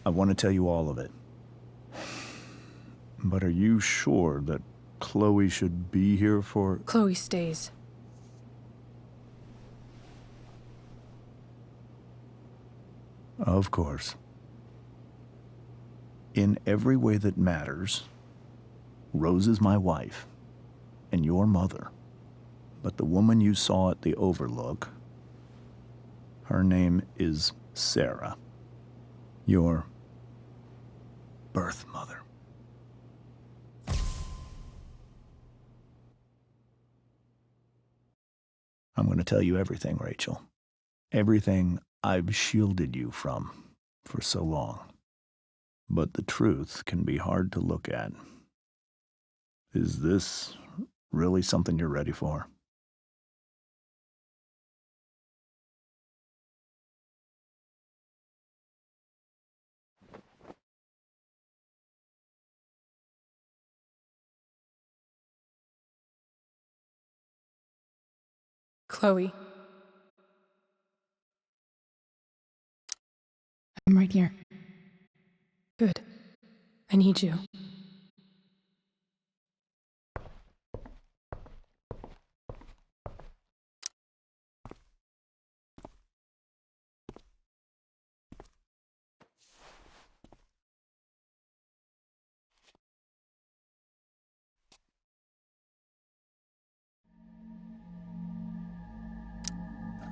I want to tell you all of it. But are you sure that Chloe should be here for... Chloe stays. Of course. In every way that matters, Rose is my wife and your mother. But the woman you saw at the Overlook, her name is Sarah, your birth mother. I'm going to tell you everything, Rachel. Everything I've shielded you from for so long. But the truth can be hard to look at. Is this really something you're ready for? Chloe. I'm right here. Good. I need you.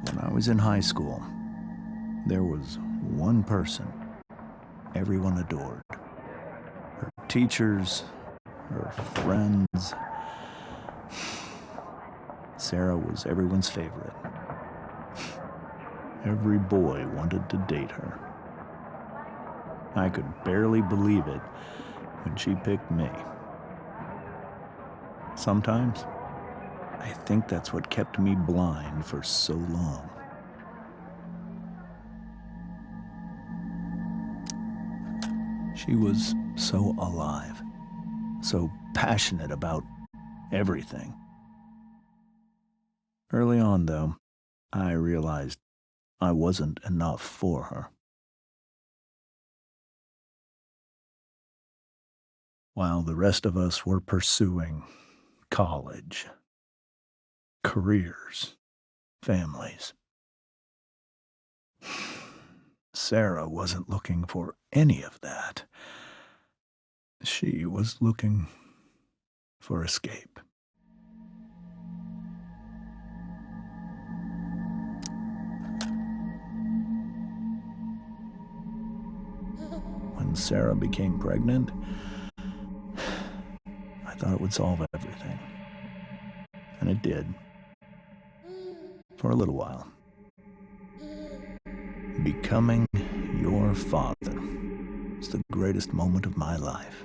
When I was in high school, there was one person everyone adored. Her teachers, her friends. Sarah was everyone's favorite. Every boy wanted to date her. I could barely believe it when she picked me. Sometimes, I think that's what kept me blind for so long. She was so alive, so passionate about everything. Early on, though, I realized I wasn't enough for her. While the rest of us were pursuing college, careers, families, Sarah wasn't looking for any of that. She was looking for escape. When Sarah became pregnant, I thought it would solve everything. And it did. For a little while. Becoming your father was the greatest moment of my life.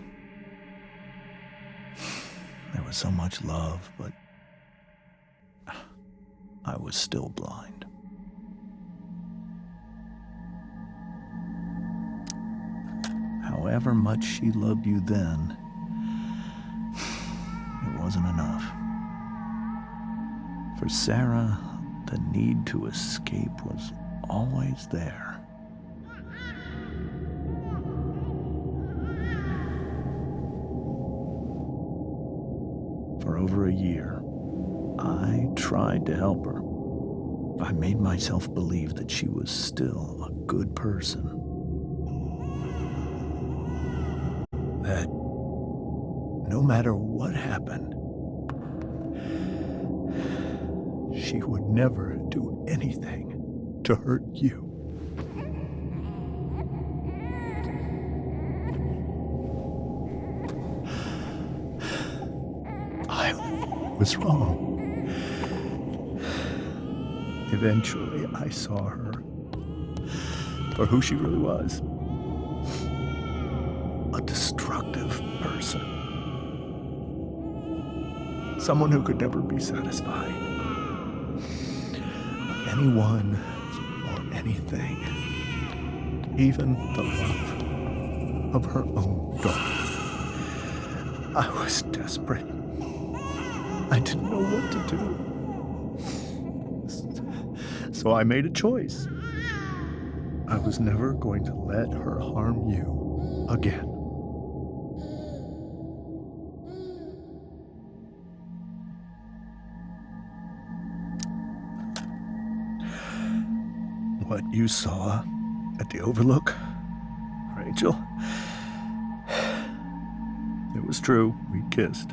There was so much love, but I was still blind. However much she loved you then, it wasn't enough. For Sarah, the need to escape was always there. For over a year, I tried to help her. I made myself believe that she was still a good person. That no matter what happened, she would never do anything to hurt you. I was wrong. Eventually, I saw her for who she really was. A destructive person. Someone who could never be satisfied. Anyone or anything. Even the love of her own daughter. I was desperate. I didn't know what to do. So I made a choice. I was never going to let her harm you again. What you saw at the Overlook, Rachel, it was true. We kissed.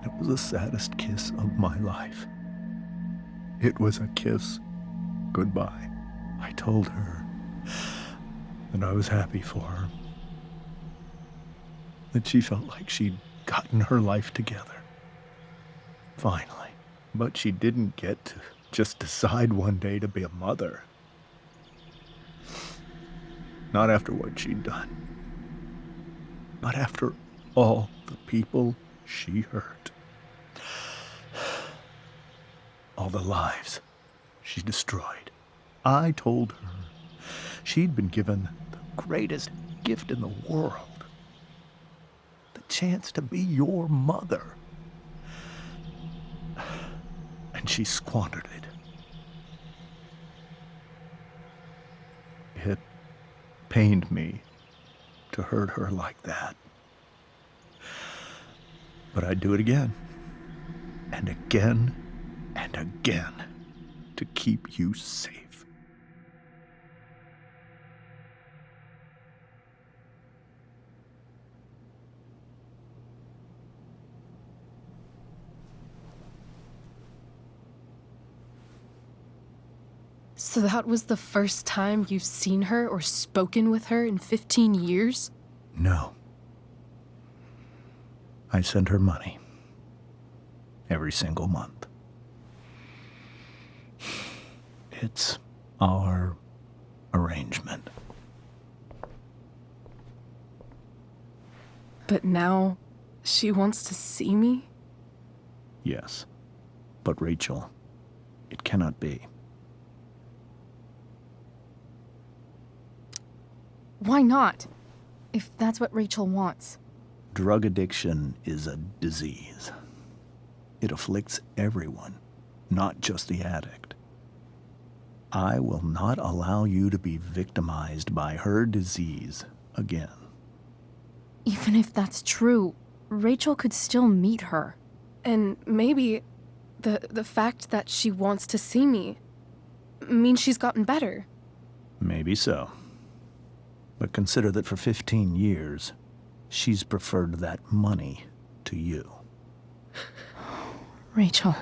It was the saddest kiss of my life. It was a kiss goodbye. I told her that I was happy for her, that she felt like she'd gotten her life together. Finally. But she didn't get to just decide one day to be a mother. Not after what she'd done. Not after all the people she hurt. All the lives she destroyed. I told her she'd been given the greatest gift in the world. The chance to be your mother. And she squandered it. It pained me to hurt her like that. But I'd do it again. And again and again to keep you safe. So that was the first time you've seen her or spoken with her in 15 years? No. I send her money. Every single month. It's our arrangement. But now she wants to see me? Yes. But Rachel, it cannot be. Why not? If that's what Rachel wants. Drug addiction is a disease. It afflicts everyone, not just the addict. I will not allow you to be victimized by her disease again. Even if that's true, Rachel could still meet her. And maybe the fact that she wants to see me means she's gotten better. Maybe so. But consider that for 15 years, she's preferred that money to you. Rachel.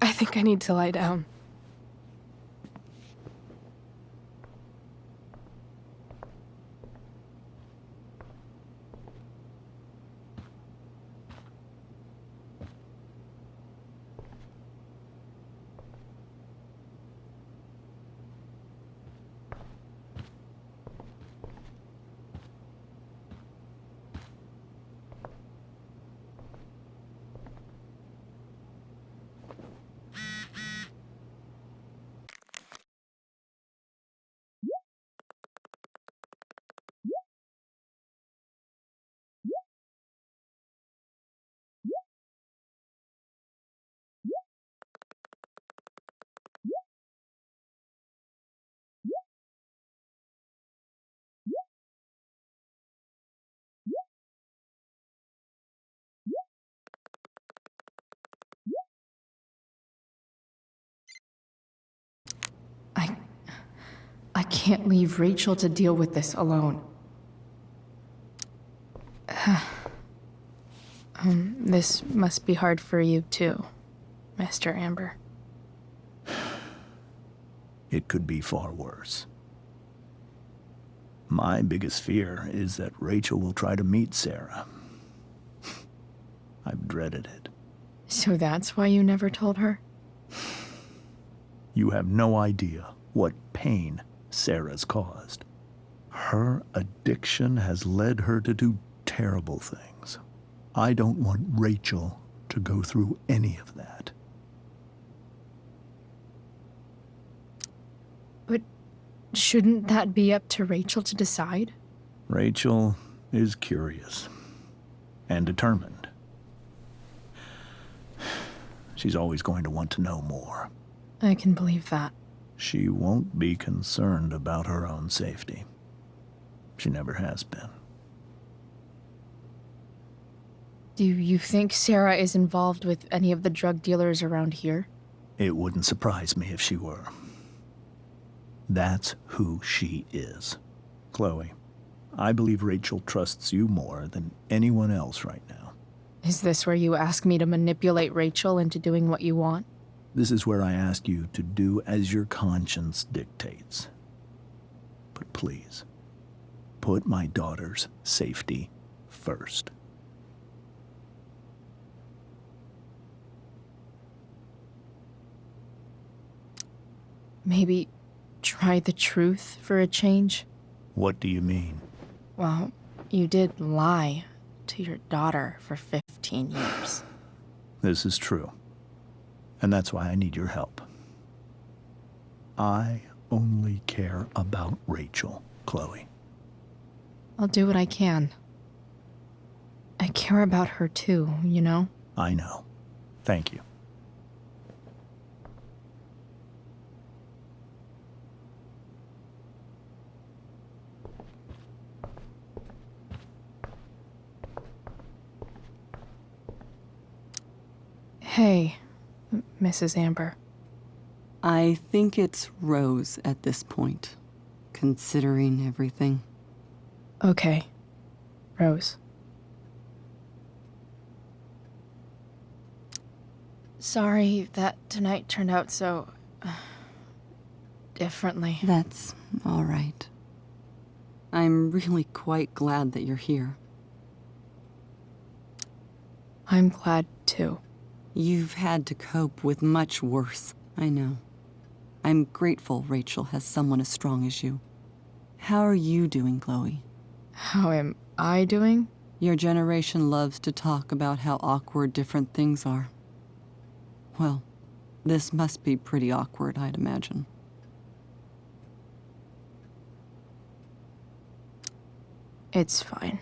I think I need to lie down. I can't leave Rachel to deal with this alone. This must be hard for you too, Mr. Amber. It could be far worse. My biggest fear is that Rachel will try to meet Sarah. I've dreaded it. So that's why you never told her? You have no idea what pain Sarah's caused. Her addiction has led her to do terrible things. I don't want Rachel to go through any of that. But shouldn't that be up to Rachel to decide? Rachel is curious and determined. She's always going to want to know more. I can believe that. She won't be concerned about her own safety. She never has been. Do you think Sarah is involved with any of the drug dealers around here? It wouldn't surprise me if she were. That's who she is. Chloe, I believe Rachel trusts you more than anyone else right now. Is this where you ask me to manipulate Rachel into doing what you want? This is where I ask you to do as your conscience dictates. But please, put my daughter's safety first. Maybe try the truth for a change? What do you mean? Well, you did lie to your daughter for 15 years. This is true. And that's why I need your help. I only care about Rachel, Chloe. I'll do what I can. I care about her too, you know? I know. Thank you. Hey, Mrs. Amber. I think it's Rose at this point, considering everything. Okay, Rose. Sorry that tonight turned out so differently. That's all right. I'm really quite glad that you're here. I'm glad too. You've had to cope with much worse, I know. I'm grateful Rachel has someone as strong as you. How are you doing, Chloe? How am I doing? Your generation loves to talk about how awkward different things are. Well, this must be pretty awkward, I'd imagine. It's fine.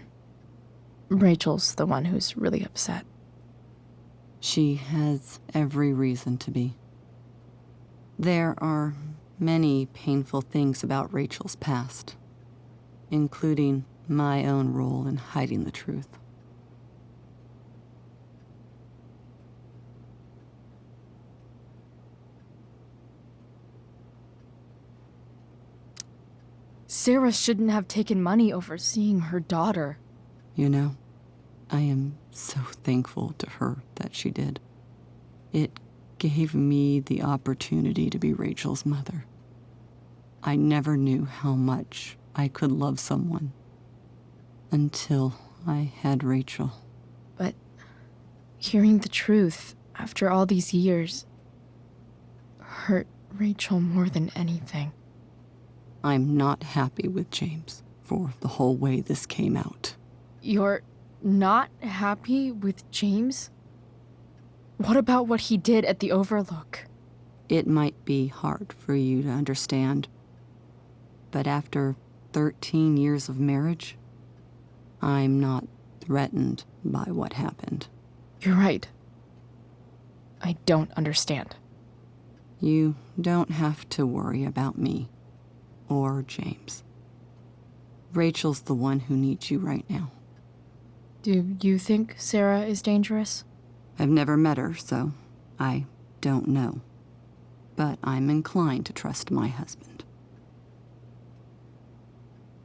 Rachel's the one who's really upset. She has every reason to be. There are many painful things about Rachel's past, including my own role in hiding the truth. Sarah shouldn't have taken money over seeing her daughter. You know, I am so thankful to her that she did. It gave me the opportunity to be Rachel's mother. I never knew how much I could love someone until I had Rachel. But hearing the truth after all these years hurt Rachel more than anything. I'm not happy with James for the whole way this came out. You're not happy with James? What about what he did at the Overlook? It might be hard for you to understand, but after 13 years of marriage, I'm not threatened by what happened. You're right. I don't understand. You don't have to worry about me or James. Rachel's the one who needs you right now. Do you think Sarah is dangerous? I've never met her, so I don't know. But I'm inclined to trust my husband.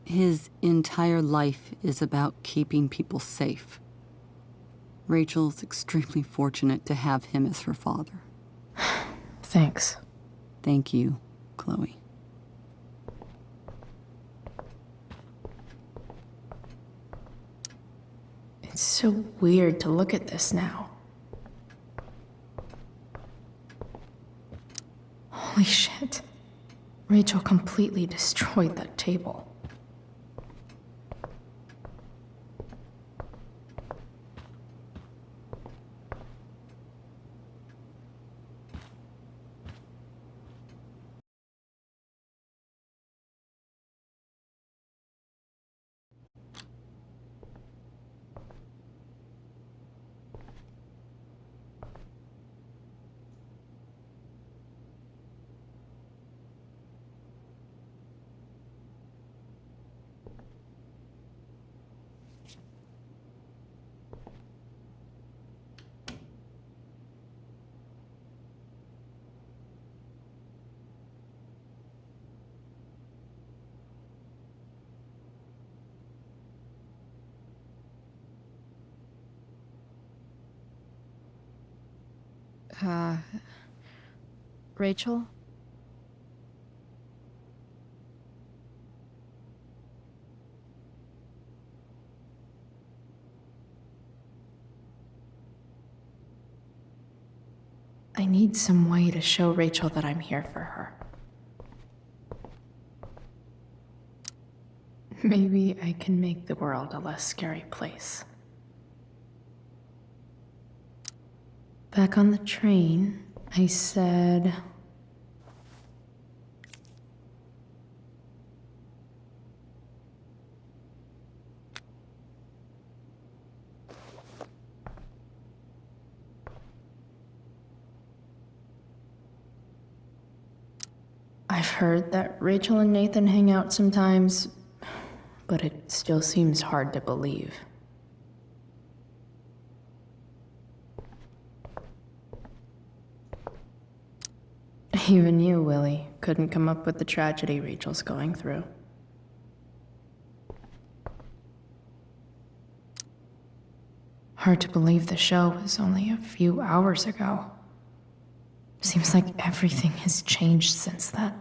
His entire life is about keeping people safe. Rachel's extremely fortunate to have him as her father. Thanks. Thank you, Chloe. It's so weird to look at this now. Holy shit. Rachel completely destroyed that table. Rachel? I need some way to show Rachel that I'm here for her. Maybe I can make the world a less scary place. Back on the train, I said... I've heard that Rachel and Nathan hang out sometimes, but it still seems hard to believe. Even you, Willie, couldn't come up with the tragedy Rachel's going through. Hard to believe the show was only a few hours ago. Seems like everything has changed since then.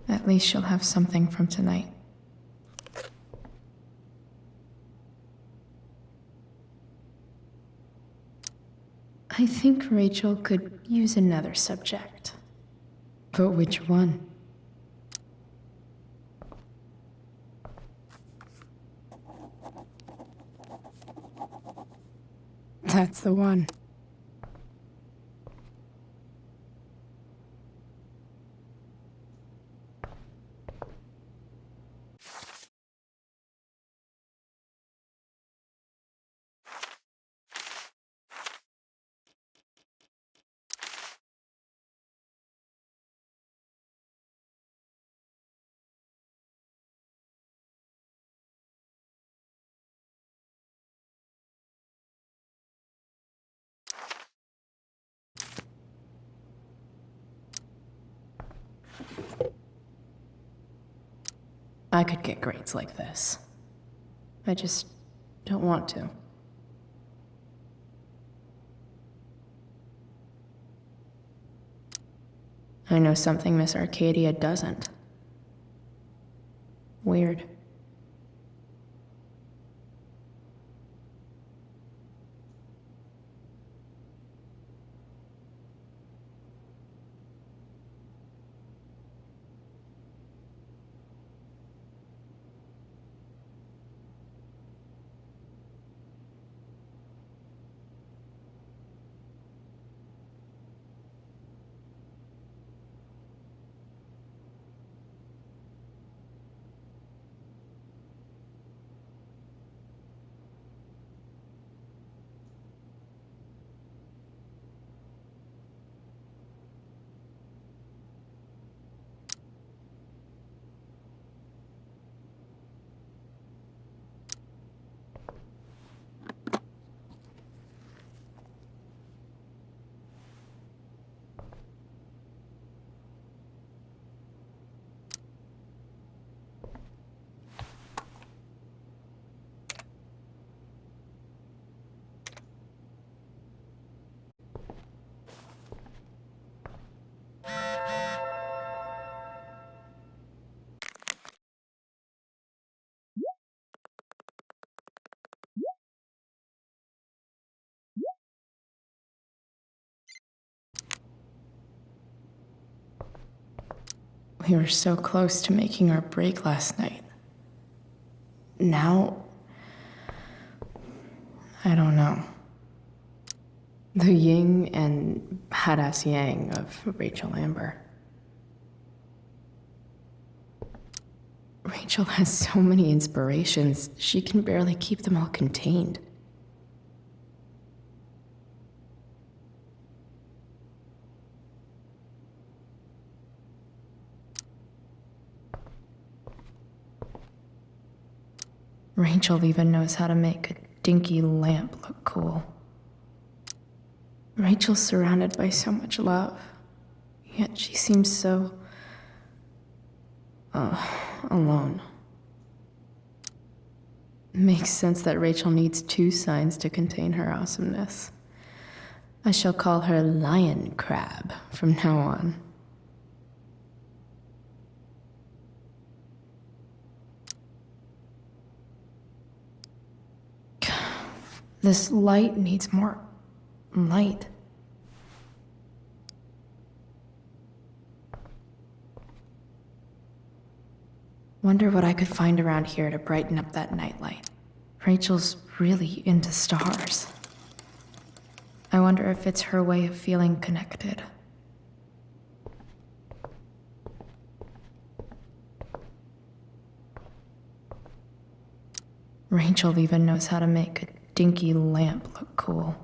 At least she'll have something from tonight. I think Rachel could use another subject. But which one? That's the one. I could get grades like this. I just don't want to. I know something Miss Arcadia doesn't. Weird. We were so close to making our break last night. Now, I don't know. The yin and badass yang of Rachel Amber. Rachel has so many inspirations, she can barely keep them all contained. Rachel even knows how to make a dinky lamp look cool. Rachel's surrounded by so much love, yet she seems so Alone. Makes sense that Rachel needs 2 signs to contain her awesomeness. I shall call her Lion Crab from now on. This light needs more light. Wonder what I could find around here to brighten up that nightlight. Rachel's really into stars. I wonder if it's her way of feeling connected. Rachel even knows how to make a dinky lamp look cool.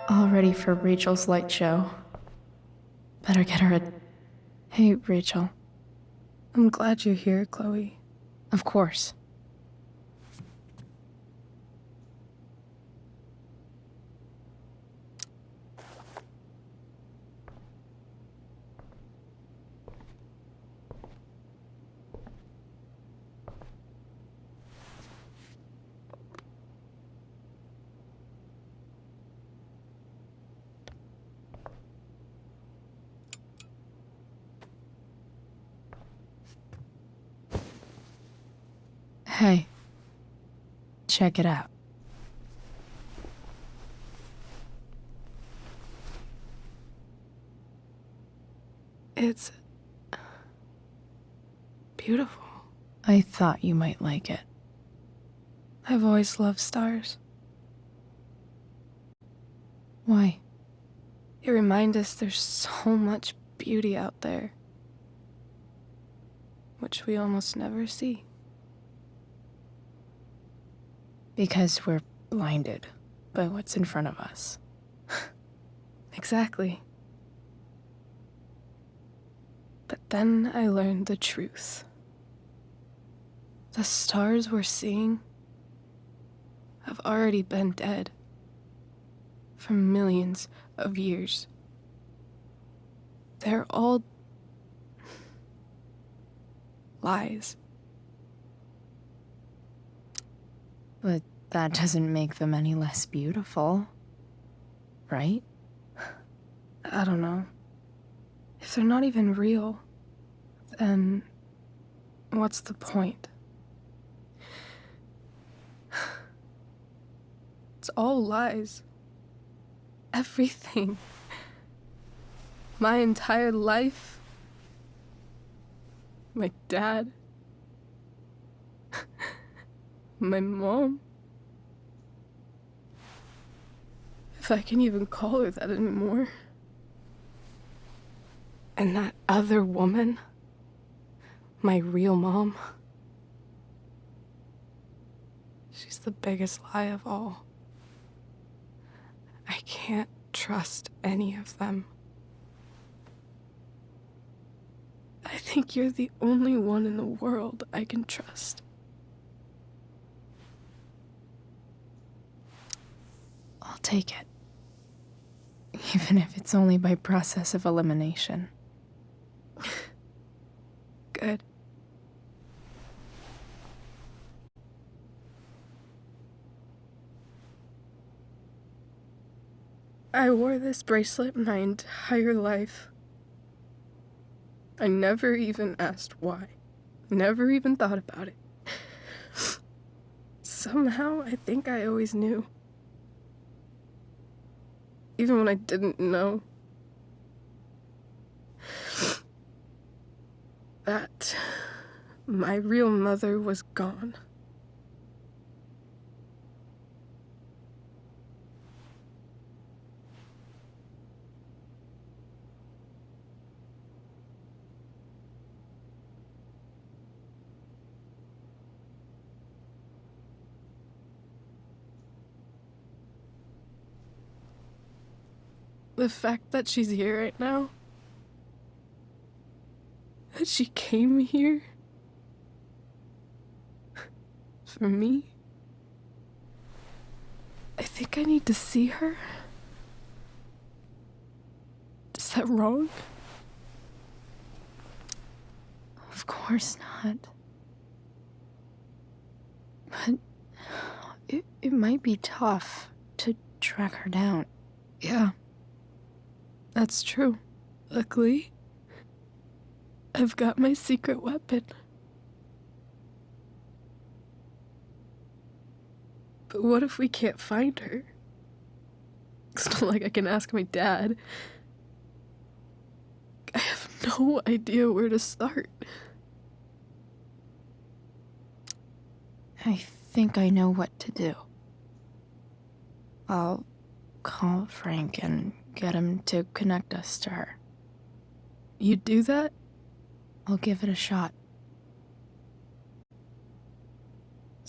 All ready for Rachel's light show. Better get her a... Hey, Rachel. I'm glad you're here, Chloe. Of course. Hey, check it out. It's beautiful. I thought you might like it. I've always loved stars. Why? They remind us there's so much beauty out there, which we almost never see. Because we're blinded by what's in front of us. Exactly. But then I learned the truth. The stars we're seeing have already been dead for millions of years. They're all lies. But that doesn't make them any less beautiful, right? I don't know. If they're not even real, then what's the point? It's all lies. Everything. My entire life. My dad. My mom. If I can even call her that anymore. And that other woman, my real mom, she's the biggest lie of all. I can't trust any of them. I think you're the only one in the world I can trust. I'll take it. Even if it's only by process of elimination. Good. I wore this bracelet my entire life. I never even asked why. Never even thought about it. Somehow, I think I always knew. Even when I didn't know. That my real mother was gone. The fact that she's here right now, that she came here for me. I think I need to see her. Is that wrong? Of course not. But it might be tough to track her down. Yeah, that's true. Luckily, I've got my secret weapon. But what if we can't find her? It's not like I can ask my dad. I have no idea where to start. I think I know what to do. I'll call Frank and get him to connect us to her. You'd do that? I'll give it a shot.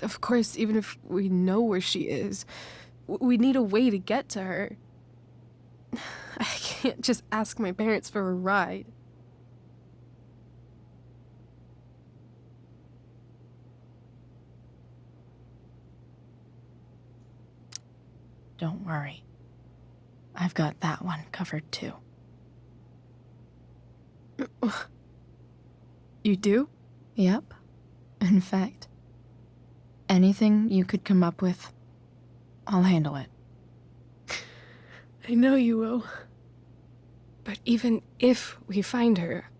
Of course, even if we know where she is, we need a way to get to her. I can't just ask my parents for a ride. Don't worry. I've got that one covered too. You do? Yep. In fact, anything you could come up with, I'll handle it. I know you will. But even if we find her,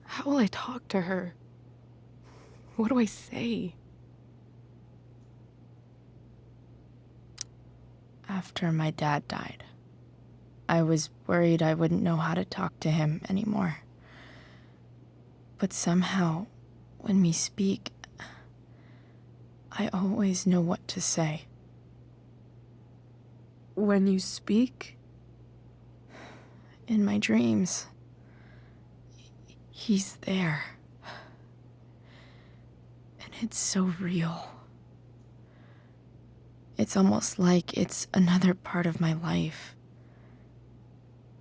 how will I talk to her? What do I say? After my dad died, I was worried I wouldn't know how to talk to him anymore. But somehow, when we speak, I always know what to say. When you speak? In my dreams, he's there. And it's so real. It's almost like it's another part of my life.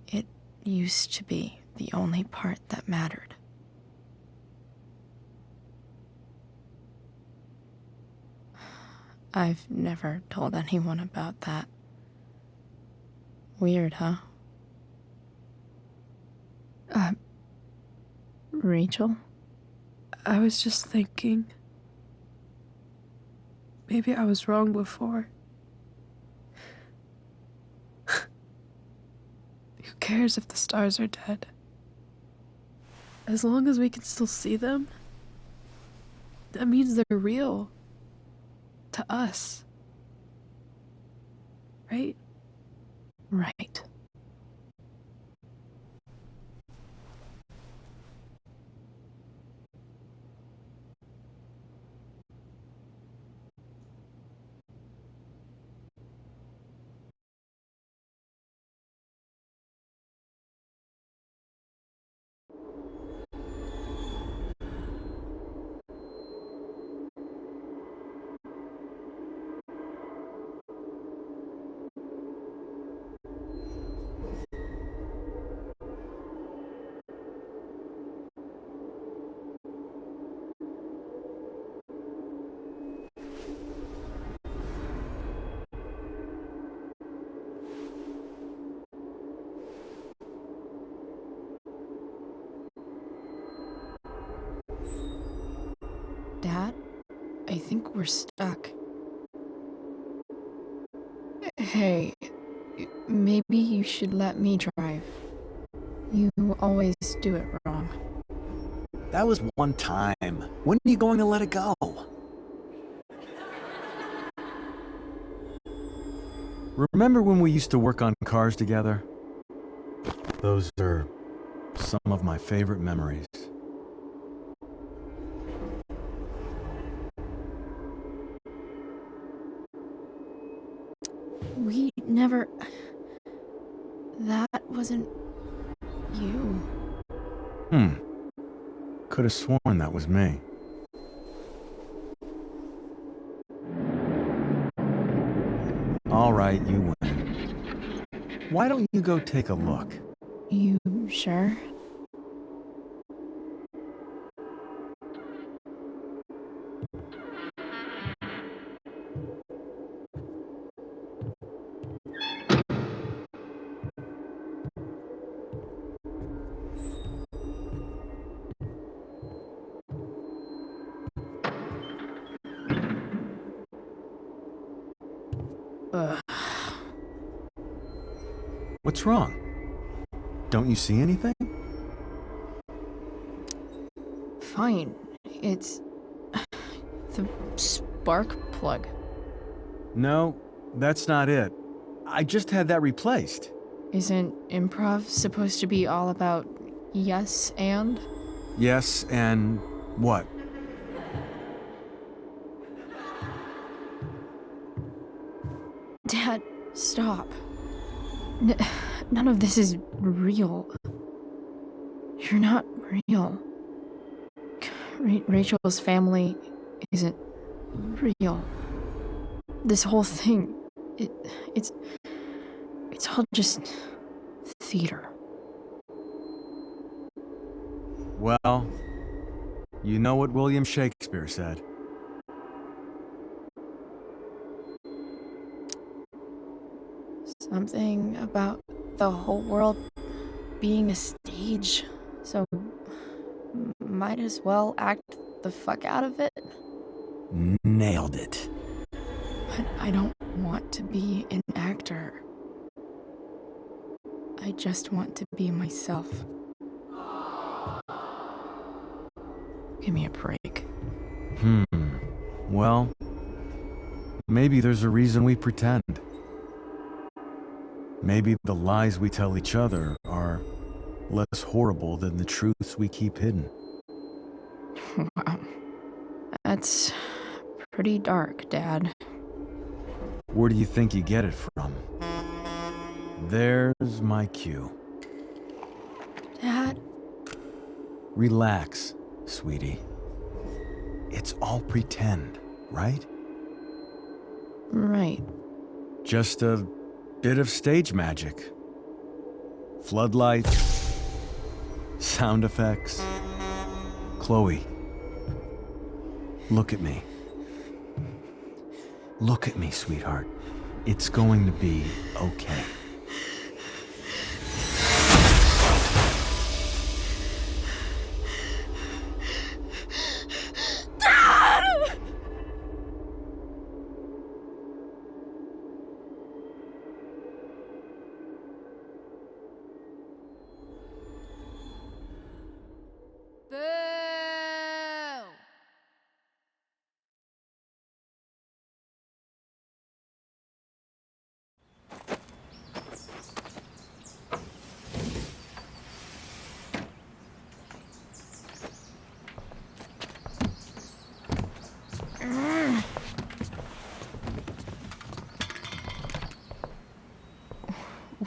It used to be the only part that mattered. I've never told anyone about that. Weird, huh? Rachel? I was just thinking. Maybe I was wrong before. Who cares if the stars are dead? As long as we can still see them, that means they're real. To us. Right? Right. Dad, I think we're stuck. Hey, maybe you should let me drive. You always do it wrong. That was one time. When are you going to let it go? Remember when we used to work on cars together? Those are some of my favorite memories. We never... That wasn't... you. Could have sworn that was me. All right, you win. Why don't you go take a look? You sure? Ugh. What's wrong? Don't you see anything? Fine. It's the spark plug. No, that's not it. I just had that replaced. Isn't improv supposed to be all about yes and? Yes, and what? Dad, stop. None of this is real. You're not real. Rachel's family isn't real. This whole thing, it's all just theater. Well, you know what William Shakespeare said. Something about the whole world being a stage, so might as well act the fuck out of it. Nailed it. But I don't want to be an actor. I just want to be myself. Give me a break. Well, maybe there's a reason we pretend. Maybe the lies we tell each other are less horrible than the truths we keep hidden. Wow. That's pretty dark, Dad. Where do you think you get it from? There's my cue. Dad? Relax, sweetie. It's all pretend, right? Right. Just a bit of stage magic. Floodlights, sound effects. Chloe, look at me. Look at me, sweetheart. It's going to be okay.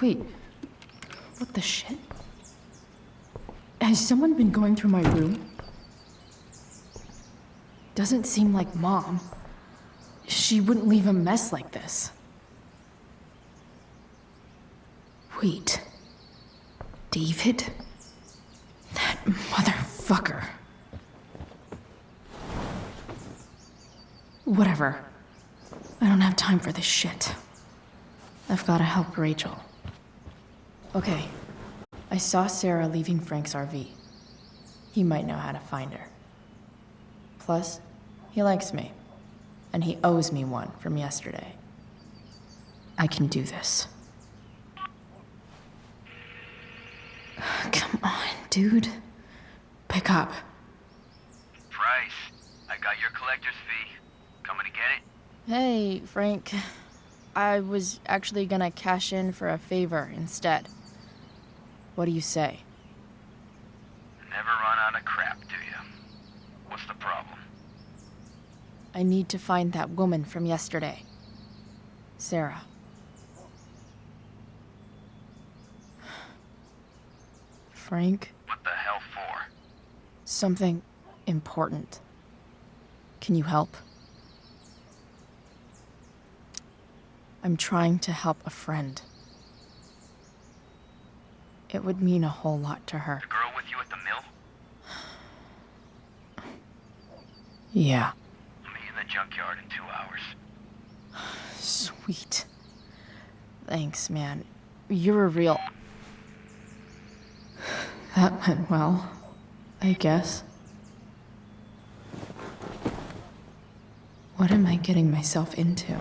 Wait, what the shit? Has someone been going through my room? Doesn't seem like Mom. She wouldn't leave a mess like this. Wait. David? That motherfucker. Whatever. I don't have time for this shit. I've gotta help Rachel. Okay. I saw Sarah leaving Frank's RV. He might know how to find her. Plus, he likes me. And he owes me one from yesterday. I can do this. Come on, dude. Pick up. Price, I got your collector's fee. Coming to get it? Hey, Frank. I was actually gonna cash in for a favor instead. What do you say? Never run out of crap, do you? What's the problem? I need to find that woman from yesterday. Sarah. Frank? What the hell for? Something important. Can you help? I'm trying to help a friend. It would mean a whole lot to her. The girl with you at the mill? Yeah. I'll meet you in the junkyard in 2 hours. Sweet. Thanks, man. You're a real... That went well, I guess. What am I getting myself into?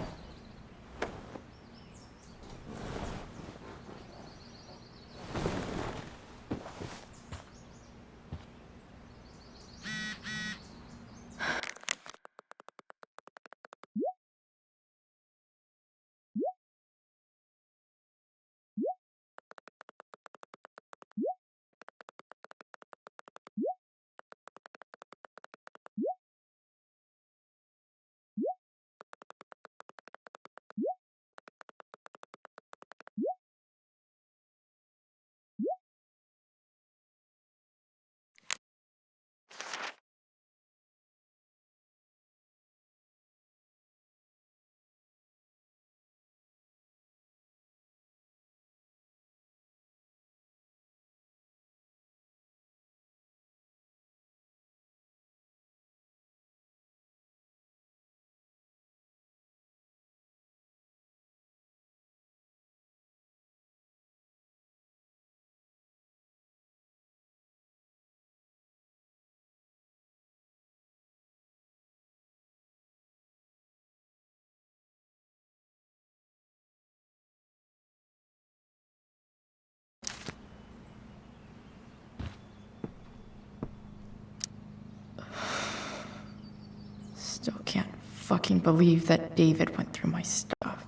Still can't fucking believe that David went through my stuff.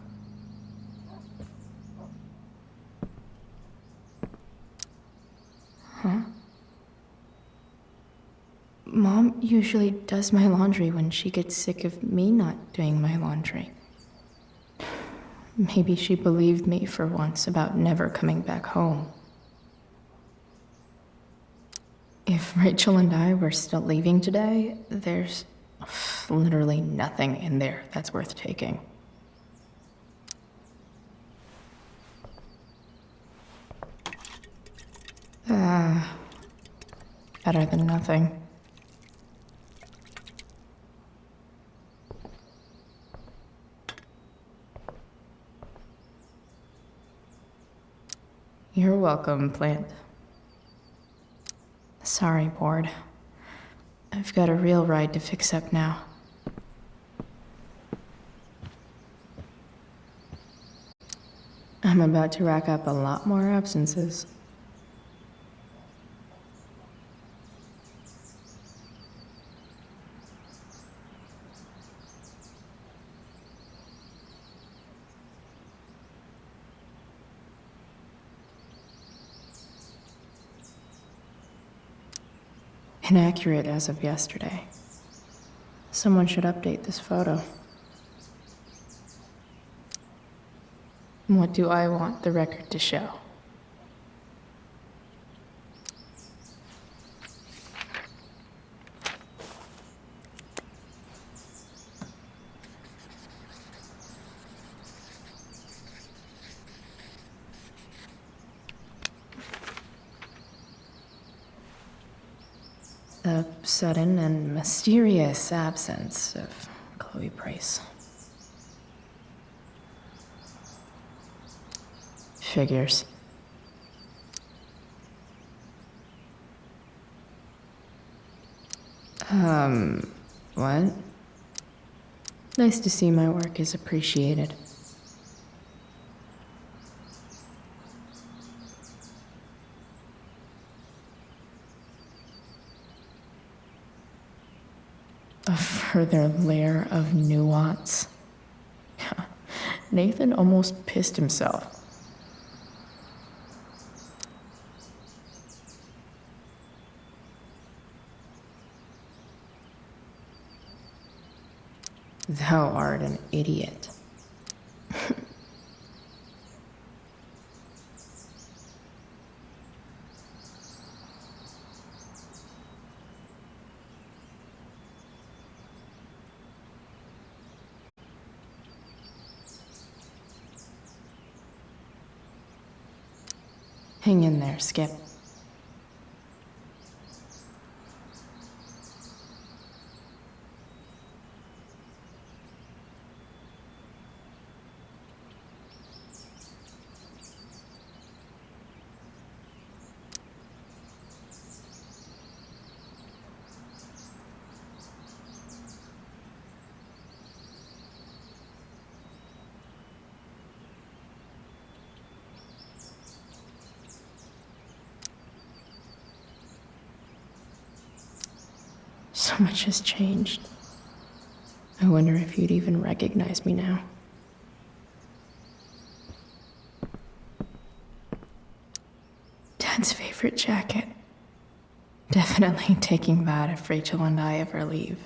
Huh? Mom usually does my laundry when she gets sick of me not doing my laundry. Maybe she believed me for once about never coming back home. If Rachel and I were still leaving today, there's literally nothing in there that's worth taking. Better than nothing. You're welcome, plant. Sorry, board. I've got a real ride to fix up now. I'm about to rack up a lot more absences. Inaccurate as of yesterday. Someone should update this photo. What do I want the record to show? The sudden and mysterious absence of Chloe Price. Figures. What? Nice to see my work is appreciated. A further layer of nuance. Nathan almost pissed himself. Thou art an idiot. Hang in there, Skip. So much has changed. I wonder if you'd even recognize me now. Dad's favorite jacket. Definitely taking that if Rachel and I ever leave.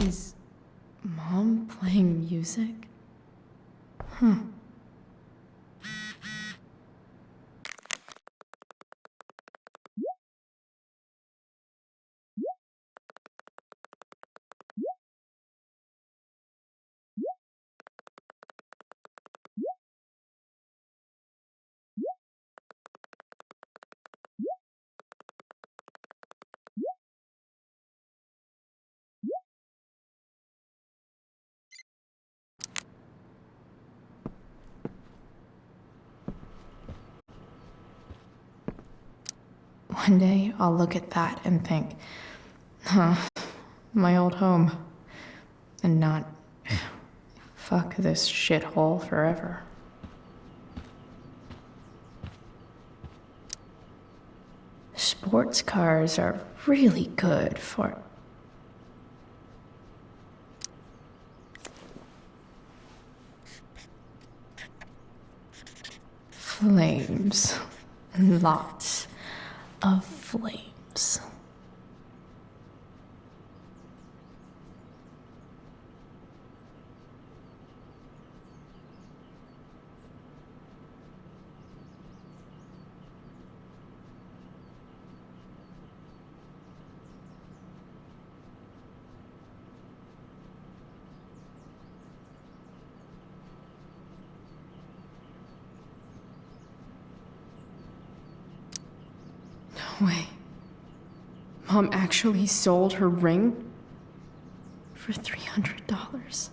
Is Mom playing music? Huh. One day I'll look at that and think, huh, my old home. And not, fuck this shithole forever. Sports cars are really good for... flames. Lots of flames. No way. Mom actually sold her ring for $300.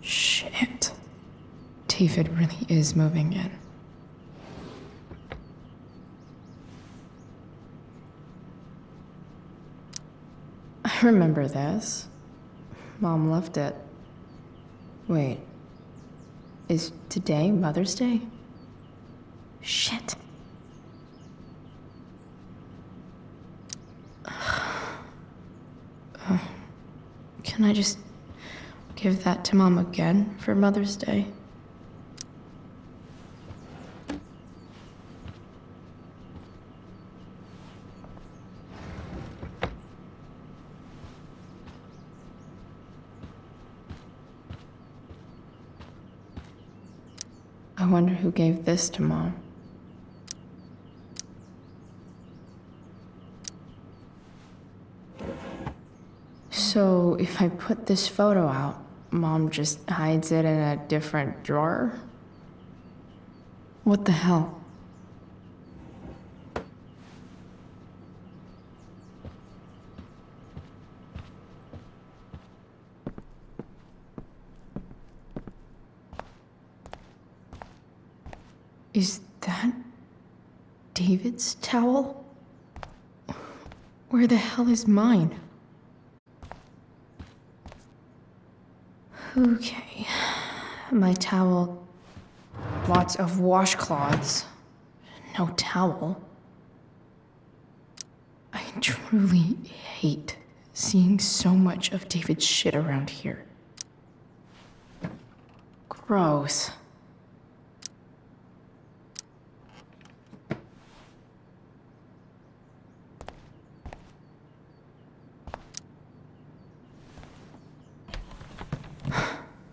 Shit. David really is moving in. I remember this. Mom loved it. Wait. Is today Mother's Day? Shit. Can I just give that to Mom again for Mother's Day? I wonder who gave this to Mom. So if I put this photo out, Mom just hides it in a different drawer? What the hell? Is that David's towel? Where the hell is mine? Okay, my towel. Lots of washcloths. No towel. I truly hate seeing so much of David's shit around here. Gross.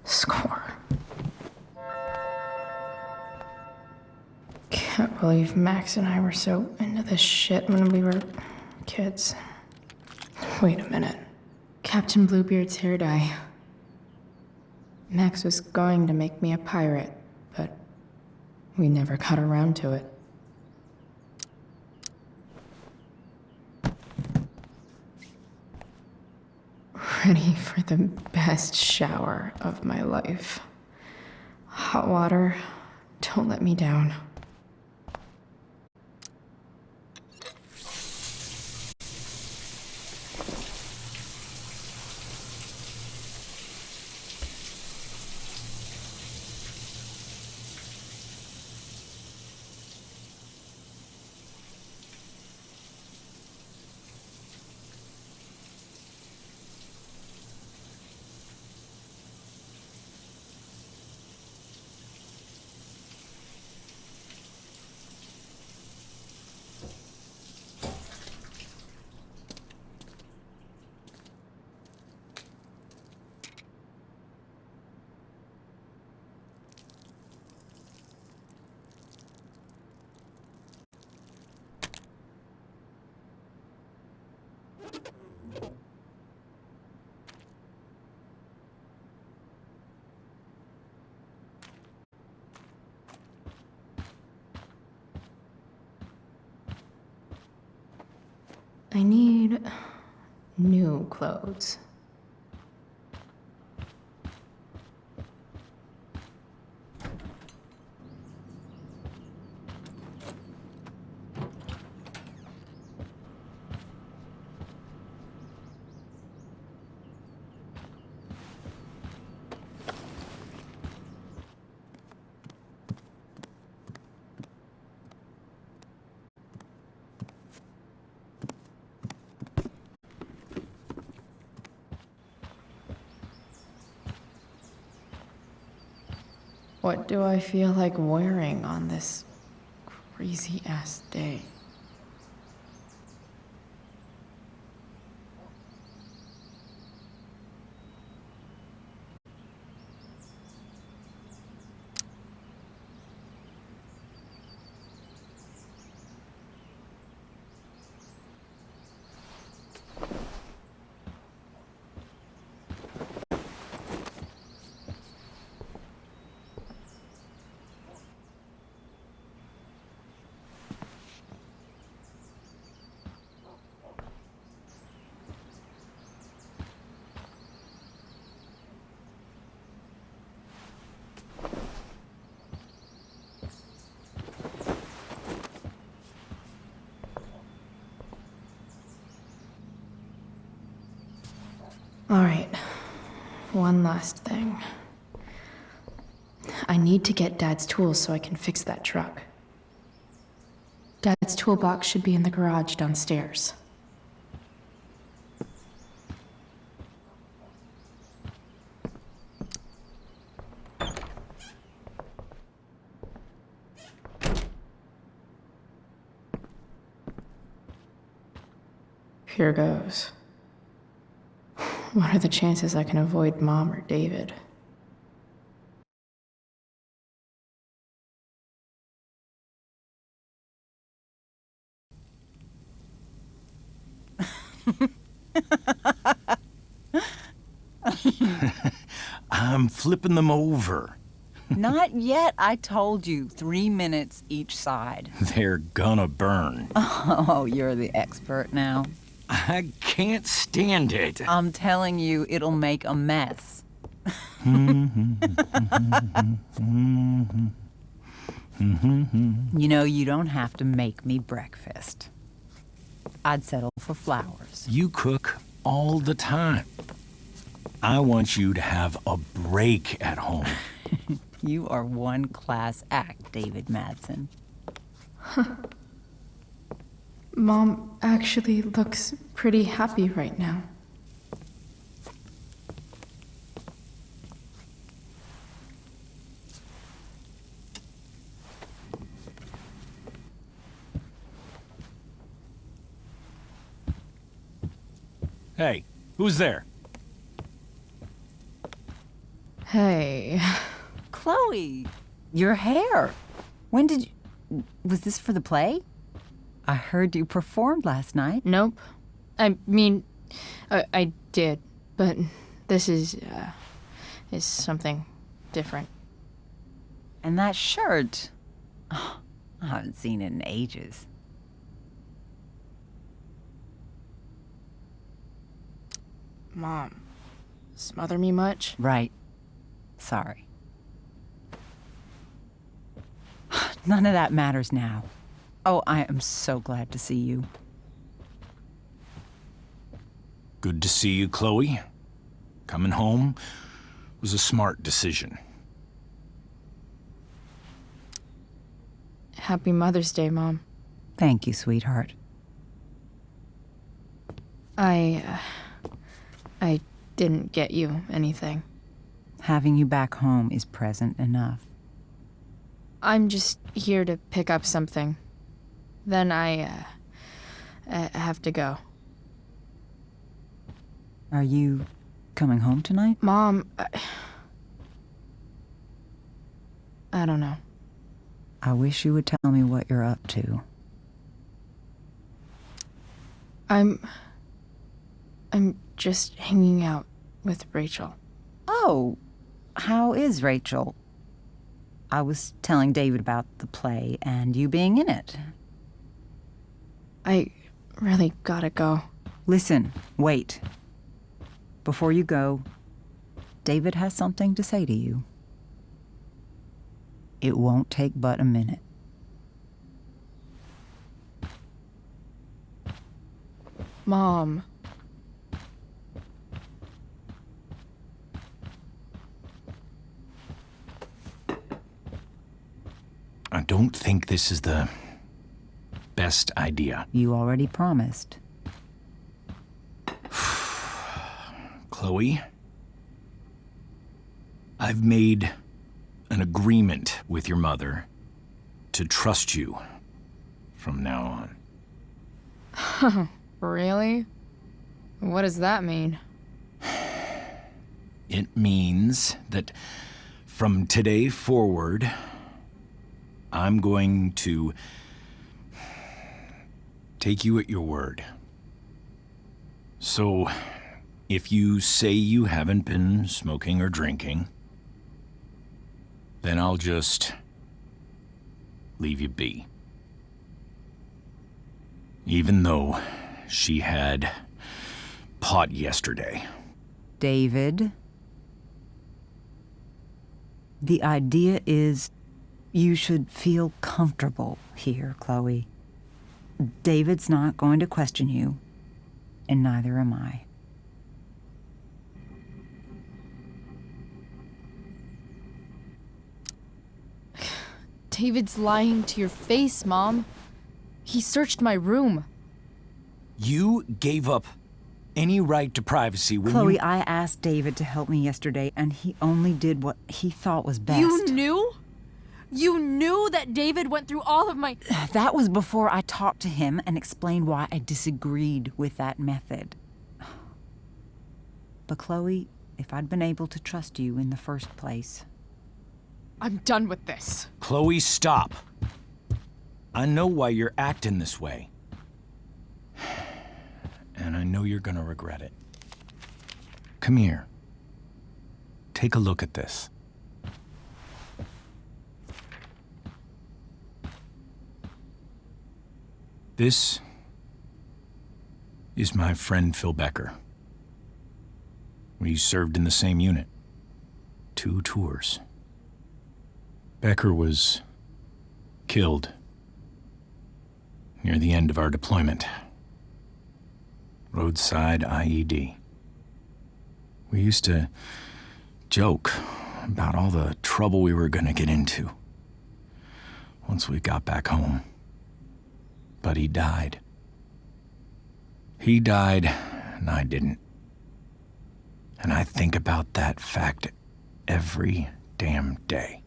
Score. Can't believe Max and I were so into this shit when we were kids. Wait a minute. Captain Bluebeard's hair dye. Max was going to make me a pirate, but we never got around to it. Ready for the best shower of my life. Hot water, don't let me down. I need new clothes. What do I feel like wearing on this crazy-ass day? All right, one last thing. I need to get Dad's tools so I can fix that truck. Dad's toolbox should be in the garage downstairs. Here goes. What are the chances I can avoid Mom or David? I'm flipping them over. Not yet. I told you, 3 minutes each side. They're gonna burn. Oh, you're the expert now. I can't stand it. I'm telling you, it'll make a mess. You know, you don't have to make me breakfast. I'd settle for flowers. You cook all the time. I want you to have a break at home. You are one class act, David Madsen. Mom actually looks pretty happy right now. Hey, who's there? Hey. Chloe, your hair. When did you... Was this for the play? I heard you performed last night. Nope. I mean, I did, but this is something different. And that shirt. Oh, I haven't seen it in ages. Mom, smother me much? Right. Sorry. None of that matters now. Oh, I am so glad to see you. Good to see you, Chloe. Coming home was a smart decision. Happy Mother's Day, Mom. Thank you, sweetheart. I didn't get you anything. Having you back home is present enough. I'm just here to pick up something. Then I have to go. Are you coming home tonight? Mom, I don't know. I wish you would tell me what you're up to. I'm just hanging out with Rachel. Oh, how is Rachel? I was telling David about the play and you being in it. I really gotta go. Listen, wait. Before you go, David has something to say to you. It won't take but a minute. Mom. I don't think this is the best idea. You already promised. Chloe, I've made an agreement with your mother to trust you from now on. Really? What does that mean? It means that from today forward, I'm going to take you at your word. So, if you say you haven't been smoking or drinking, then I'll just leave you be. Even though she had pot yesterday. David, the idea is you should feel comfortable here, Chloe. David's not going to question you, and neither am I. David's lying to your face, Mom. He searched my room. You gave up any right to privacy when Chloe, you... I asked David to help me yesterday, and he only did what he thought was best. You knew? You knew that David went through all of my... That was before I talked to him and explained why I disagreed with that method. But Chloe, if I'd been able to trust you in the first place... I'm done with this. Chloe, stop. I know why you're acting this way. And I know you're gonna regret it. Come here. Take a look at this. This is my friend Phil Becker. We served in the same unit. 2 tours. Becker was killed near the end of our deployment. Roadside IED. We used to joke about all the trouble we were gonna get into once we got back home. But he died. He died, and I didn't. And I think about that fact every damn day.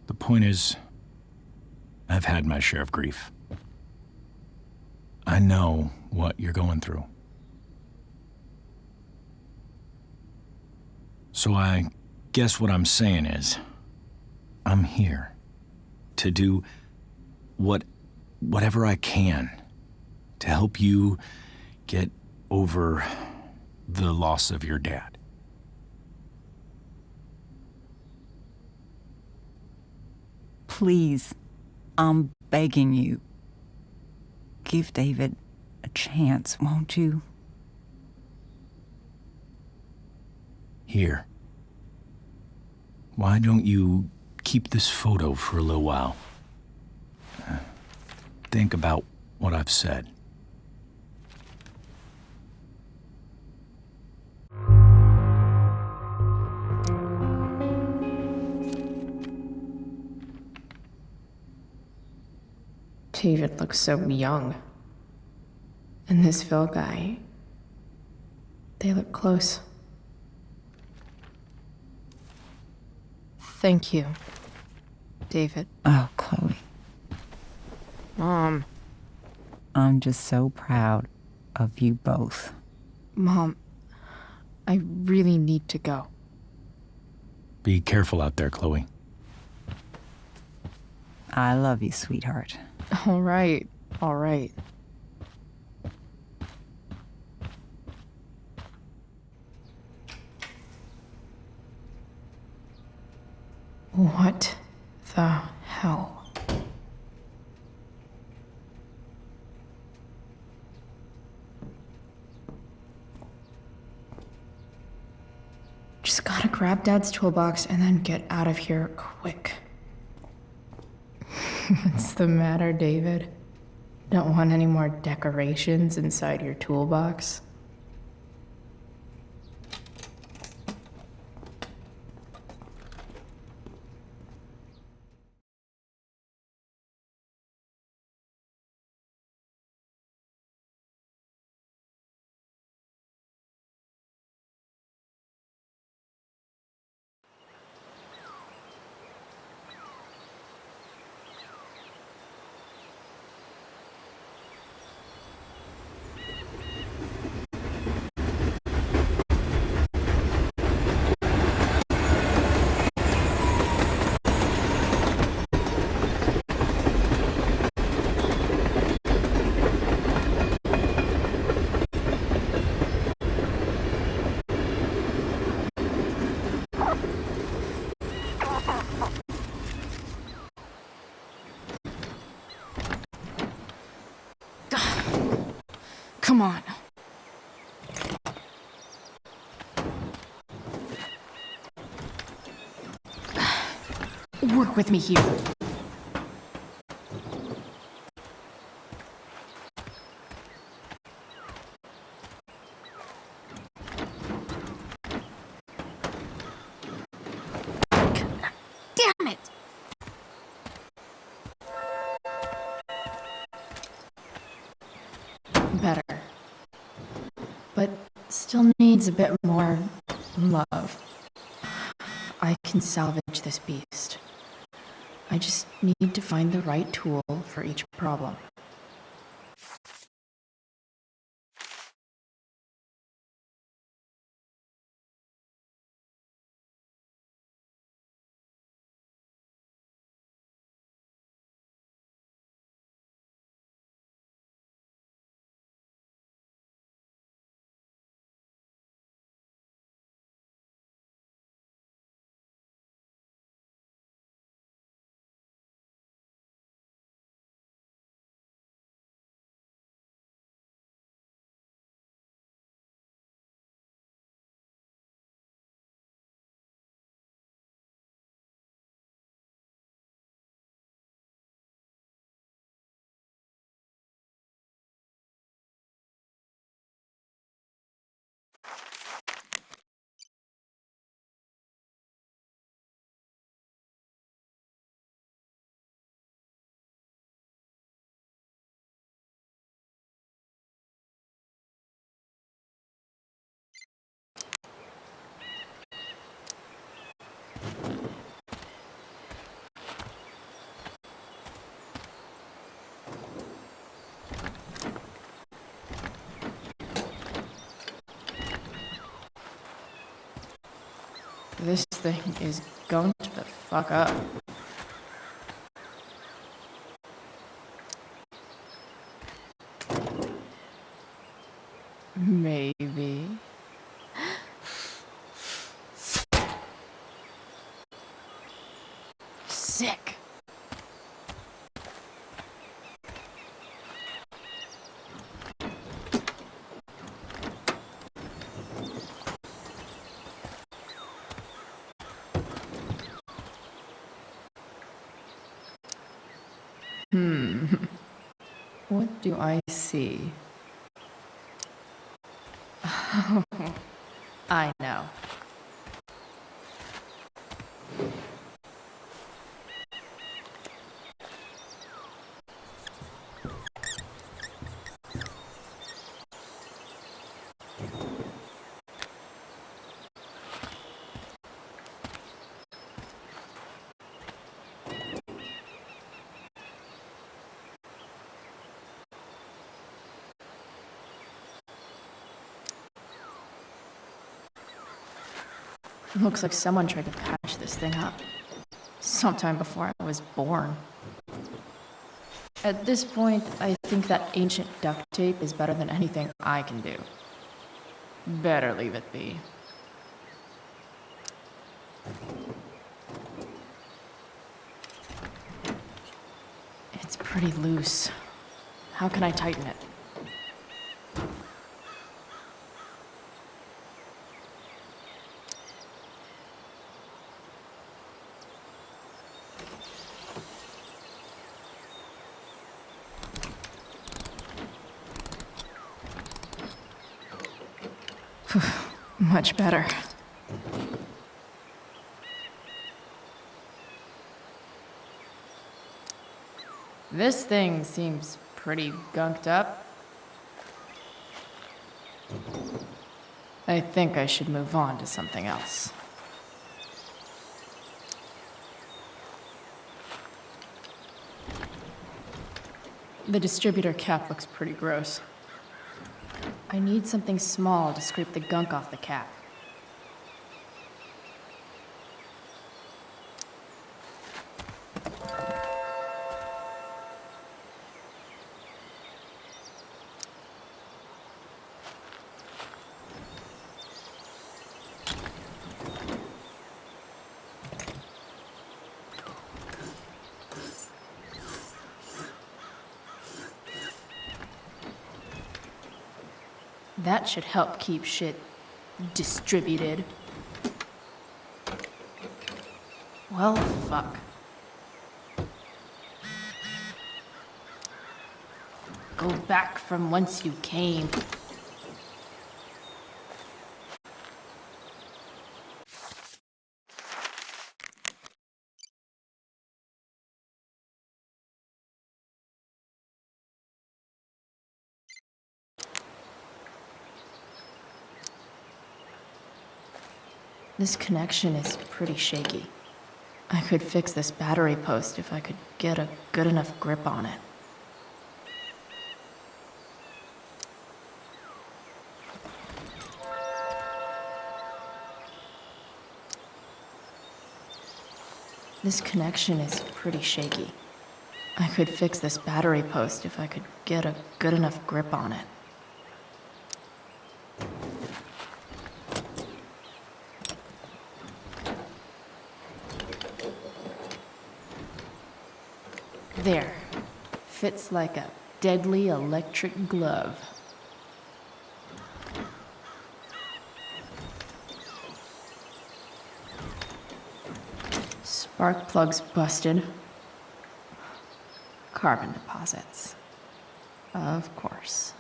The point is, I've had my share of grief. I know what you're going through. So I guess what I'm saying is, I'm here to do whatever I can to help you get over the loss of your dad. Please, I'm begging you. Give David a chance, won't you? Here. Why don't you keep this photo for a little while? Think about what I've said. David looks so young. And this Phil guy, they look close. Thank you, David. Oh, Chloe, Mom. I'm just so proud of you both. Mom, I really need to go. Be careful out there, Chloe. I love you, sweetheart. All right, all right. What the hell? Just gotta grab Dad's toolbox and then get out of here quick. What's the matter, David? Don't want any more decorations inside your toolbox? Come on. Work with me here. Damn it! Better. But still needs a bit more love. I can salvage this beast. I just need to find the right tool for each problem. thing is gunked the fuck up. Maybe. Sick. What do I see? I know. Looks like someone tried to patch this thing up. Sometime before I was born. At this point, I think that ancient duct tape is better than anything I can do. Better leave it be. It's pretty loose. How can I tighten it? Much better. This thing seems pretty gunked up. I think I should move on to something else. The distributor cap looks pretty gross. I need something small to scrape the gunk off the cap. That should help keep shit distributed. Well, fuck. Go back from whence you came. This connection is pretty shaky. I could fix this battery post if I could get a good enough grip on it. This connection is pretty shaky. I could fix this battery post if I could get a good enough grip on it. There. Fits like a deadly electric glove. Spark plug's busted. Carbon deposits. Of course.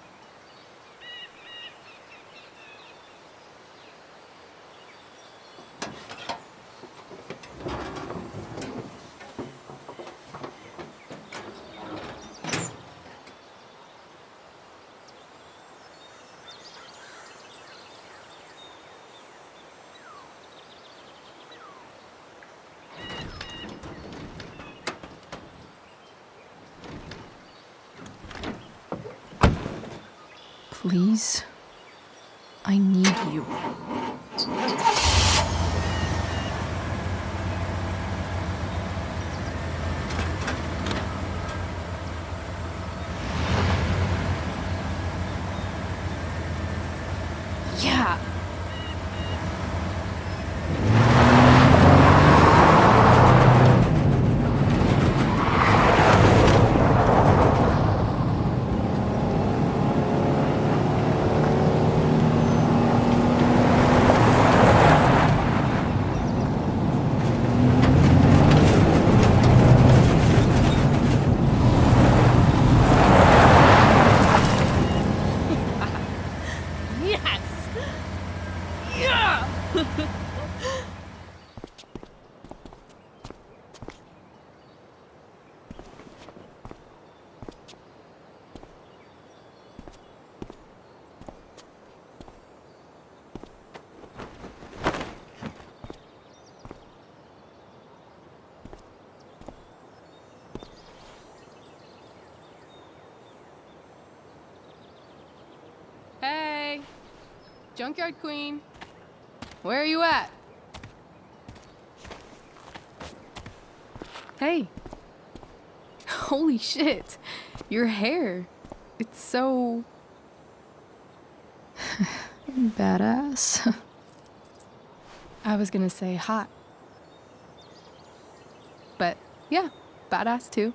Please, I need you. Yeah. Hey, Junkyard Queen. Where are you at? Hey. Holy shit. Your hair. It's so... Badass. I was gonna say hot. But yeah, badass too.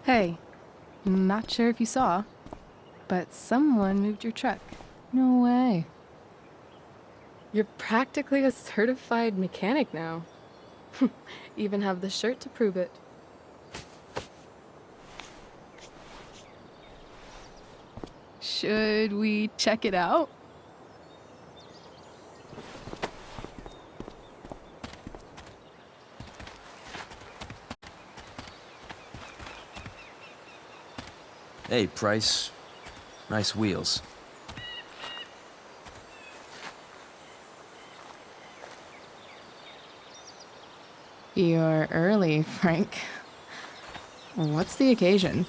Hey, not sure if you saw, but someone moved your truck. No way. You're practically a certified mechanic now. Even have the shirt to prove it. Should we check it out? Hey, Price. Nice wheels. You're early, Frank. What's the occasion?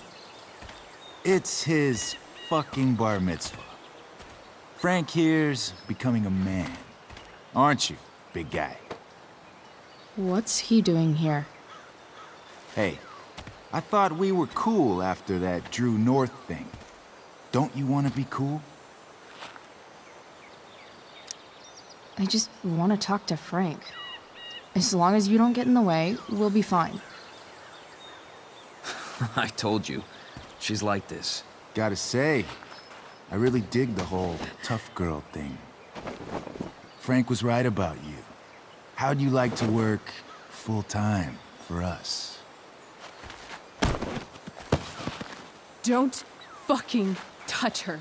It's his fucking bar mitzvah. Frank here's becoming a man. Aren't you, big guy? What's he doing here? Hey, I thought we were cool after that Drew North thing. Don't you want to be cool? I just want to talk to Frank. As long as you don't get in the way, we'll be fine. I told you. She's like this. Gotta say, I really dig the whole tough girl thing. Frank was right about you. How'd you like to work full-time for us? Don't fucking touch her.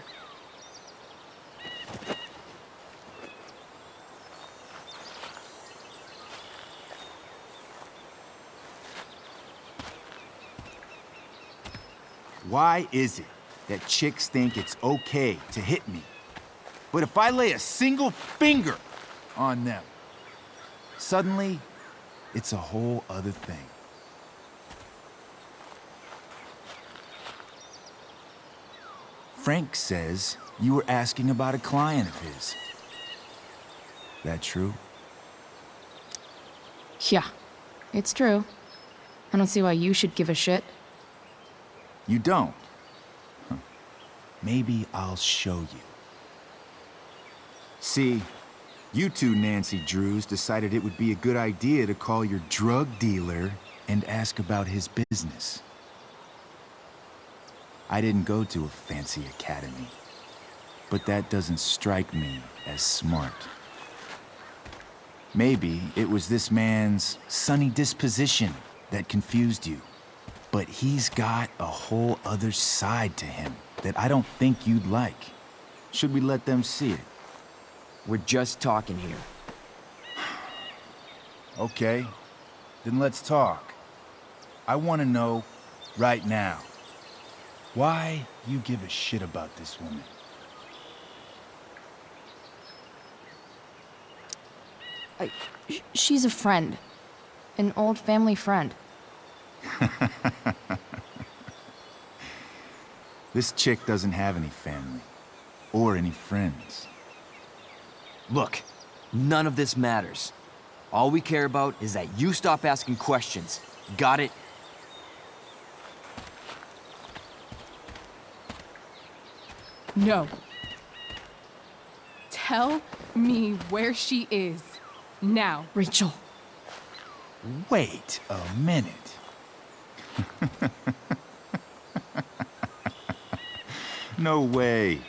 Why is it that chicks think it's okay to hit me? But if I lay a single finger on them, suddenly, it's a whole other thing. Frank says you were asking about a client of his. That true? Yeah, it's true. I don't see why you should give a shit. You don't? Huh. Maybe I'll show you. See, you two Nancy Drews decided it would be a good idea to call your drug dealer and ask about his business. I didn't go to a fancy academy, but that doesn't strike me as smart. Maybe it was this man's sunny disposition that confused you. But he's got a whole other side to him that I don't think you'd like. Should we let them see it? We're just talking here. Okay, then let's talk. I want to know right now why you give a shit about this woman. She's a friend. An old family friend. This chick doesn't have any family or any friends. Look, none of this matters. All we care about is that you stop asking questions. Got it? No. Tell me where she is. Now. Rachel. Wait a minute. No way.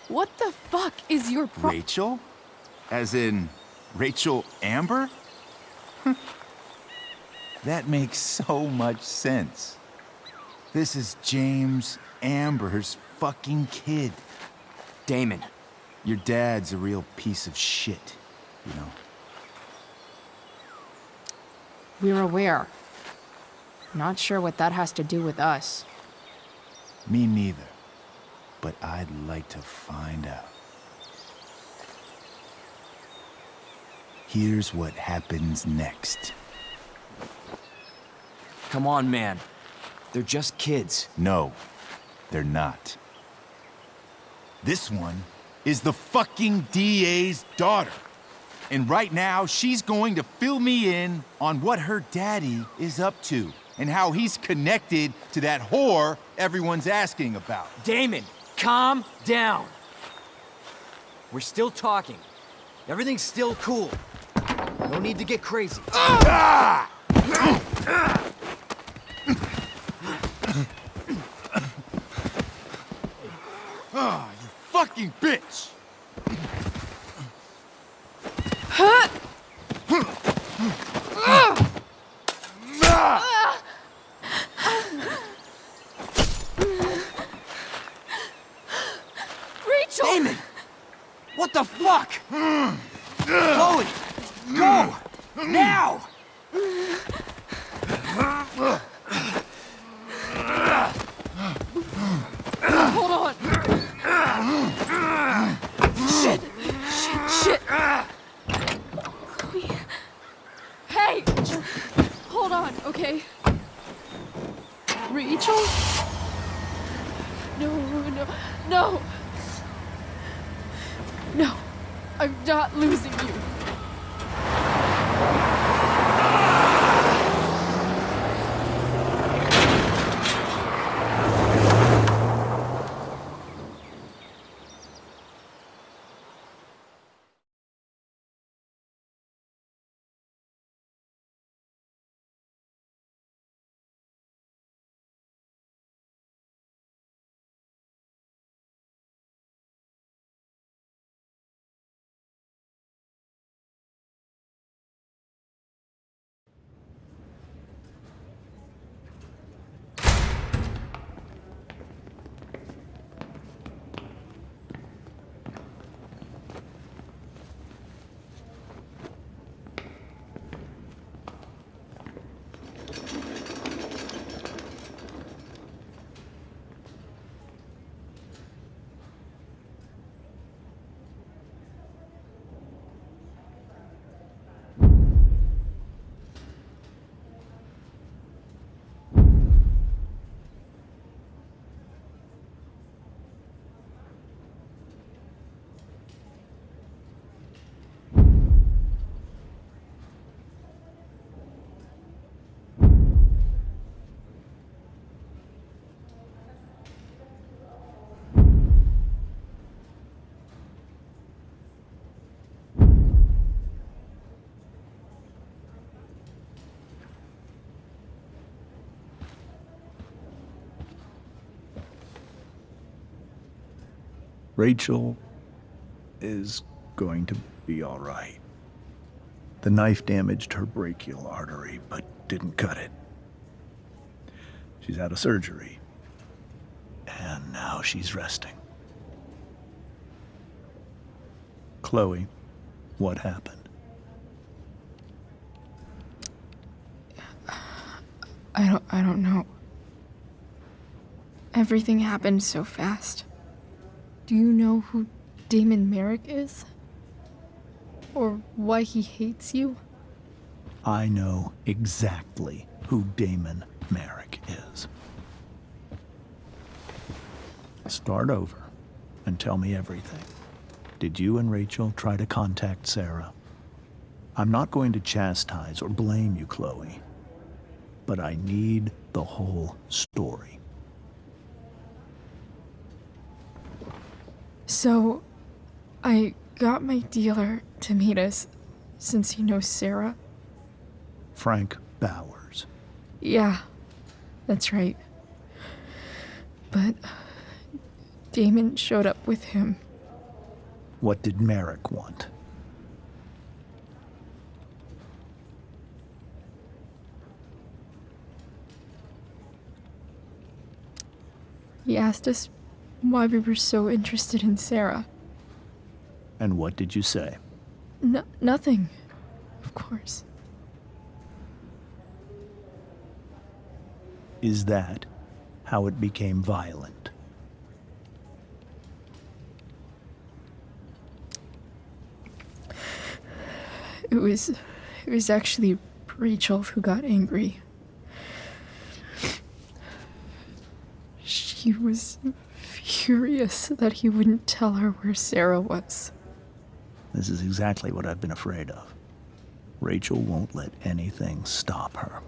What the fuck is your Rachel? As in Rachel Amber? That makes so much sense. This is James Amber's fucking kid. Damon. Your dad's a real piece of shit, you know? We're aware. Not sure what that has to do with us. Me neither. But I'd like to find out. Here's what happens next. Come on, man. They're just kids. No, they're not. This one is the fucking DA's daughter. And right now, she's going to fill me in on what her daddy is up to and how he's connected to that whore everyone's asking about. Damon, calm down. We're still talking. Everything's still cool. No need to get crazy. You fucking bitch! Rachel! Damon! What the fuck? Chloe! Go! Now! Hold on! Shit! Shit! Chloe. Hey! Just hold on, okay? Rachel? No! No! I'm not losing you. Rachel is going to be all right. The knife damaged her brachial artery, but didn't cut it. She's out of surgery, and now she's resting. Chloe, what happened? I don't know. Everything happened so fast. Do you know who Damon Merrick is? Or why he hates you? I know exactly who Damon Merrick is. Start over and tell me everything. Did you and Rachel try to contact Sarah? I'm not going to chastise or blame you, Chloe, but I need the whole story. So, I got my dealer to meet us since he knows Sarah. Frank Bowers. Yeah, that's right. But Damon showed up with him. What did Merrick want? He asked us why we were so interested in Sarah. And what did you say? Nothing, of course. Is that how it became violent? It was actually Rachel who got angry. She was furious that he wouldn't tell her where Sarah was. This is exactly what I've been afraid of. Rachel won't let anything stop her.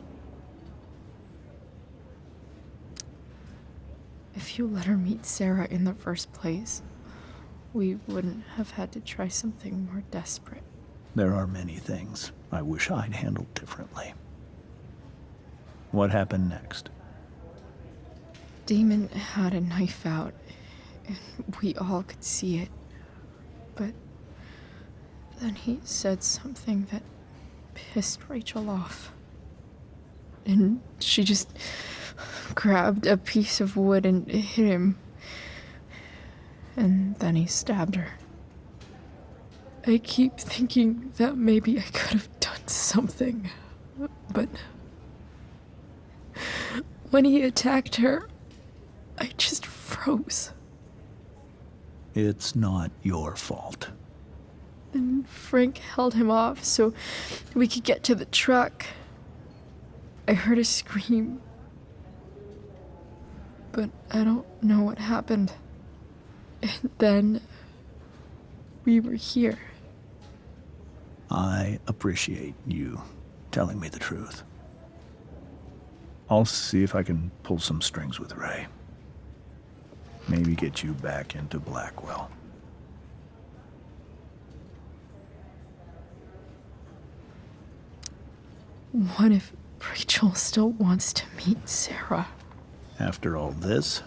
If you let her meet Sarah in the first place, we wouldn't have had to try something more desperate. There are many things I wish I'd handled differently. What happened next? Damon had a knife out, and we all could see it. But then he said something that pissed Rachel off. And she just grabbed a piece of wood and hit him. And then he stabbed her. I keep thinking that maybe I could have done something, but when he attacked her, I just froze. It's not your fault. And Frank held him off so we could get to the truck. I heard a scream, but I don't know what happened. And then we were here. I appreciate you telling me the truth. I'll see if I can pull some strings with Ray. Maybe get you back into Blackwell. What if Rachel still wants to meet Sarah? After all this,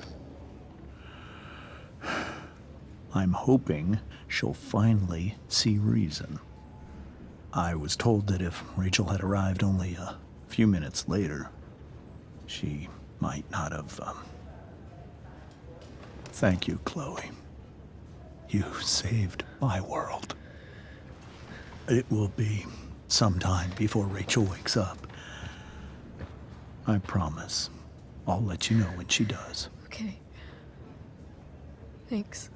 I'm hoping she'll finally see reason. I was told that if Rachel had arrived only a few minutes later, she might not have, Thank you, Chloe. You saved my world. It will be some time before Rachel wakes up. I promise. I'll let you know when she does. Okay. Thanks.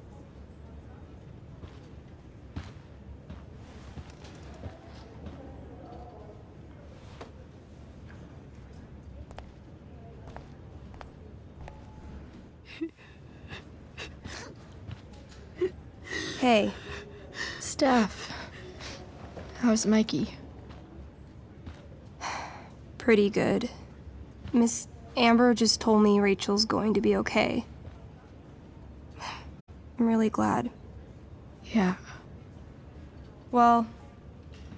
Hey. Steph. How's Mikey? Pretty good. Miss Amber just told me Rachel's going to be okay. I'm really glad. Yeah. Well,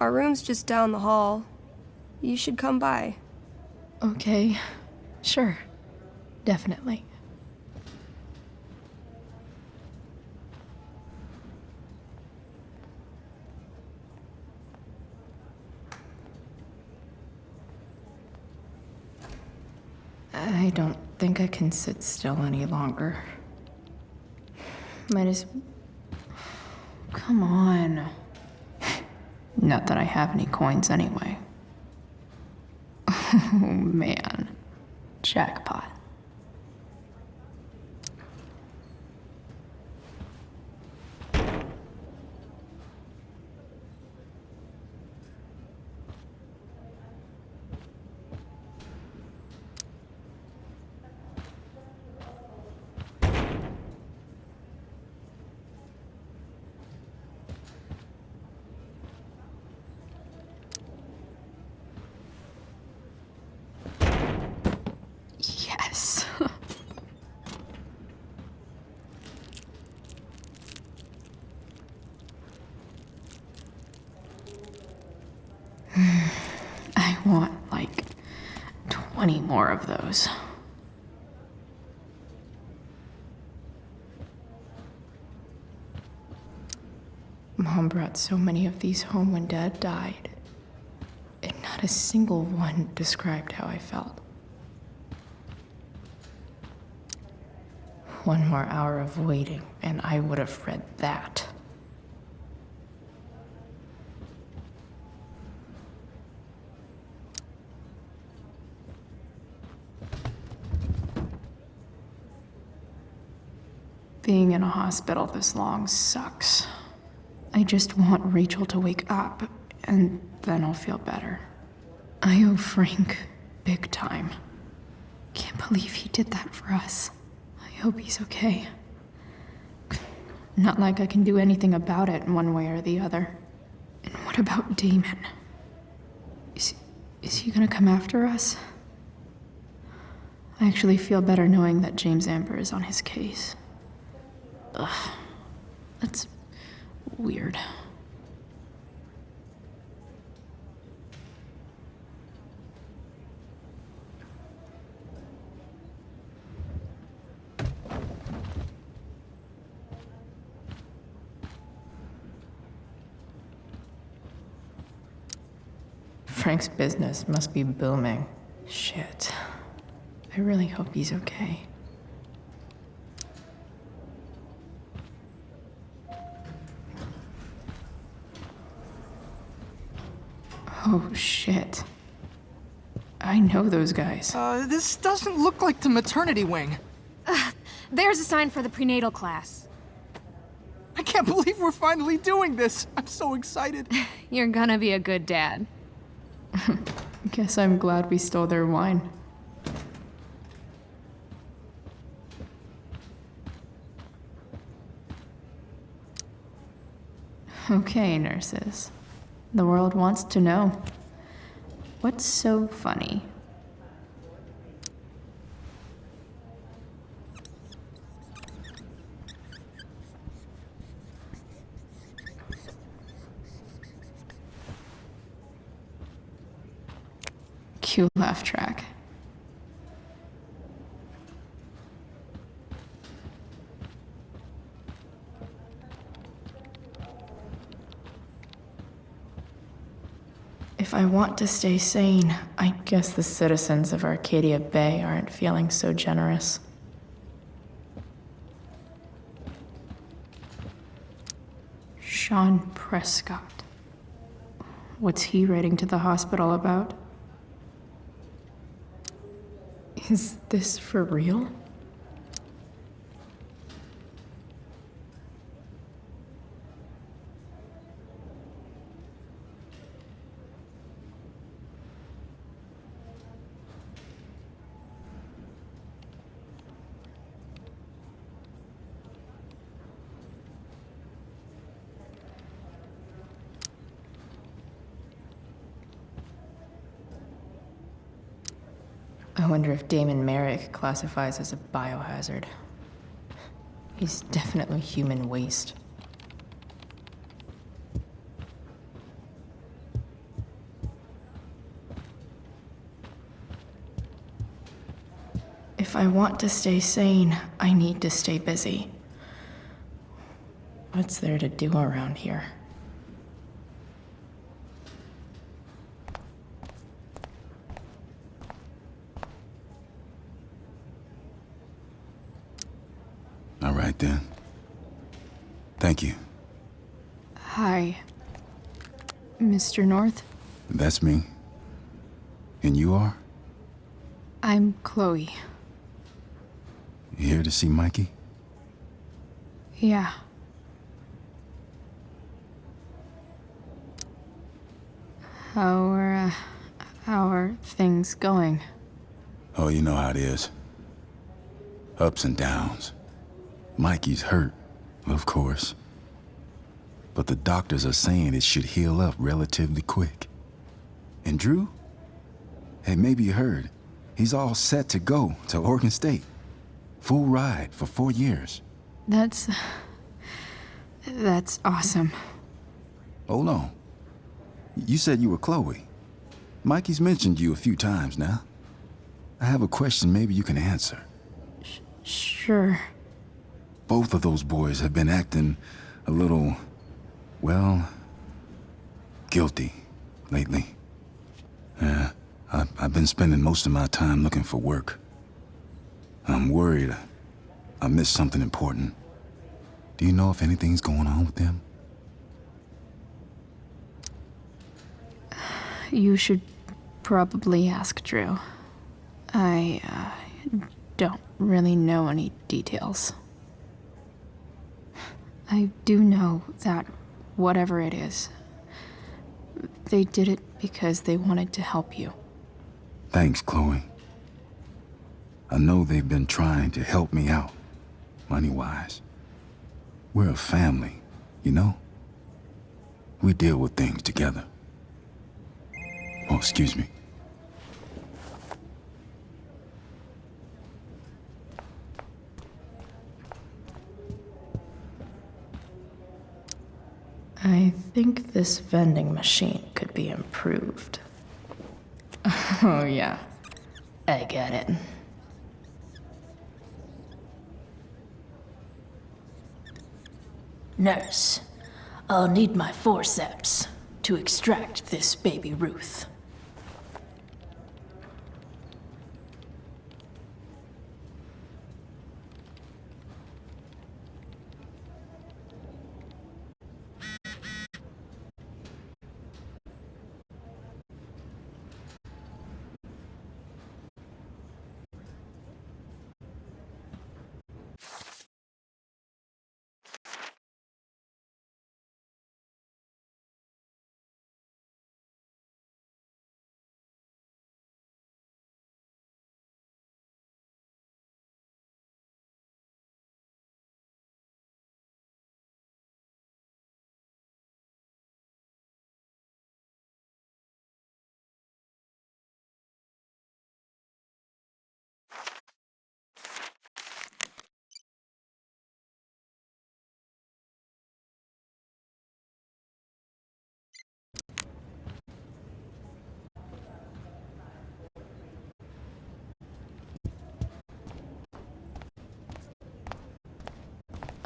our room's just down the hall. You should come by. Okay. Sure. Definitely. I don't think I can sit still any longer. Might as... Come on. Not that I have any coins anyway. Oh, man. Jackpot. 20 more of those. Mom brought so many of these home when Dad died, and not a single one described how I felt. One more hour of waiting, and I would have read that. Being in a hospital this long sucks. I just want Rachel to wake up, and then I'll feel better. I owe Frank big time. Can't believe he did that for us. I hope he's okay. Not like I can do anything about it in one way or the other. And what about Damon? Is he gonna come after us? I actually feel better knowing that James Amber is on his case. Ugh, that's weird. Frank's business must be booming. Shit. I really hope he's okay. Oh, shit. I know those guys. This doesn't look like the maternity wing. There's a sign for the prenatal class. I can't believe we're finally doing this. I'm so excited. You're gonna be a good dad. Guess I'm glad we stole their wine. Okay, nurses. The world wants to know. What's so funny? Cue laugh track. If I want to stay sane, I guess the citizens of Arcadia Bay aren't feeling so generous. Sean Prescott. What's he writing to the hospital about? Is this for real? I wonder if Damon Merrick classifies as a biohazard. He's definitely human waste. If I want to stay sane, I need to stay busy. What's there to do around here? All right, then. Thank you. Hi, Mr. North. That's me. And you are? I'm Chloe. You here to see Mikey? Yeah. How are things going? Oh, you know how it is. Ups and downs. Mikey's hurt, of course. But the doctors are saying it should heal up relatively quick. And Drew? Hey, maybe you heard. He's all set to go to Oregon State. Full ride for 4 years. That's awesome. Hold on. You said you were Chloe. Mikey's mentioned you a few times now. I have a question maybe you can answer. Sure. Both of those boys have been acting a little, well, guilty lately. Yeah, I've been spending most of my time looking for work. I'm worried I missed something important. Do you know if anything's going on with them? You should probably ask Drew. I don't really know any details. I do know that whatever it is, they did it because they wanted to help you. Thanks, Chloe. I know they've been trying to help me out, money-wise. We're a family, you know? We deal with things together. Oh, excuse me. I think this vending machine could be improved. Oh, yeah. I get it. Nurse, I'll need my forceps to extract this baby Ruth.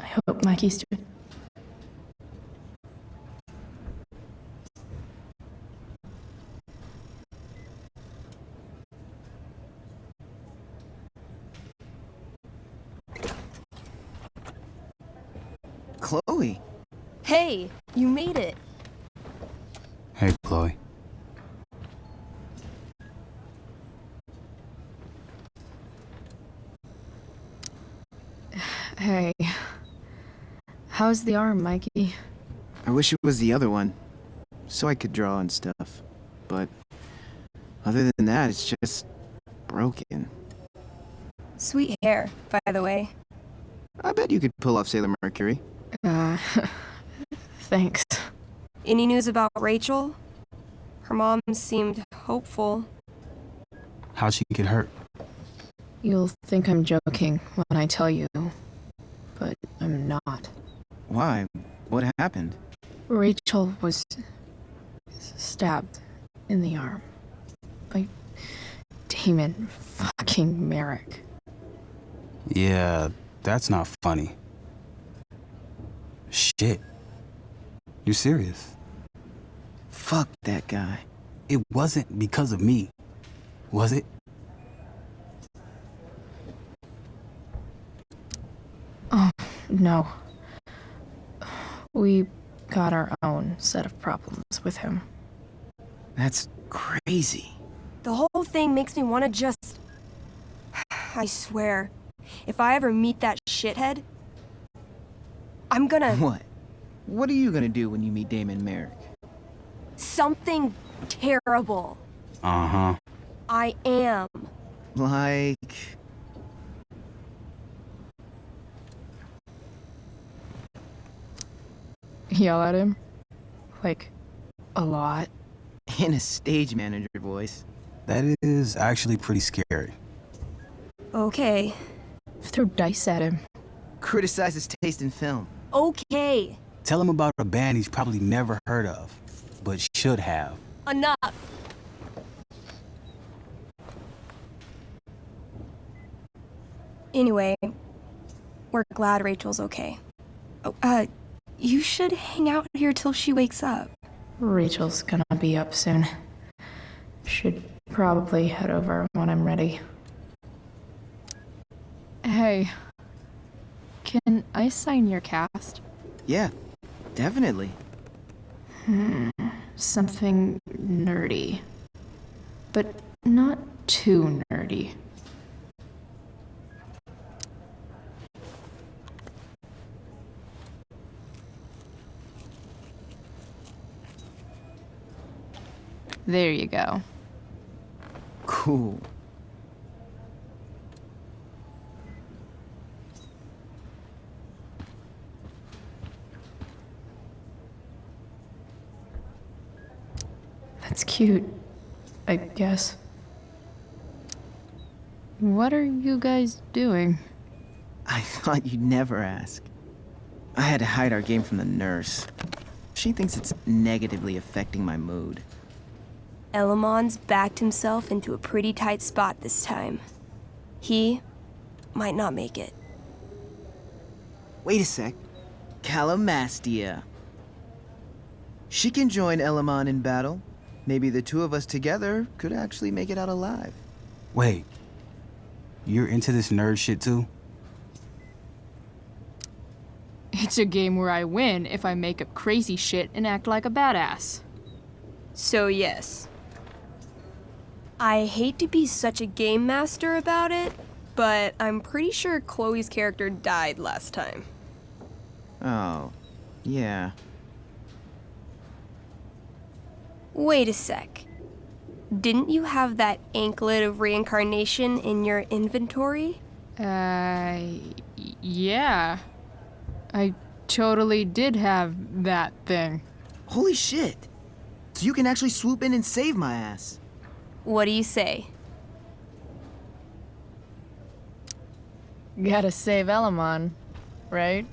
I hope Mikey's doing. Chloe. Hey, you made it. Hey, Chloe. Hey. How's the arm, Mikey? I wish it was the other one, so I could draw and stuff. But other than that, it's just broken. Sweet hair, by the way. I bet you could pull off Sailor Mercury. Thanks. Any news about Rachel? Her mom seemed hopeful. How'd she get hurt? You'll think I'm joking when I tell you, but I'm not. Why? What happened? Rachel was stabbed in the arm by Damon fucking Merrick. Yeah, that's not funny. Shit. You serious? Fuck that guy. It wasn't because of me, was it? Oh, no. We got our own set of problems with him. That's crazy. The whole thing makes me want to just... I swear, if I ever meet that shithead, I'm gonna... What? What are you gonna do when you meet Damon Merrick? Something terrible. Uh-huh. I am. Like... Yell at him? Like, a lot? In a stage manager voice. That is actually pretty scary. Okay. Throw dice at him. Criticize his taste in film. Okay. Tell him about a band he's probably never heard of, but should have. Enough. Anyway, we're glad Rachel's okay. Oh, you should hang out here till she wakes up. Rachel's gonna be up soon. Should probably head over when I'm ready. Hey, can I sign your cast? Yeah, definitely. Something nerdy. But not too nerdy. There you go. Cool. That's cute, I guess. What are you guys doing? I thought you'd never ask. I had to hide our game from the nurse. She thinks it's negatively affecting my mood. Elamon's backed himself into a pretty tight spot this time. He might not make it. Wait a sec. Calamastia. She can join Elamon in battle. Maybe the two of us together could actually make it out alive. Wait. You're into this nerd shit too? It's a game where I win if I make up crazy shit and act like a badass. So yes. I hate to be such a game master about it, but I'm pretty sure Chloe's character died last time. Oh, yeah. Wait a sec. Didn't you have that anklet of reincarnation in your inventory? Yeah. I totally did have that thing. Holy shit! So you can actually swoop in and save my ass. What do you say? Gotta save Elamon, right?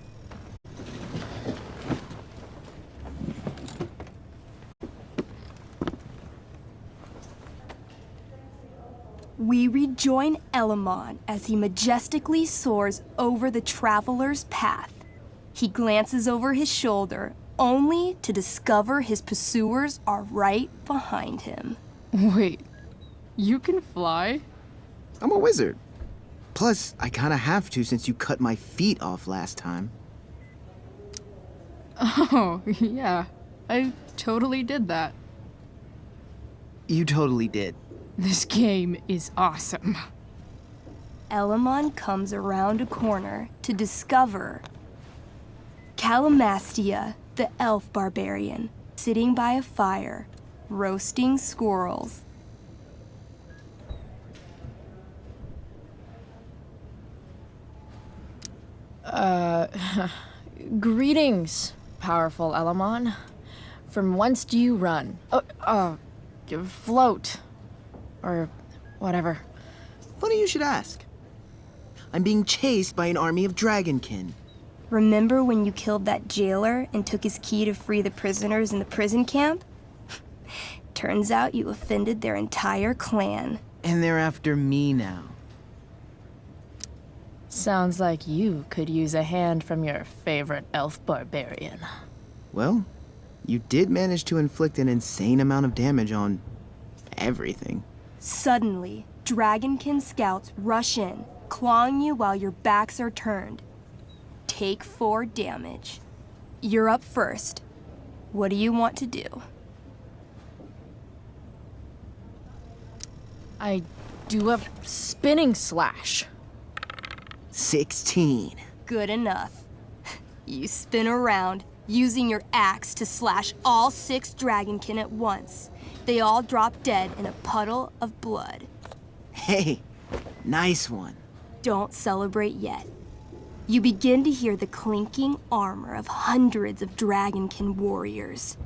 We rejoin Elamon as he majestically soars over the traveler's path. He glances over his shoulder, only to discover his pursuers are right behind him. Wait, you can fly? I'm a wizard. Plus, I kinda have to since you cut my feet off last time. Oh, yeah. I totally did that. You totally did. This game is awesome. Elamon comes around a corner to discover Calamastia, the elf barbarian, sitting by a fire, roasting squirrels. Greetings, powerful Elamon. From whence do you run? Float. Or whatever. Funny you should ask. I'm being chased by an army of dragonkin. Remember when you killed that jailer and took his key to free the prisoners in the prison camp? Turns out you offended their entire clan. And they're after me now. Sounds like you could use a hand from your favorite elf barbarian. Well, you did manage to inflict an insane amount of damage on everything. Suddenly, dragonkin scouts rush in, clawing you while your backs are turned. Take 4 damage. You're up first. What do you want to do? I do a spinning slash. 16. Good enough. You spin around, using your axe to slash all 6 dragonkin at once. They all drop dead in a puddle of blood. Hey, nice one. Don't celebrate yet. You begin to hear the clinking armor of hundreds of dragonkin warriors.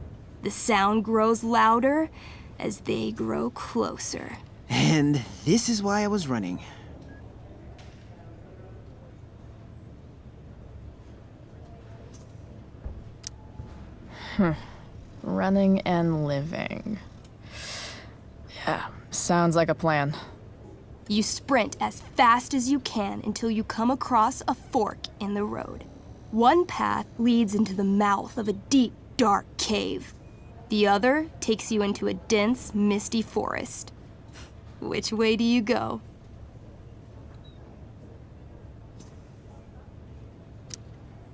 The sound grows louder as they grow closer. And this is why I was running. Running and living. Yeah, sounds like a plan. You sprint as fast as you can until you come across a fork in the road. One path leads into the mouth of a deep, dark cave. The other takes you into a dense, misty forest. Which way do you go?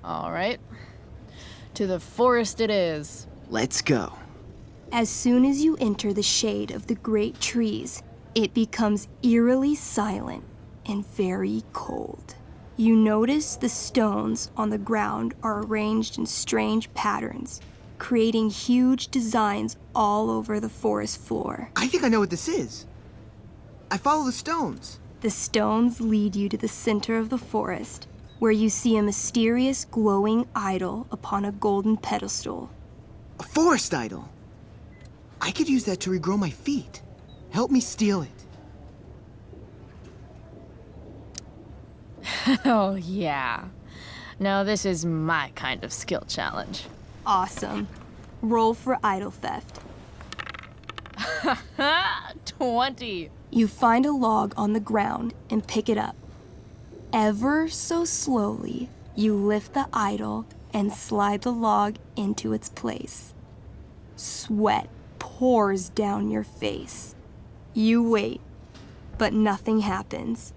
All right. To the forest it is. Let's go. As soon as you enter the shade of the great trees, it becomes eerily silent and very cold. You notice the stones on the ground are arranged in strange patterns, creating huge designs all over the forest floor. I think I know what this is. I follow the stones. The stones lead you to the center of the forest, where you see a mysterious glowing idol upon a golden pedestal. A forest idol. I could use that to regrow my feet. Help me steal it. Oh, yeah. Now this is my kind of skill challenge. Awesome. Roll for idol theft. 20. You find a log on the ground and pick it up. Ever so slowly, you lift the idol and slide the log into its place. Sweat pours down your face. You wait, but nothing happens.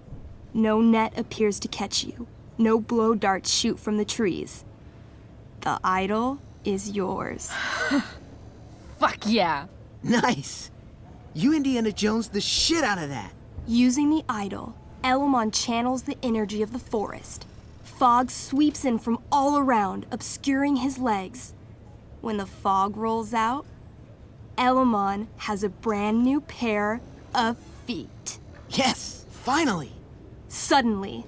No net appears to catch you. No blow darts shoot from the trees. The idol is yours. Fuck yeah. Nice. You Indiana Jones the shit out of that. Using the idol, Elamon channels the energy of the forest. Fog sweeps in from all around, obscuring his legs. When the fog rolls out, Elamon has a brand new pair of feet. Yes, finally. Suddenly,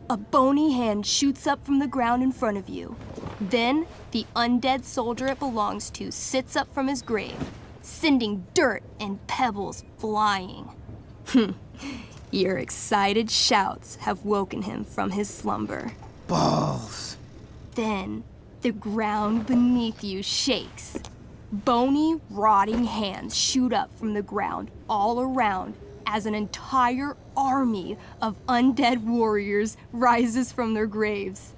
a bony hand shoots up from the ground in front of you. Then, the undead soldier it belongs to sits up from his grave, sending dirt and pebbles flying. Your excited shouts have woken him from his slumber. Balls. Then, the ground beneath you shakes. Bony, rotting hands shoot up from the ground all around as an entire army of undead warriors rises from their graves.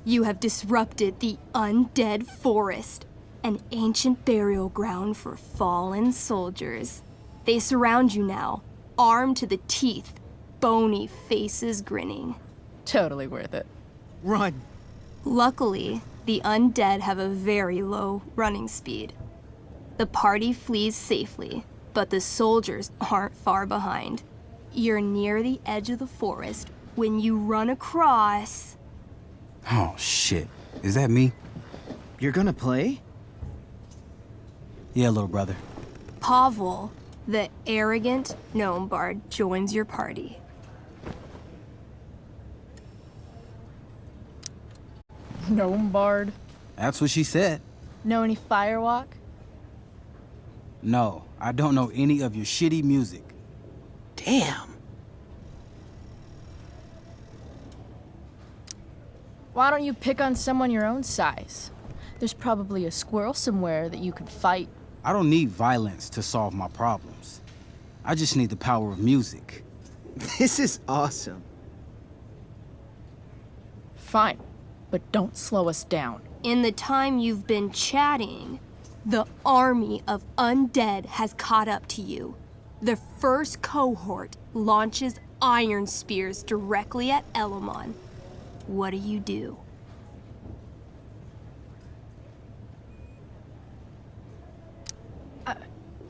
You have disrupted the undead forest, an ancient burial ground for fallen soldiers. They surround you now, armed to the teeth, bony faces grinning. Totally worth it. Run. Luckily, the undead have a very low running speed. The party flees safely, but the soldiers aren't far behind. You're near the edge of the forest when you run across... Oh, shit. Is that me? You're gonna play? Yeah, little brother. Pavel, the arrogant gnome bard, joins your party. Gnome bard? That's what she said. Know any Firewalk? No, I don't know any of your shitty music. Damn. Why don't you pick on someone your own size? There's probably a squirrel somewhere that you could fight. I don't need violence to solve my problems. I just need the power of music. This is awesome. Fine, but don't slow us down. In the time you've been chatting, the army of undead has caught up to you. The first cohort launches iron spears directly at Elamon. What do?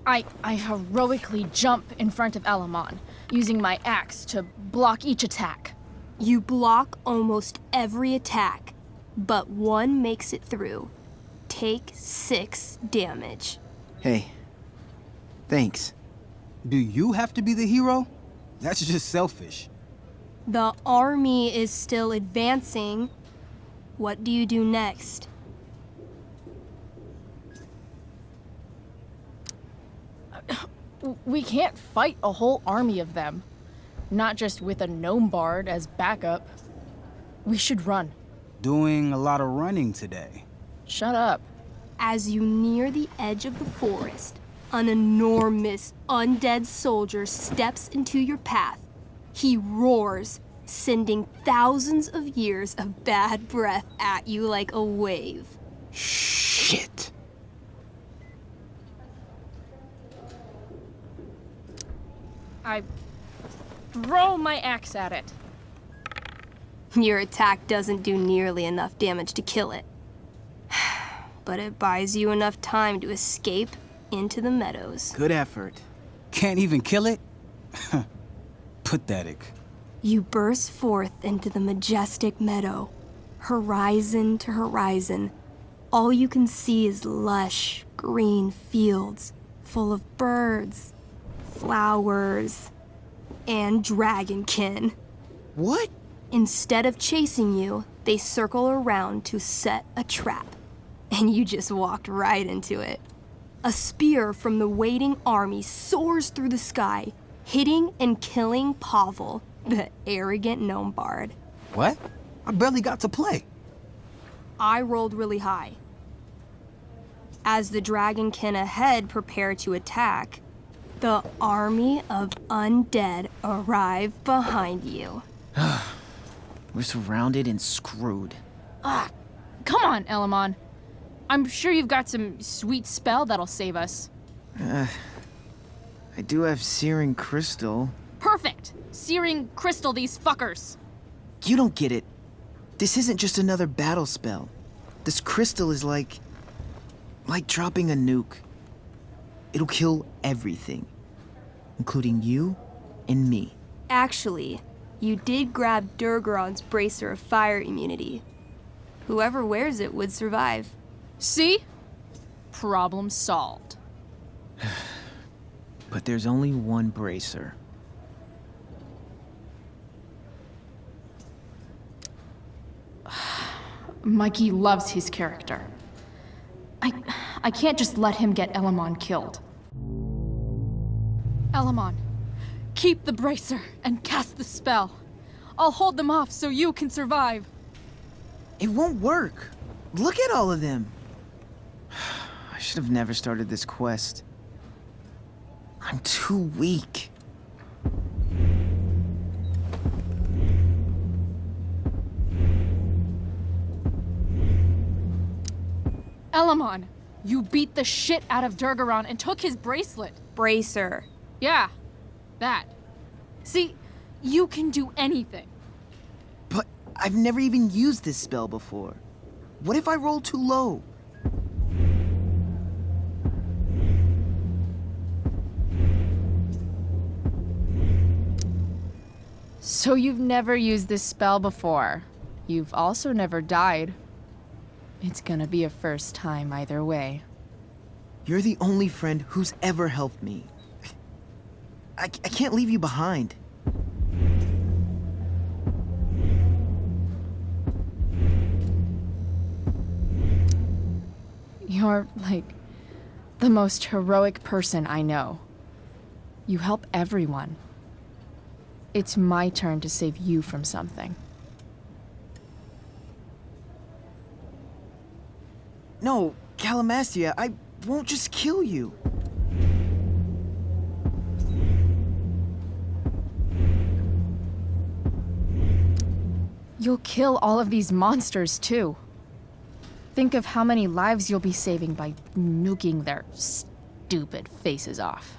I heroically jump in front of Elamon, using my axe to block each attack. You block almost every attack, but one makes it through. Take 6 damage. Hey, thanks. Do you have to be the hero? That's just selfish. The army is still advancing. What do you do next? We can't fight a whole army of them. Not just with a gnome bard as backup. We should run. Doing a lot of running today. Shut up. As you near the edge of the forest, an enormous undead soldier steps into your path, He roars, sending thousands of years of bad breath at you like a wave. Shit. I throw my axe at it. Your attack doesn't do nearly enough damage to kill it. But it buys you enough time to escape into the meadows. Good effort. Can't even kill it? Pathetic. You burst forth into the majestic meadow, horizon to horizon. All you can see is lush, green fields full of birds, flowers, and dragonkin. What? Instead of chasing you, they circle around to set a trap. And you just walked right into it. A spear from the waiting army soars through the sky, hitting and killing Pavel, the arrogant gnome bard. What? I barely got to play. I rolled really high. As the dragonkin ahead prepare to attack, the army of undead arrive behind you. We're surrounded and screwed. Ah, come on, Elamon. I'm sure you've got some sweet spell that'll save us. I do have Searing Crystal. Perfect! Searing crystal these fuckers. You don't get it. This isn't just another battle spell. This crystal is like dropping a nuke. It'll kill everything, including you and me. Actually, you did grab Durgaron's Bracer of Fire immunity. Whoever wears it would survive. See? Problem solved. But there's only one bracer. Mikey loves his character. I can't just let him get Elamon killed. Elamon, keep the bracer and cast the spell. I'll hold them off so you can survive. It won't work. Look at all of them. I should have never started this quest. I'm too weak. Elamon, you beat the shit out of Durgaron and took his bracelet. Bracer. Yeah, that. See, you can do anything. But I've never even used this spell before. What if I roll too low? So you've never used this spell before. You've also never died. It's gonna be a first time either way. You're the only friend who's ever helped me. I can't leave you behind. You're, like, the most heroic person I know. You help everyone. It's my turn to save you from something. No, Calamastia, I won't just kill you. You'll kill all of these monsters, too. Think of how many lives you'll be saving by nuking their stupid faces off.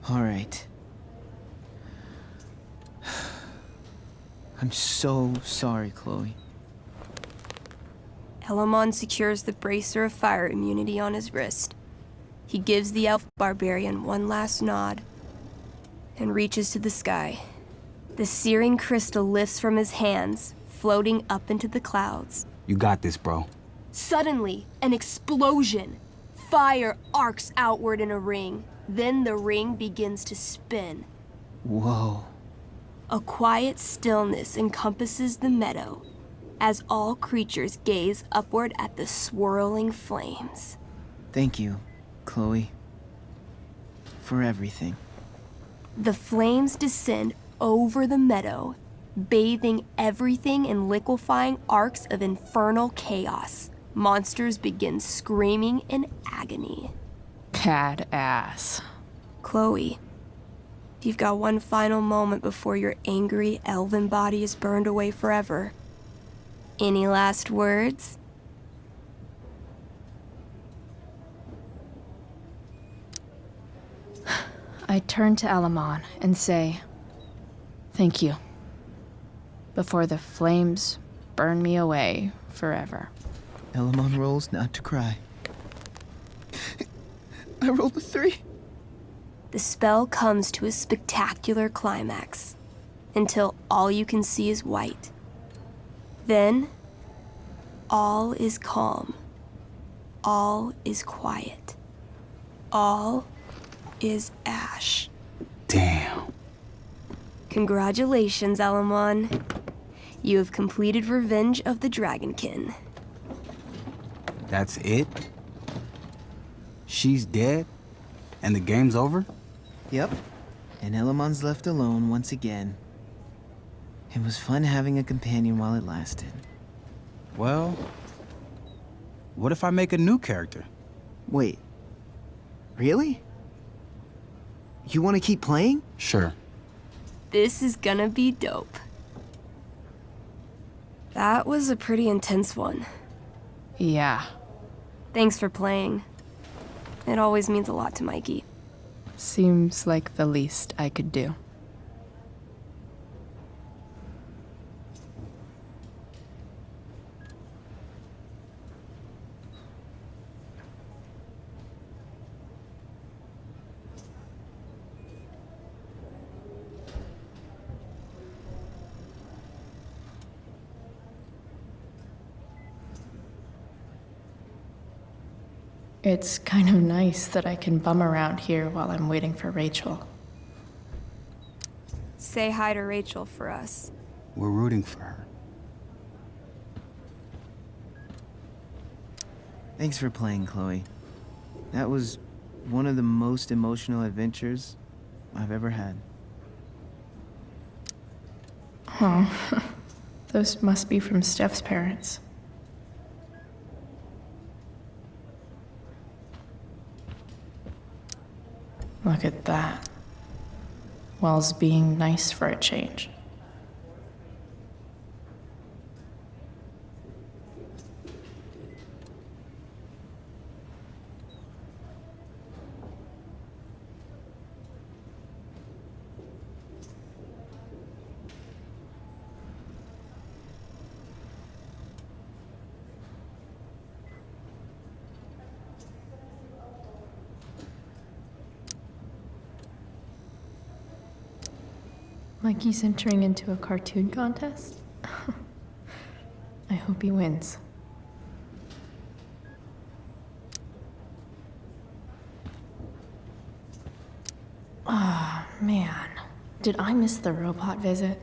All right. I'm so sorry, Chloe. Elamon secures the Bracer of Fire immunity on his wrist. He gives the elf barbarian one last nod and reaches to the sky. The searing crystal lifts from his hands, floating up into the clouds. You got this, bro. Suddenly, an explosion. Fire arcs outward in a ring. Then the ring begins to spin. Whoa. A quiet stillness encompasses the meadow as all creatures gaze upward at the swirling flames. Thank you, Chloe, for everything. The flames descend over the meadow, bathing everything in liquefying arcs of infernal chaos. Monsters begin screaming in agony. Badass. Chloe, You've got one final moment before your angry elven body is burned away forever. Any last words? I turn to Elamon and say, thank you. Before the flames burn me away forever. Elamon rolls not to cry. I rolled a 3. The spell comes to a spectacular climax until all you can see is white. Then, all is calm. All is quiet. All is ash. Damn. Congratulations, Elamon. You have completed Revenge of the Dragonkin. That's it? She's dead? And the game's over? Yep. And Elamon's left alone once again. It was fun having a companion while it lasted. Well, what if I make a new character? Wait. Really? You want to keep playing? Sure. This is gonna be dope. That was a pretty intense one. Yeah. Thanks for playing. It always means a lot to Mikey. Seems like the least I could do. It's kind of nice that I can bum around here while I'm waiting for Rachel. Say hi to Rachel for us. We're rooting for her. Thanks for playing, Chloe. That was one of the most emotional adventures I've ever had. Oh, those must be from Steph's parents. Look at that. Wells being nice for a change. Mikey's entering into a cartoon contest? I hope he wins. Ah, man. Did I miss the robot visit?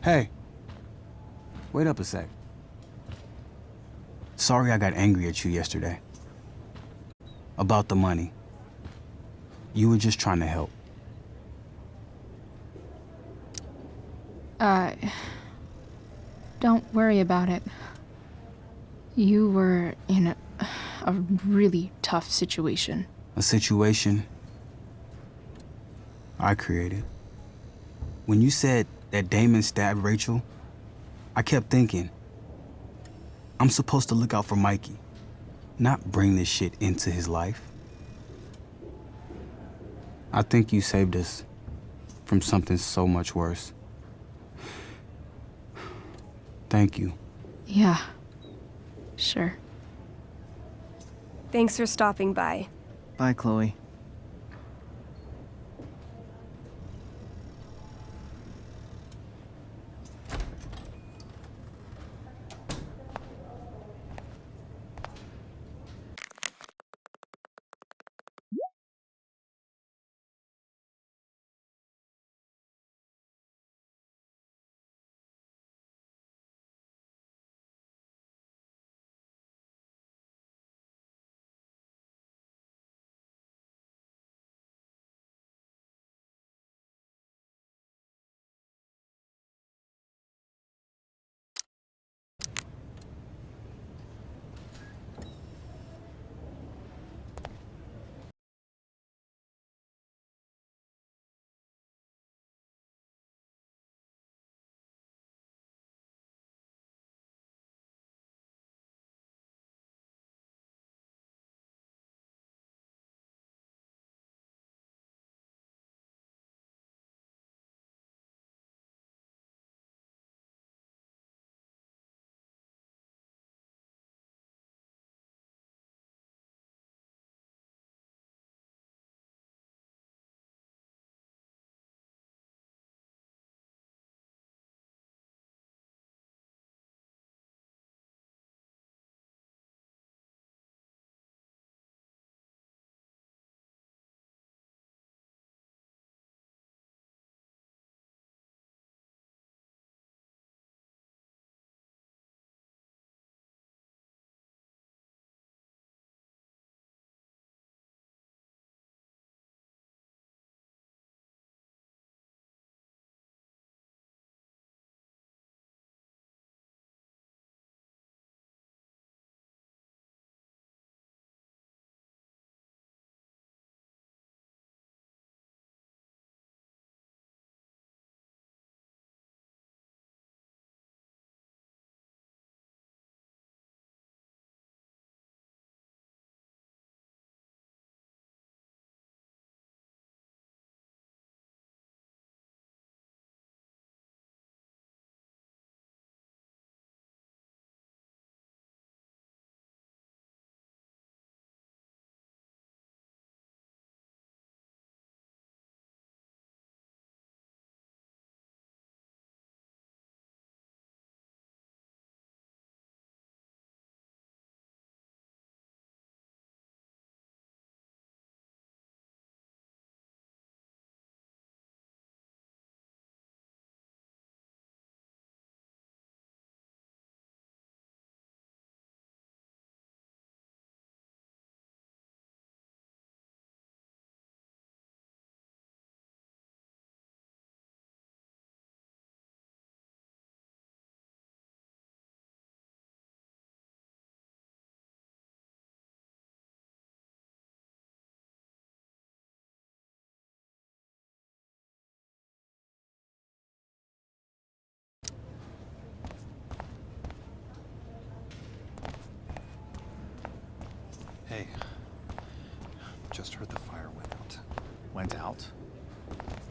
Hey. Wait up a sec. Sorry I got angry at you yesterday. About the money. You were just trying to help. Don't worry about it. You were in a really tough situation. A situation I created. When you said that Damon stabbed Rachel, I kept thinking, I'm supposed to look out for Mikey, not bring this shit into his life. I think you saved us from something so much worse. Thank you. Yeah, sure. Thanks for stopping by. Bye, Chloe.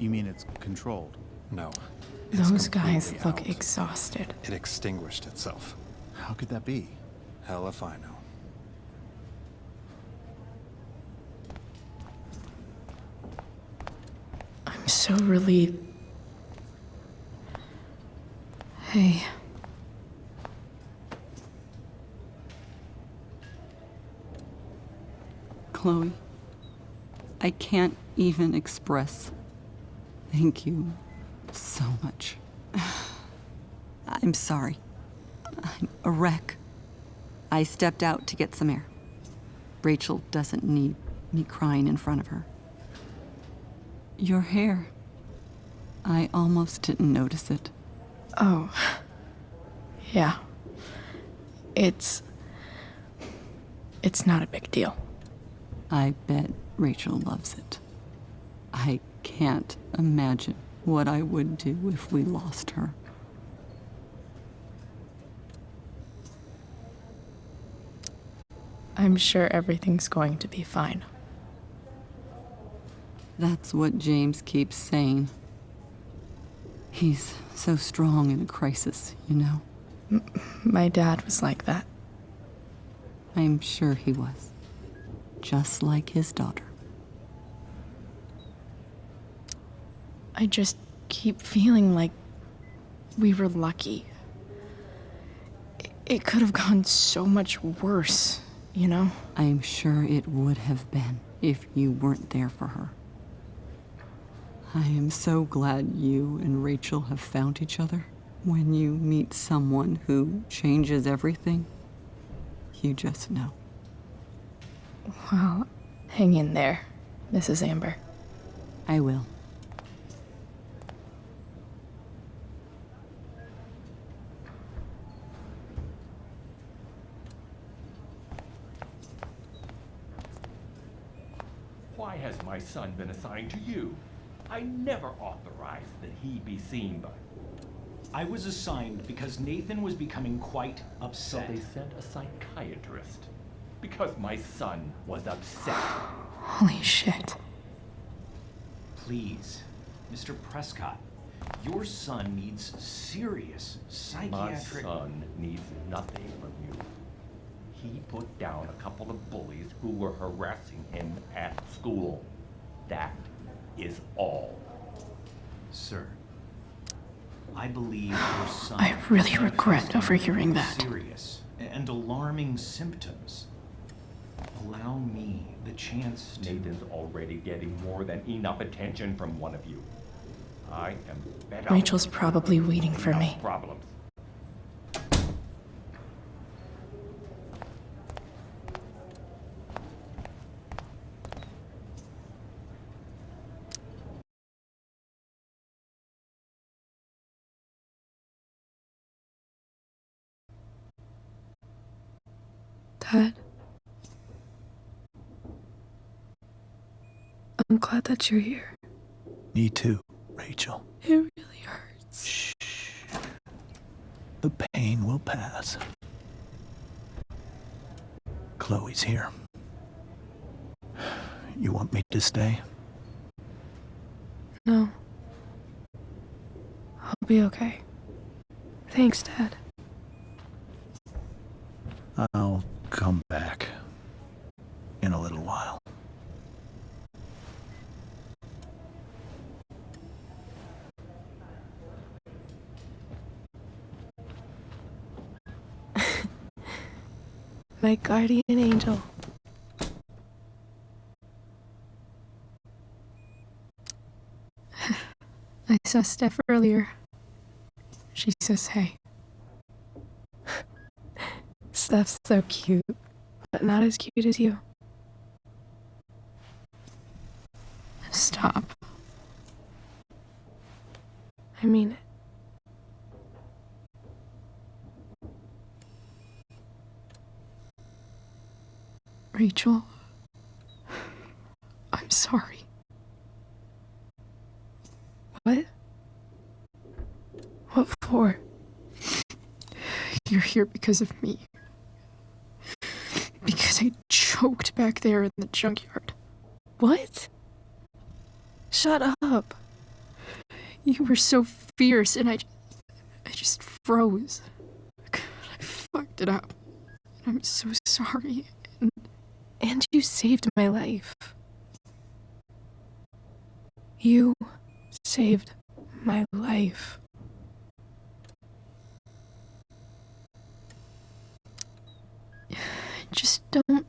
You mean it's controlled? No. Those guys completely look out. exhausted. It extinguished itself. How could that be? Hell if I know. I'm so relieved. Hey. Chloe, I can't even express thank you so much. I'm sorry. I'm a wreck. I stepped out to get some air. Rachel doesn't need me crying in front of her. Your hair. I almost didn't notice it. Oh. Yeah. It's not a big deal. I bet Rachel loves it. I can't imagine what I would do if we lost her. I'm sure everything's going to be fine. That's what James keeps saying. He's so strong in a crisis, you know? My dad was like that. I'm sure he was. Just like his daughter. I just keep feeling like we were lucky. It could have gone so much worse, you know? I'm sure it would have been if you weren't there for her. I am so glad you and Rachel have found each other. When you meet someone who changes everything, you just know. Well, hang in there, Mrs. Amber. I will. Why has my son been assigned to you? I never authorized that he be seen by. I was assigned because Nathan was becoming quite So upset. they sent a psychiatrist. Because my son was upset. Holy shit. Please, Mr. Prescott, your son needs serious psychiatric... My son needs nothing from you. He put down a couple of bullies who were harassing him at school. That is all. Sir, I believe your son... I really regret has overhearing that. Serious and alarming symptoms. Allow me the chance to... Nathan's already getting more than enough attention from one of you. I am fed up. Rachel's probably waiting for me. Problems. Dad? I'm glad that you're here. Me too, Rachel. It really hurts. Shh. The pain will pass. Chloe's here. You want me to stay? No. I'll be okay. Thanks, Dad. I'll come back in a little while. My guardian angel. I saw Steph earlier. She says hey. Steph's so cute, but not as cute as you. Stop. I mean it. Rachel, I'm sorry. What? What for? You're here because of me. Because I choked back there in the junkyard. What? Shut up. You were so fierce, and I just froze. God, I fucked it up. I'm so sorry. And you saved my life. You saved my life. Just don't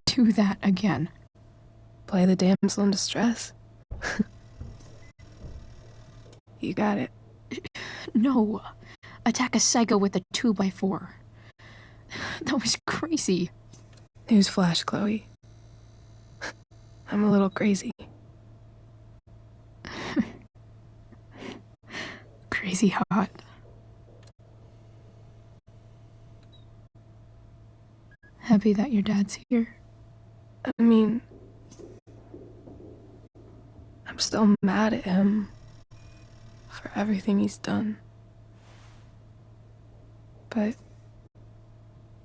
do that again. Play the damsel in distress. You got it. No. Attack a psycho with a 2x4. That was crazy. Newsflash, Chloe. I'm a little crazy. Crazy hot. Happy that your dad's here? I mean, I'm still mad at him for everything he's done. But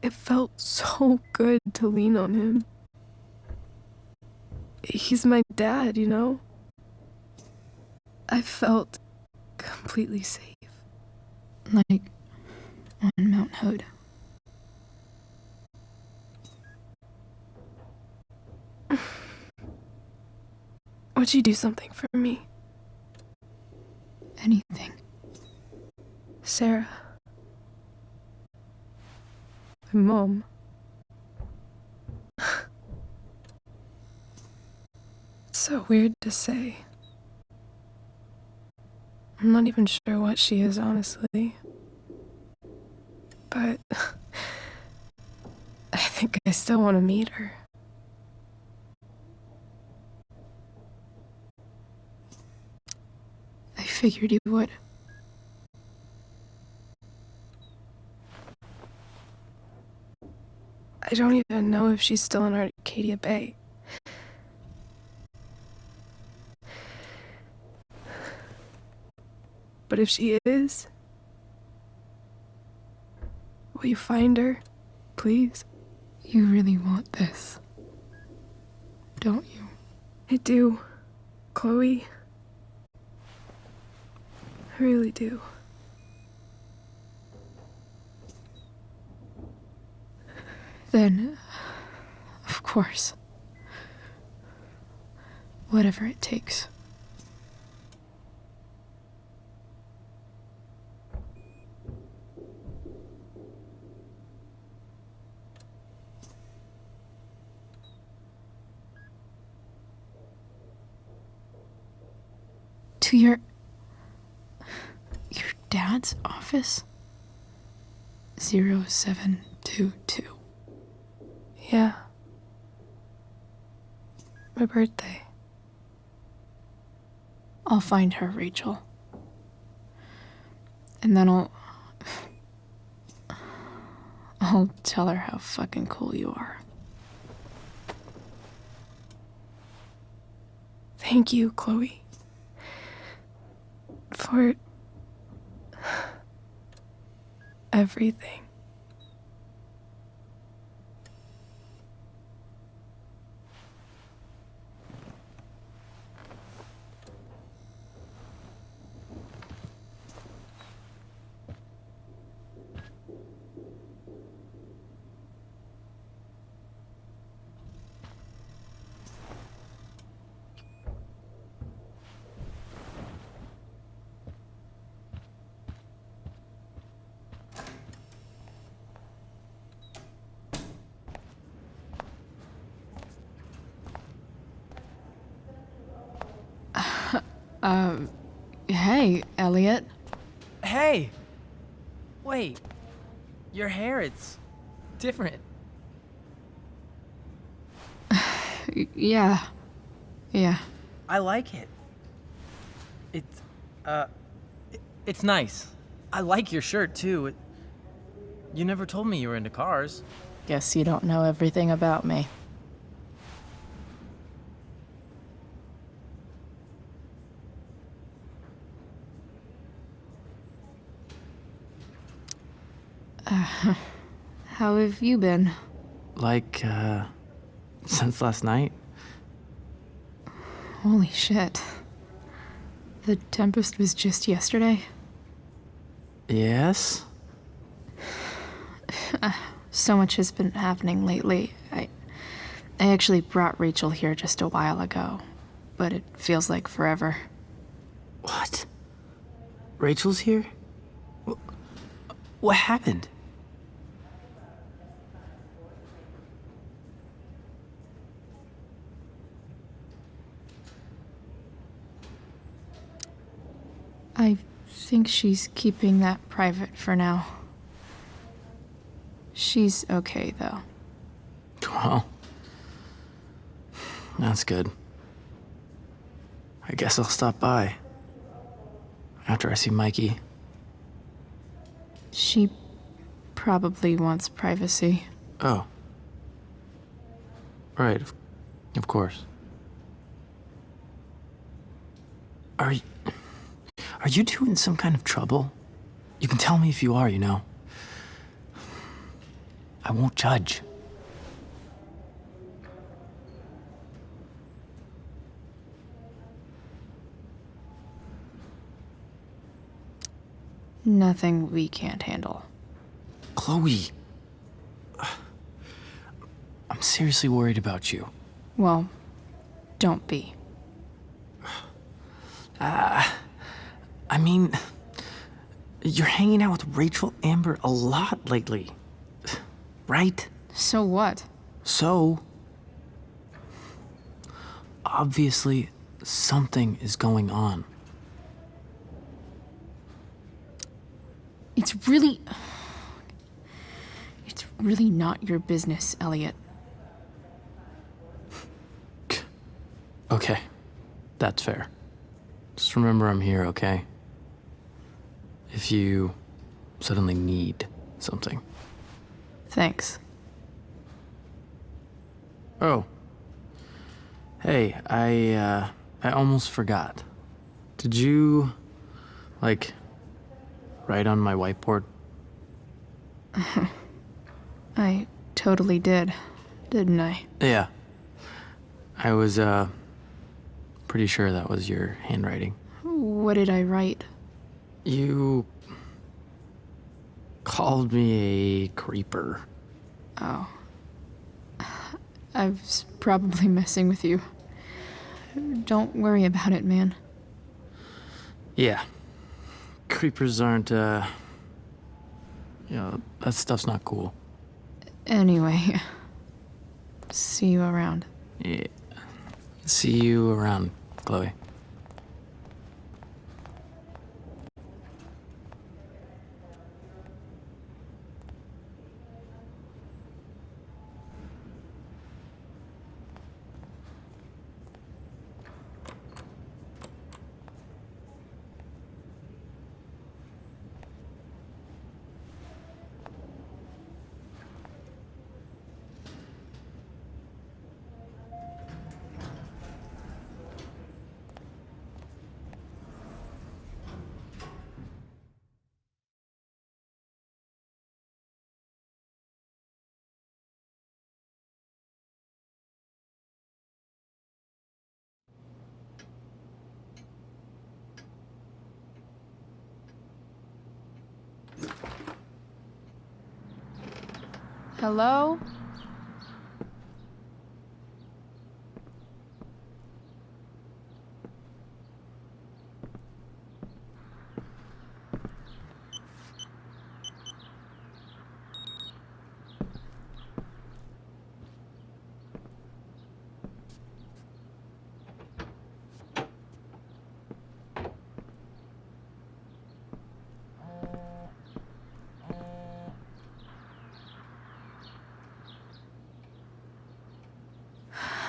it felt so good to lean on him. He's my dad, you know? I felt completely safe. Like on Mount Hood. Would you do something for me? Anything. Sarah. My mom. It's so weird to say. I'm not even sure what she is, honestly. But I think I still want to meet her. I figured you would. I don't even know if she's still in Arcadia Bay. But if she is, will you find her, please? You really want this, don't you? I do, Chloe. I really do. Then, of course, whatever it takes. To your dad's office? 0722. Yeah. My birthday. I'll find her, Rachel. And then I'll tell her how fucking cool you are. Thank you, Chloe. For everything. Hey, Elliot. Hey! Wait. Your hair, it's different. Yeah. I like it. It's nice. I like your shirt, too. You never told me you were into cars. Guess you don't know everything about me. How have you been? Like, since last night? Holy shit. The Tempest was just yesterday? Yes? So much has been happening lately. I actually brought Rachel here just a while ago, but it feels like forever. What? Rachel's here? What happened? I think she's keeping that private for now. She's okay, though. Well, that's good. I guess I'll stop by after I see Mikey. She probably wants privacy. Oh. Right, of course. Are you two in some kind of trouble? You can tell me if you are, you know. I won't judge. Nothing we can't handle. Chloe. I'm seriously worried about you. Well, don't be. I mean, you're hanging out with Rachel Amber a lot lately, right? So what? So, obviously, something is going on. It's really not your business, Elliot. Okay, that's fair. Just remember I'm here, okay? If you suddenly need something. Thanks. Oh. Hey, I almost forgot. Did you, like, write on my whiteboard? I totally did, didn't I? Yeah. I was, pretty sure that was your handwriting. What did I write? You called me a creeper. Oh. I was probably messing with you. Don't worry about it, man. Yeah. Creepers aren't, you know, that stuff's not cool. Anyway, see you around. Yeah. See you around, Chloe. Hello?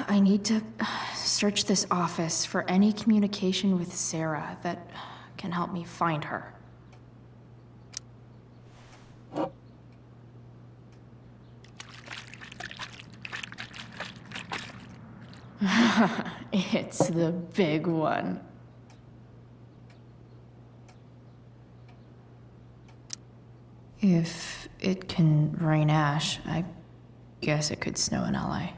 I need to search this office for any communication with Sarah that can help me find her. It's the big one. If it can rain ash, I guess it could snow in LA.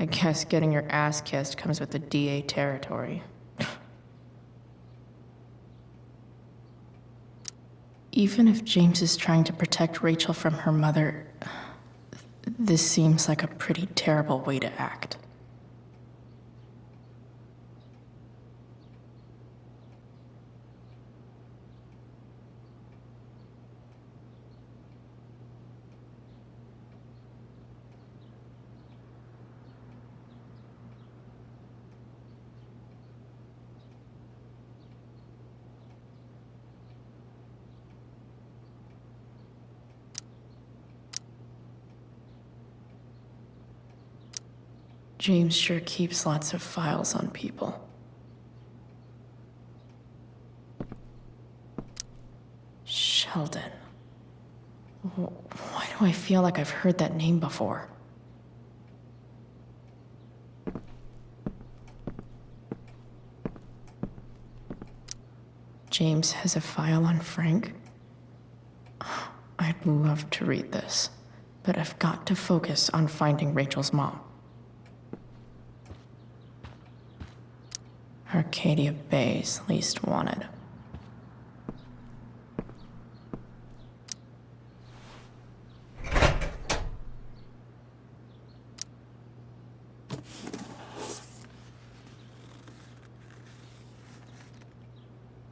I guess getting your ass kissed comes with the DA territory. Even if James is trying to protect Rachel from her mother, this seems like a pretty terrible way to act. James sure keeps lots of files on people. Sheldon. Why do I feel like I've heard that name before? James has a file on Frank? I'd love to read this, but I've got to focus on finding Rachel's mom. Arcadia Bay's least wanted.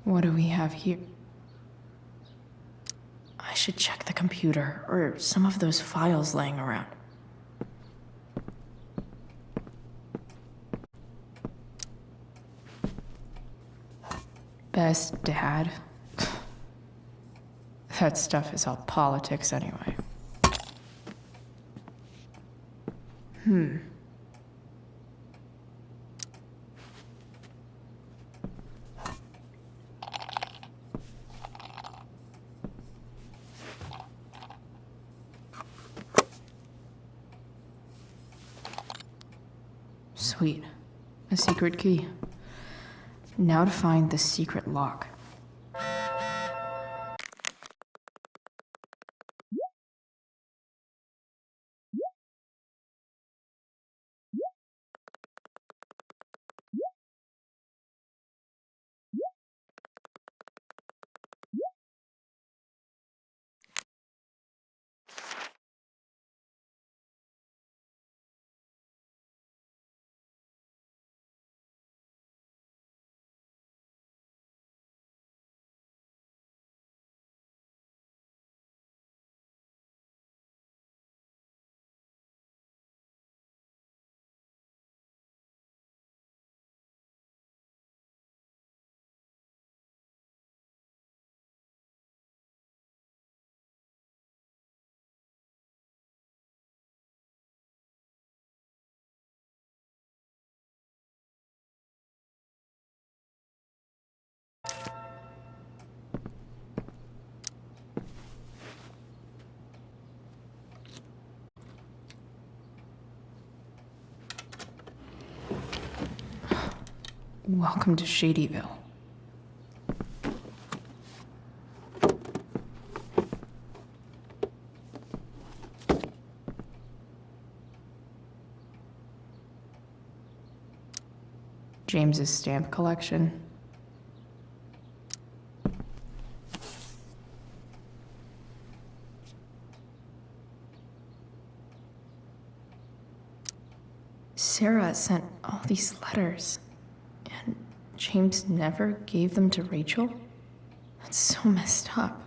What do we have here? I should check the computer or some of those files laying around. Best dad? That stuff is all politics anyway. Sweet. A secret key. Now to find the secret lock. Welcome to Shadyville. James's stamp collection. Sarah sent all these letters, and James never gave them to Rachel? That's so messed up.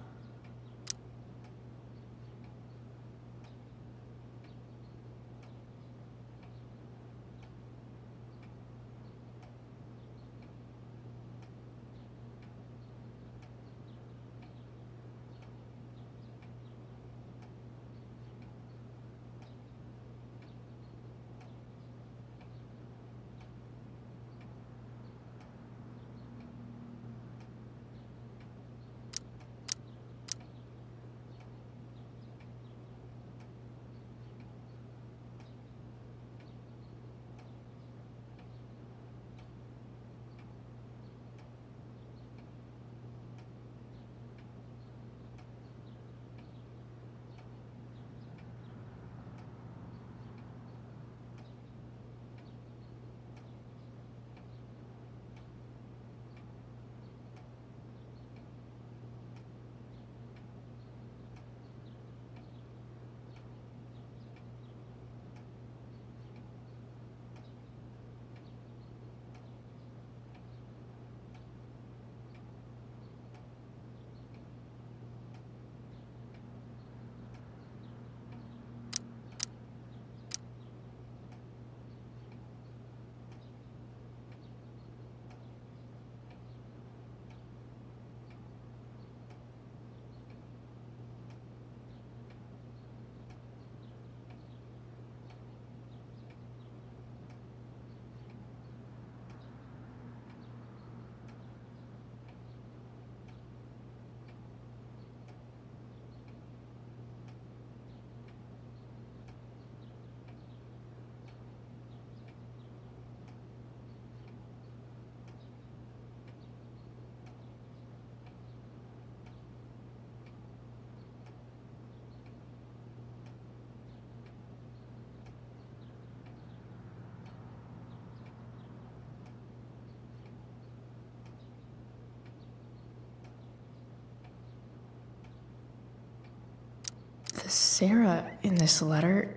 Sarah in this letter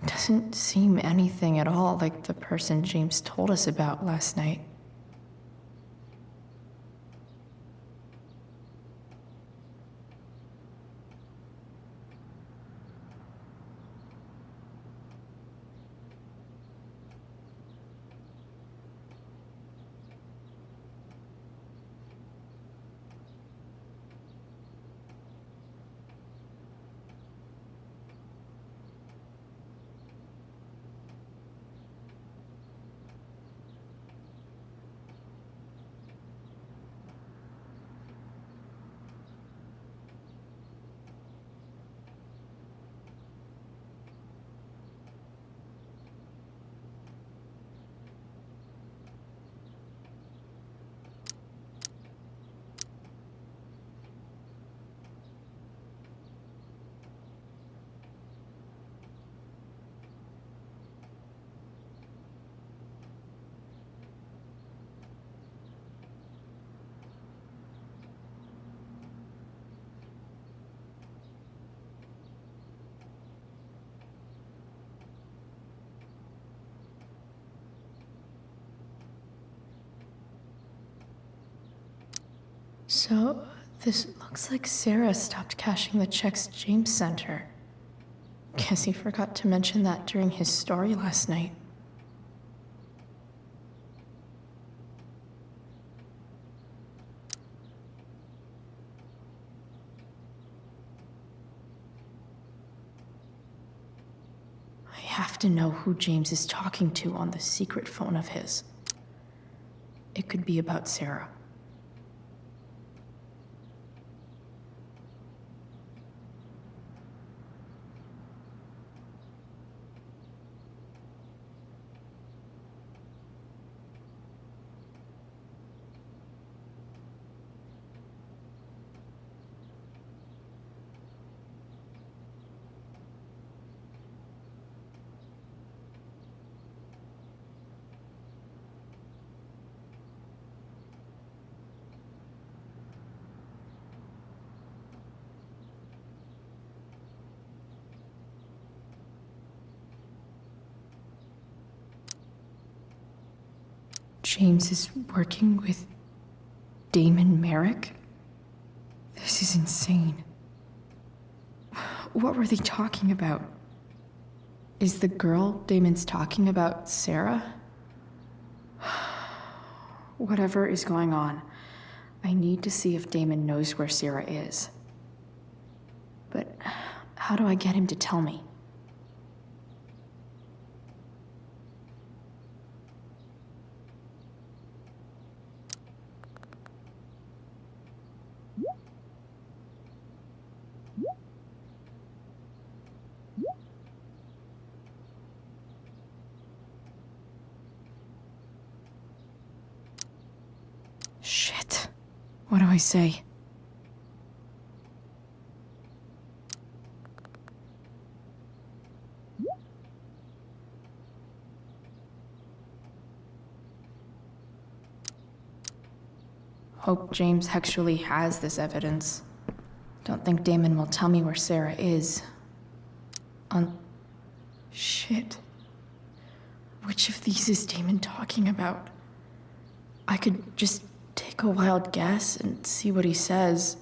doesn't seem anything at all like the person James told us about last night. So, this looks like Sarah stopped cashing the checks James sent her. Guess he forgot to mention that during his story last night. I have to know who James is talking to on the secret phone of his. It could be about Sarah. James is working with Damon Merrick? This is insane. What were they talking about? Is the girl Damon's talking about Sarah? Whatever is going on, I need to see if Damon knows where Sarah is. But how do I get him to tell me? Shit. What do I say? Hope James actually has this evidence. Don't think Damon will tell me where Sarah is. Shit. Which of these is Damon talking about? I could just take a wild guess and see what he says.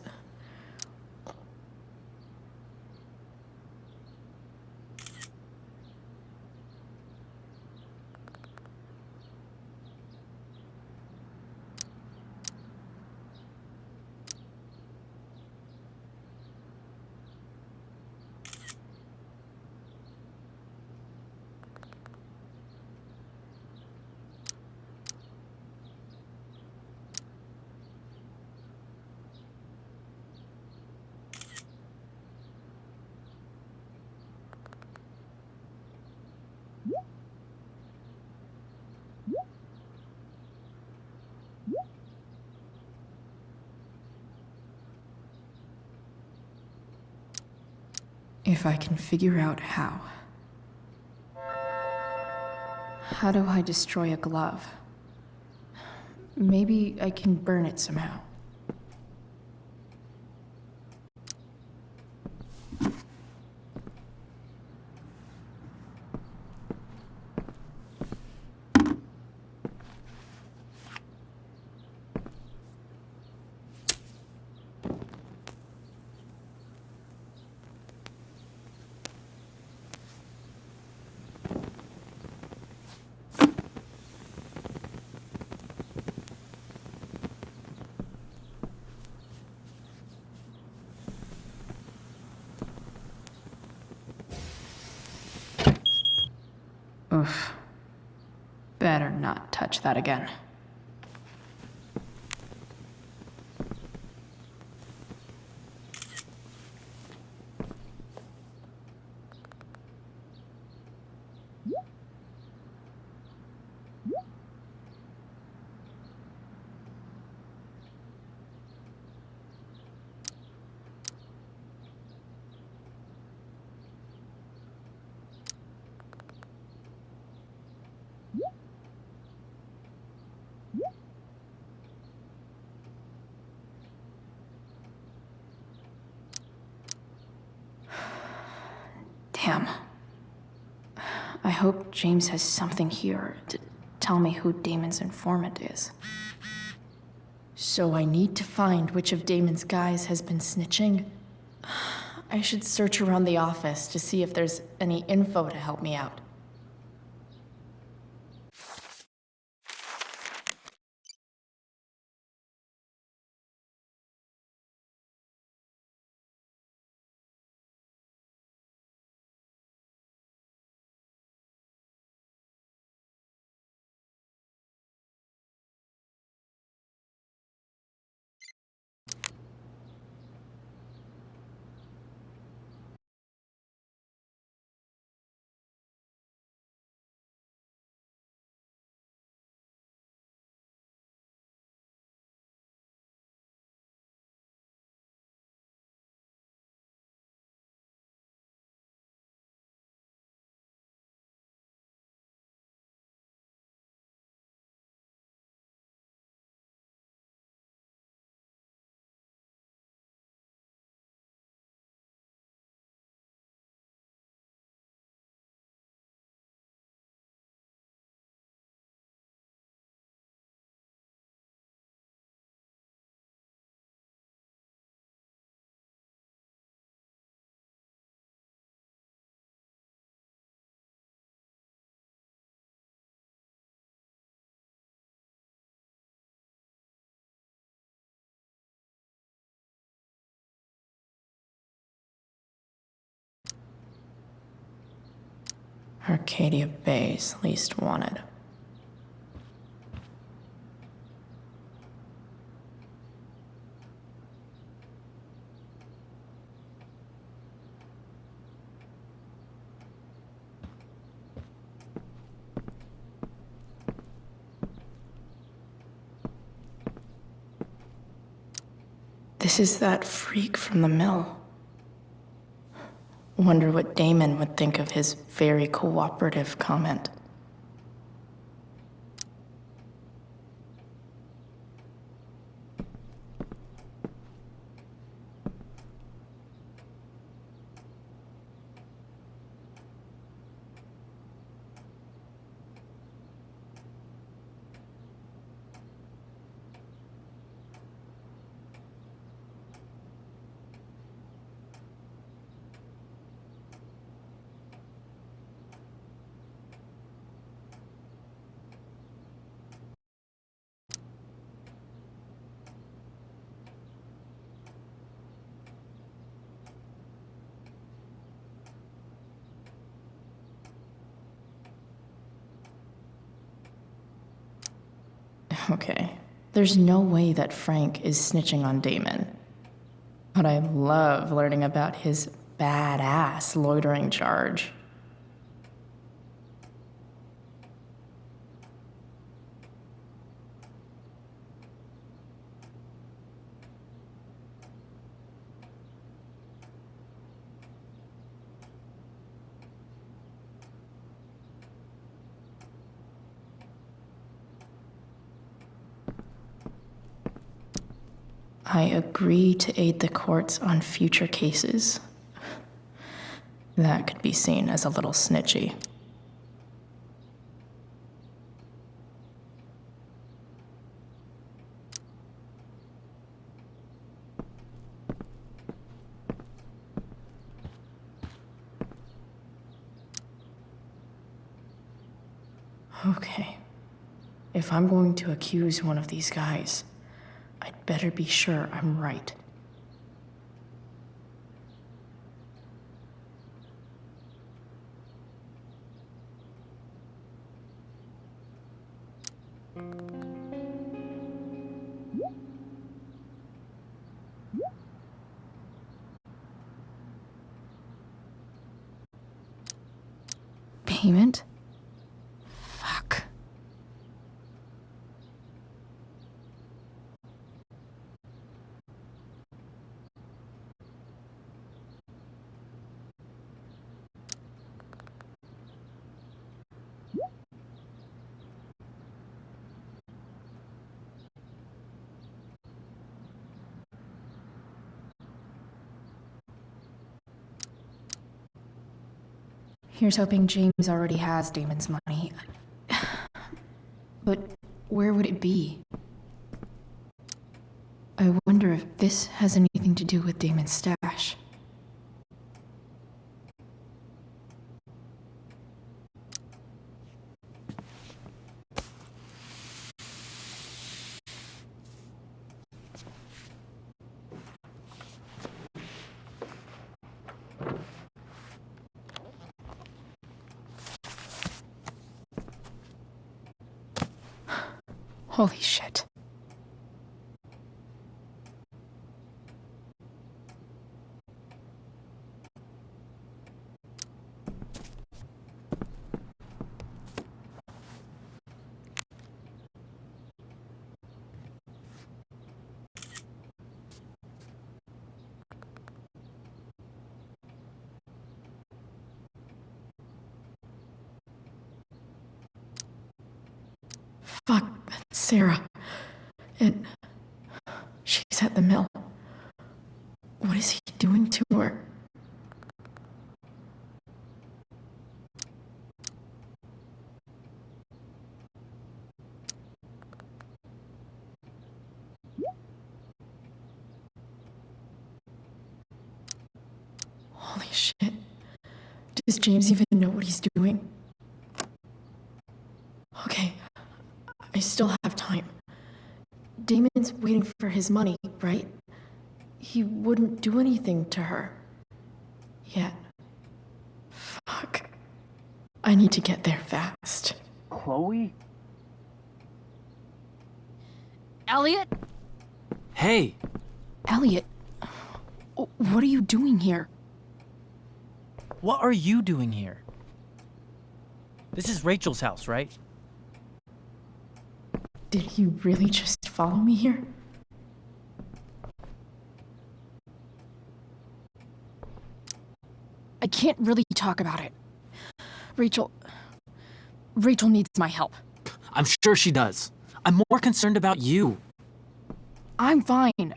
If I can figure out how. How do I destroy a glove? Maybe I can burn it somehow. not touch that again. Damn. I hope James has something here to tell me who Damon's informant is. So I need to find which of Damon's guys has been snitching. I should search around the office to see if there's any info to help me out. Arcadia Bay's least wanted. This is that freak from the mill. Wonder what Damon would think of his very cooperative comment. Okay, there's no way that Frank is snitching on Damon. But I love learning about his badass loitering charge. I agree to aid the courts on future cases. That could be seen as a little snitchy. Okay. If I'm going to accuse one of these guys, I'd better be sure I'm right. payment? Fuck. Here's hoping James already has Damon's money. But where would it be? I wonder if this has anything to do with Damon's stash. Holy shit. Fuck, that's Sarah. And she's at the mill. What is he doing to her? Holy shit. Does James even know what he's doing? Okay, I still have time. Damon's waiting for his money, right? He wouldn't do anything to her. Yet. Fuck. I need to get there fast. Chloe? Elliot? Hey! Elliot, what are you doing here? What are you doing here? This is Rachel's house, right? Did he really just follow me here? I can't really talk about it. Rachel needs my help. I'm sure she does. I'm more concerned about you. I'm fine.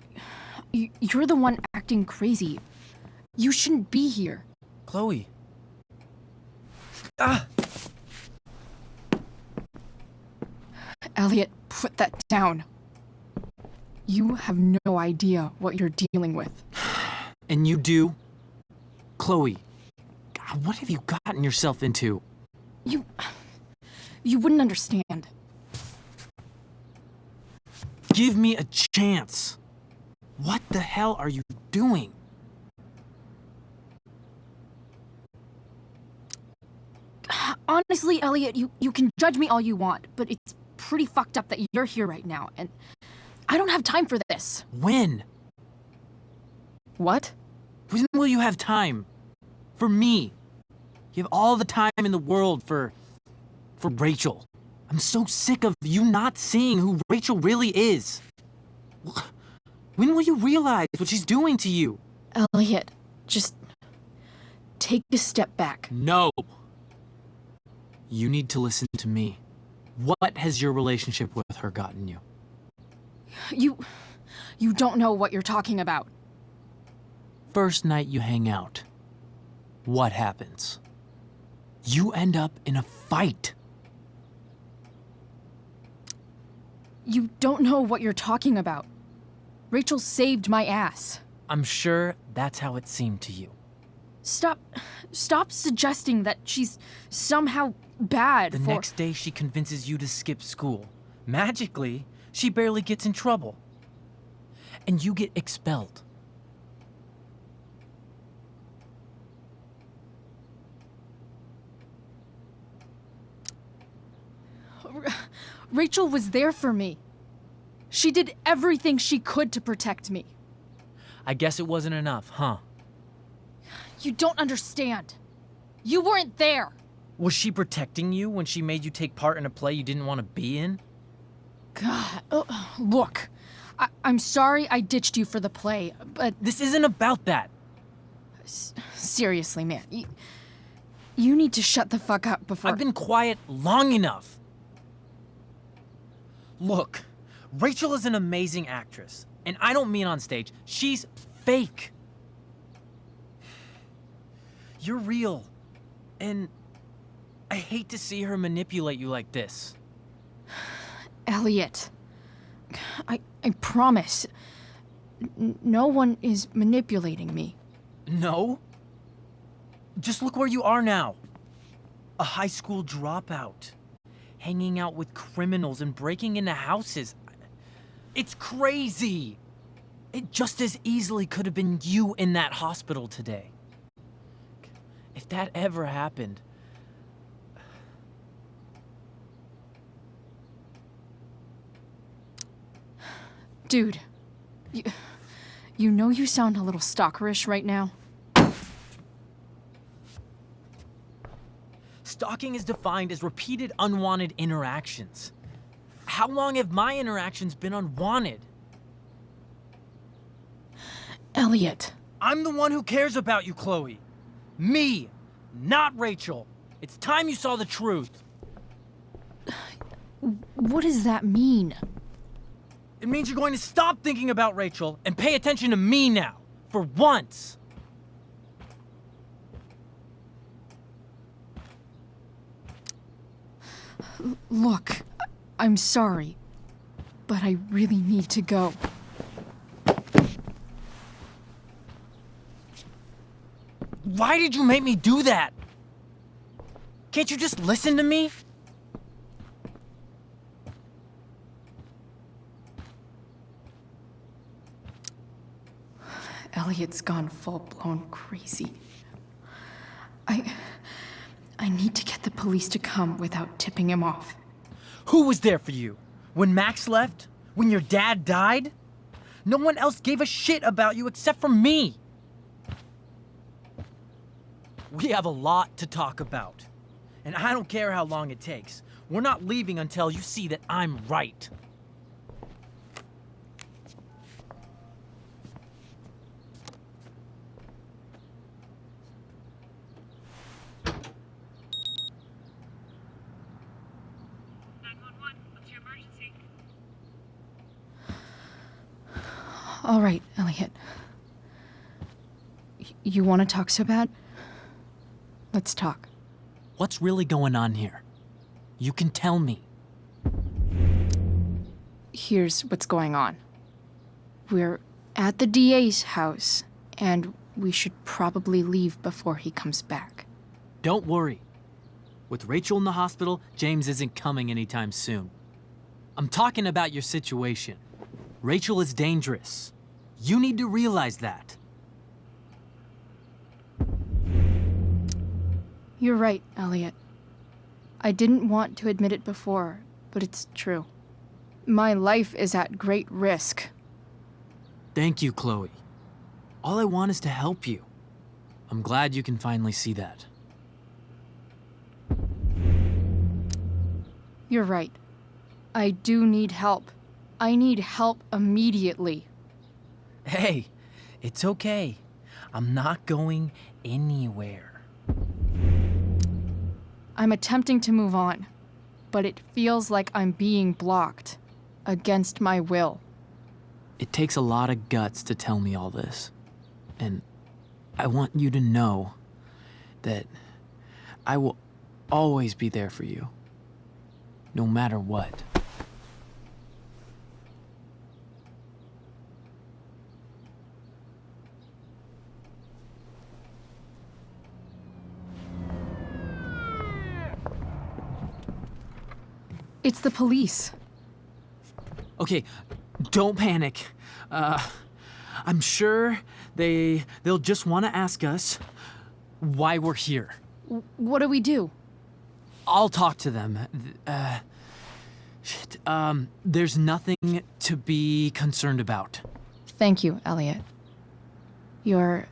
You're the one acting crazy. You shouldn't be here. Chloe. Ah! Elliot, put that down. You have no idea what you're dealing with. And you do? Chloe, God, what have you gotten yourself into? You wouldn't understand. Give me a chance. What the hell are you doing? Honestly, Elliot, you can judge me all you want, but it's pretty fucked up that you're here right now, and I don't have time for this. When? What? When will you have time? For me. You have all the time in the world for Rachel. I'm so sick of you not seeing who Rachel really is. When will you realize what she's doing to you? Elliot, just take a step back. No. You need to listen to me. What has your relationship with her gotten you? You don't know what you're talking about. First night you hang out, what happens? You end up in a fight. You don't know what you're talking about. Rachel saved my ass. I'm sure that's how it seemed to you. Stop suggesting that she's somehow bad. The next day she convinces you to skip school. Magically, she barely gets in trouble. And you get expelled. Rachel was there for me. She did everything she could to protect me. I guess it wasn't enough, huh? You don't understand. You weren't there. Was she protecting you when she made you take part in a play you didn't want to be in? God, look. I'm sorry I ditched you for the play, but... This isn't about that. Seriously, man. You need to shut the fuck up before... I've been quiet long enough. Look, Rachel is an amazing actress. And I don't mean on stage. She's fake. You're real. And I hate to see her manipulate you like this. Elliot, I promise. No one is manipulating me. No? Just look where you are now. A high school dropout. Hanging out with criminals and breaking into houses. It's crazy. It just as easily could have been you in that hospital today. If that ever happened... Dude, you know you sound a little stalkerish right now? Stalking is defined as repeated unwanted interactions. How long have my interactions been unwanted? Elliot. I'm the one who cares about you, Chloe. Me, not Rachel. It's time you saw the truth. What does that mean? It means you're going to stop thinking about Rachel and pay attention to me now, for once. Look, I'm sorry, but I really need to go. Why did you make me do that? Can't you just listen to me? Elliot's gone full-blown crazy. I need to get the police to come without tipping him off. Who was there for you? When Max left? When your dad died? No one else gave a shit about you except for me. We have a lot to talk about. And I don't care how long it takes. We're not leaving until you see that I'm right. All right, Elliot. You want to talk so bad? Let's talk. What's really going on here? You can tell me. Here's what's going on. We're at the DA's house, and we should probably leave before he comes back. Don't worry. With Rachel in the hospital, James isn't coming anytime soon. I'm talking about your situation. Rachel is dangerous. You need to realize that. You're right, Elliot. I didn't want to admit it before, but it's true. My life is at great risk. Thank you, Chloe. All I want is to help you. I'm glad you can finally see that. You're right. I do need help. I need help immediately. Hey, it's okay. I'm not going anywhere. I'm attempting to move on, but it feels like I'm being blocked against my will. It takes a lot of guts to tell me all this. And I want you to know that I will always be there for you, no matter what. It's the police. Okay, don't panic. I'm sure they'll just want to ask us why we're here. What do we do? I'll talk to them. There's nothing to be concerned about. Thank you, Elliot. You're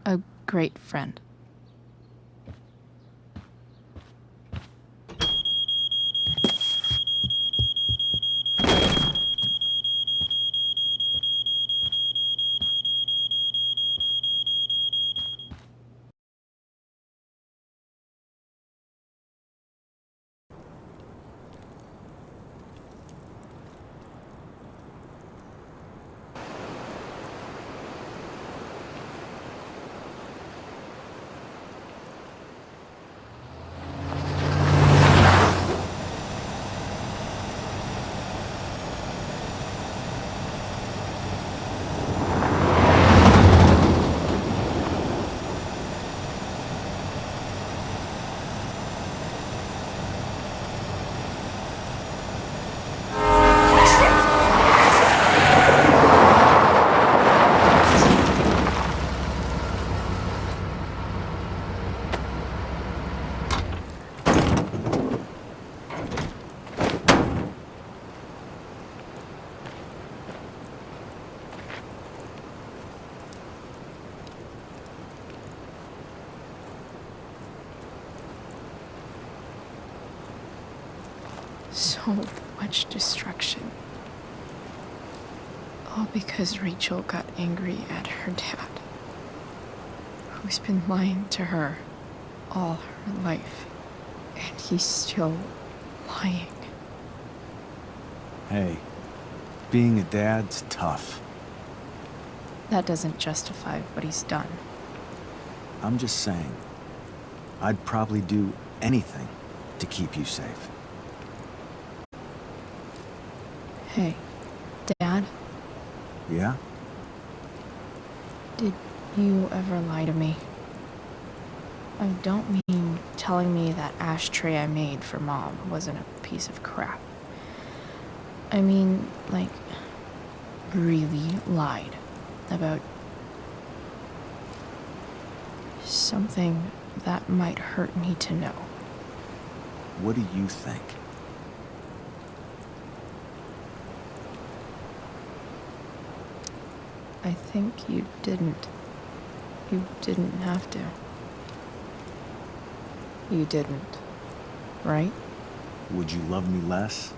a great friend. much destruction. All because Rachel got angry at her dad, who's been lying to her all her life. And he's still lying. Hey, being a dad's tough. That doesn't justify what he's done. I'm just saying, I'd probably do anything to keep you safe. Hey, Dad, Yeah? did you ever lie to me? I don't mean telling me that ashtray I made for Mom wasn't a piece of crap. I mean, like, really lied about something that might hurt me to know. What do you think? I think you didn't. You didn't have to. You didn't, right? Would you love me less?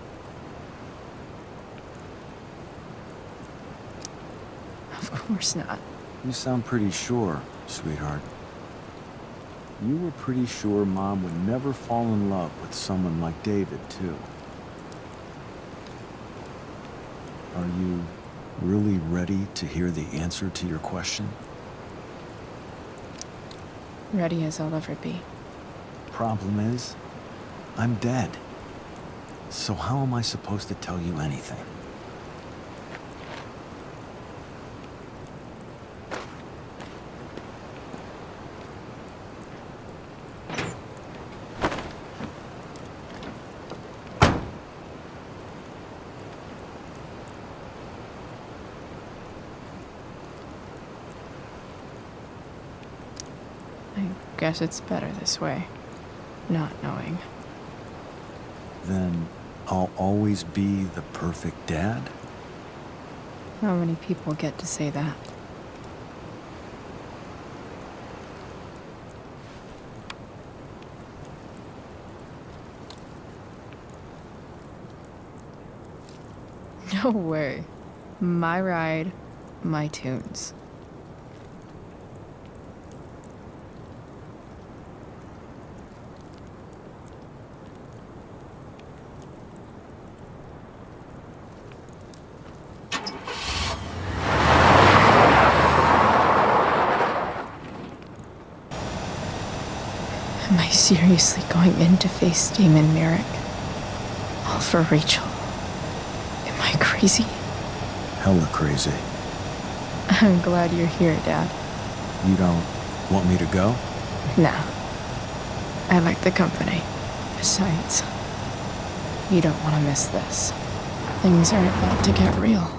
Of course not. You sound pretty sure, sweetheart. You were pretty sure Mom would never fall in love with someone like David, too. Are you really ready to hear the answer to your question? Ready as I'll ever be. Problem is, I'm dead. So how am I supposed to tell you anything? I guess it's better this way, not knowing. Then I'll always be the perfect dad? How many people get to say that? No way. My ride, my tunes. Am I seriously going in to face Damon Merrick? All for Rachel? Am I crazy? Hella crazy. I'm glad you're here, Dad. You don't want me to go? Nah. I like the company. Besides, you don't want to miss this. Things are about to get real.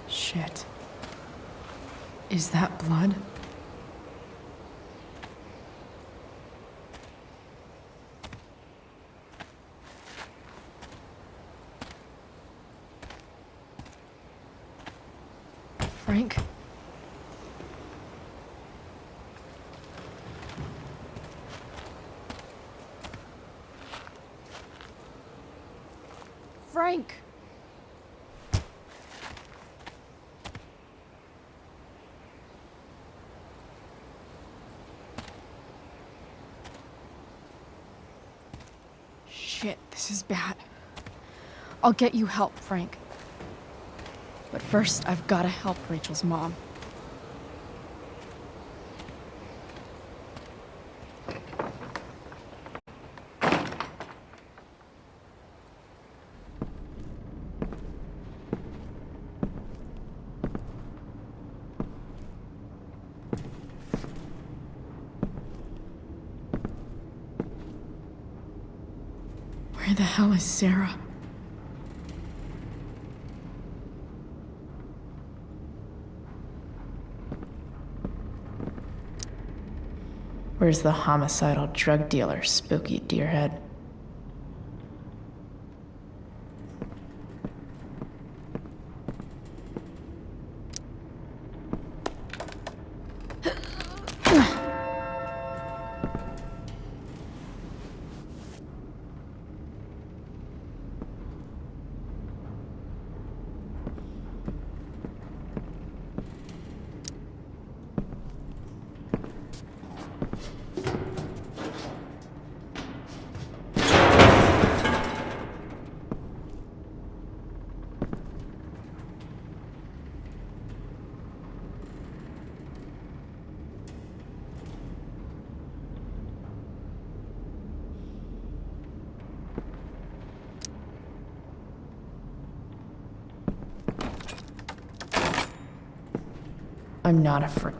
Shit. Is that blood? Frank? Frank! Shit, this is bad. I'll get you help, Frank. But first, I've gotta help Rachel's mom. Where the hell is Sarah? Where's the homicidal drug dealer, Spooky Deerhead? I'm not afraid.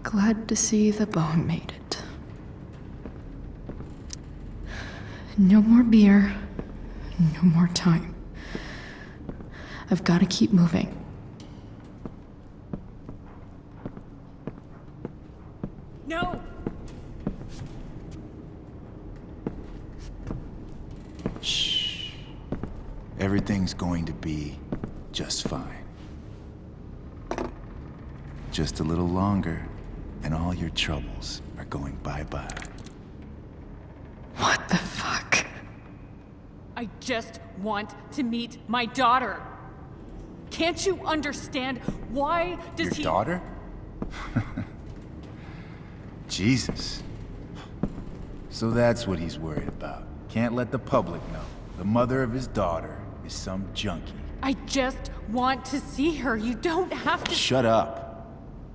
Glad to see the bone made it. No more beer. No more time. I've got to keep moving. No! Shh. Everything's going to be just fine. Just a little longer, and all your troubles are going bye-bye. What the fuck? I just want to meet my daughter. Can't you understand? Why does he— Your daughter? Jesus. So that's what he's worried about. Can't let the public know. The mother of his daughter is some junkie. I just want to see her. You don't have to— Shut up.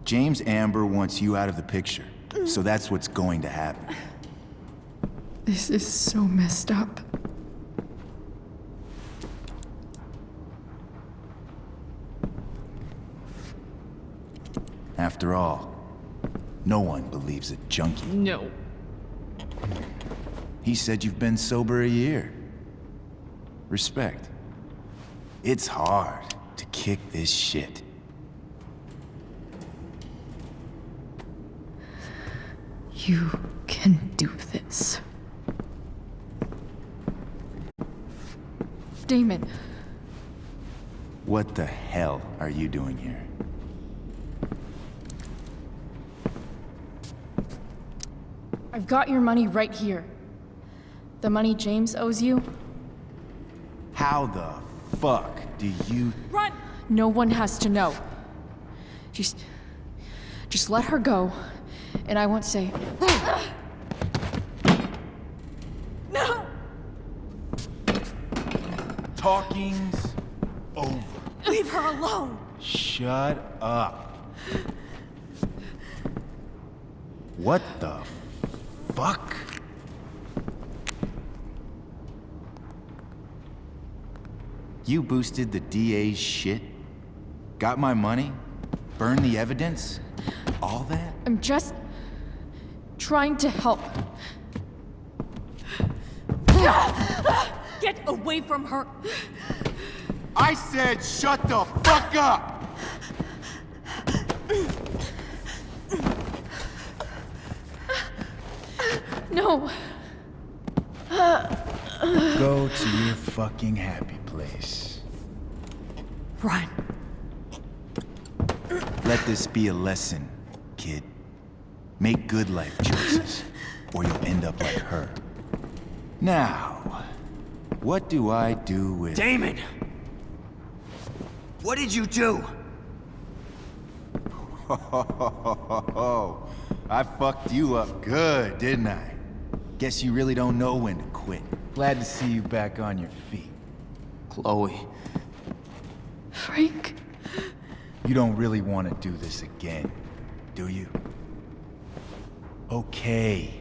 James Amber wants you out of the picture. So that's what's going to happen. This is so messed up. After all, no one believes a junkie. No. He said you've been sober a year. Respect. It's hard to kick this shit. You can do this. Damon. What the hell are you doing here? I've got your money right here. The money James owes you. How the fuck do you— Run! No one has to know. Just let her go, and I won't say. No! Talking's over. Leave her alone! Shut up. What the fuck? You boosted the DA's shit? Got my money? Burned the evidence? All that? I'm just trying to help. Get away from her! I said shut the fuck up! No. Go to your fucking happy place. Run. Let this be a lesson, kid. Make good life choices, or you'll end up like her. Now, what do I do with— Damon! What did you do? I fucked you up good, didn't I? Guess you really don't know when to quit. Glad to see you back on your feet. Chloe. Frank. You don't really want to do this again, do you? Okay.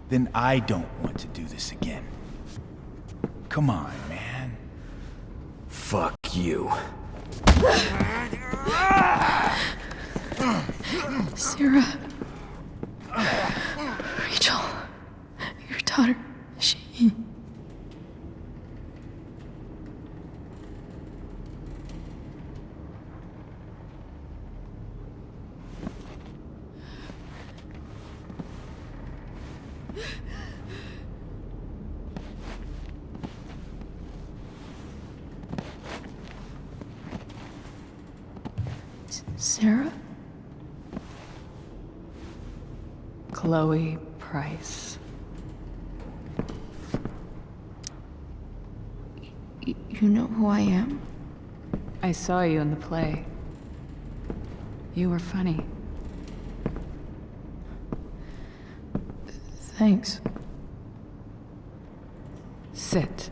Then I don't want to do this again. Come on, man. Fuck you. Sarah. Rachel. Your daughter. She... Sarah? Chloe Price. You know who I am? I saw you in the play. You were funny. Thanks. Sit.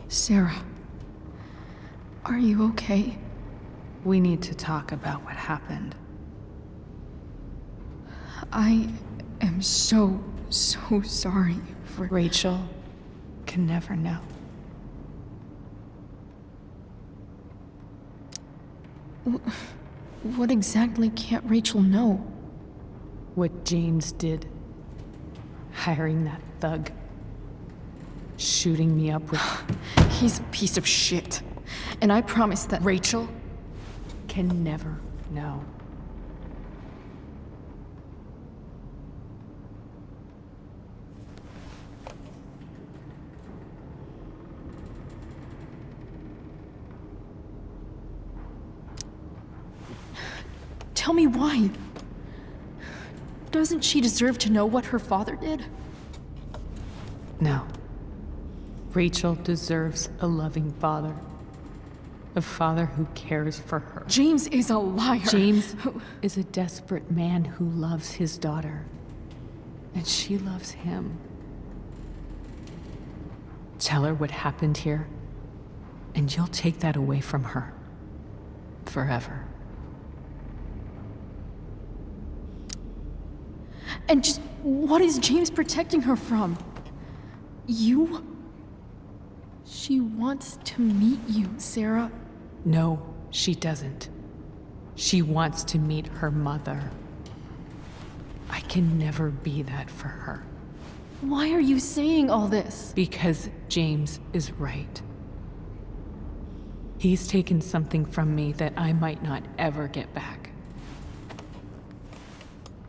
Sarah. Are you okay? We need to talk about what happened. I am so sorry for... Rachel can never know. What exactly can't Rachel know? What James did. Hiring that thug. Shooting me up with... He's a piece of shit. And I promise that... Rachel can never know. Tell me why. Doesn't she deserve to know what her father did? No. Rachel deserves a loving father. A father who cares for her. James is a liar. James is a desperate man who loves his daughter. And she loves him. Tell her what happened here, and you'll take that away from her. Forever. And just what is James protecting her from? You? She wants to meet you, Sarah. No, she doesn't. She wants to meet her mother. I can never be that for her. Why are you saying all this? Because James is right. He's taken something from me that I might not ever get back.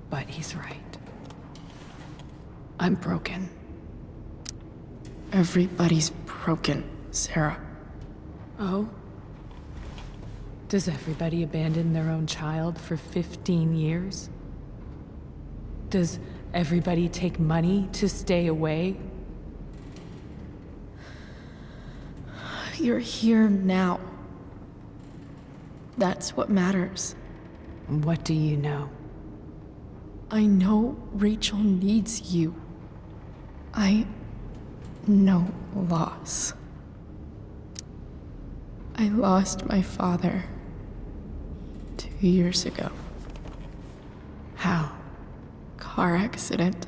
But he's right. I'm broken. Everybody's broken, Sarah. Oh? Does everybody abandon their own child for 15 years? Does everybody take money to stay away? You're here now. That's what matters. What do you know? I know Rachel needs you. I know loss. I lost my father 2 years ago. How? Car accident.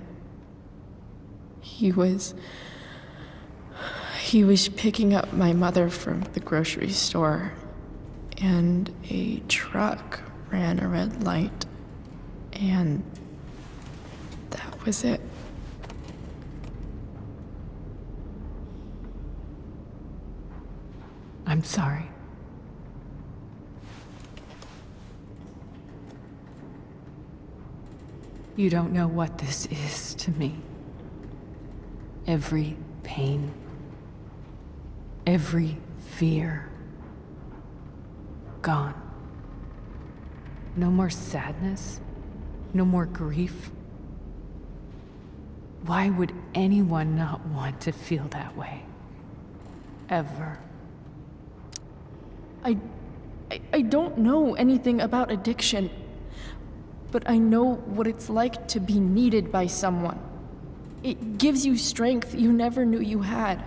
He was picking up my mother from the grocery store, and a truck ran a red light, and that was it. I'm sorry. You don't know what this is to me. Every pain, every fear, gone. No more sadness, no more grief. Why would anyone not want to feel that way? Ever. I don't know anything about addiction, but I know what it's like to be needed by someone. It gives you strength you never knew you had.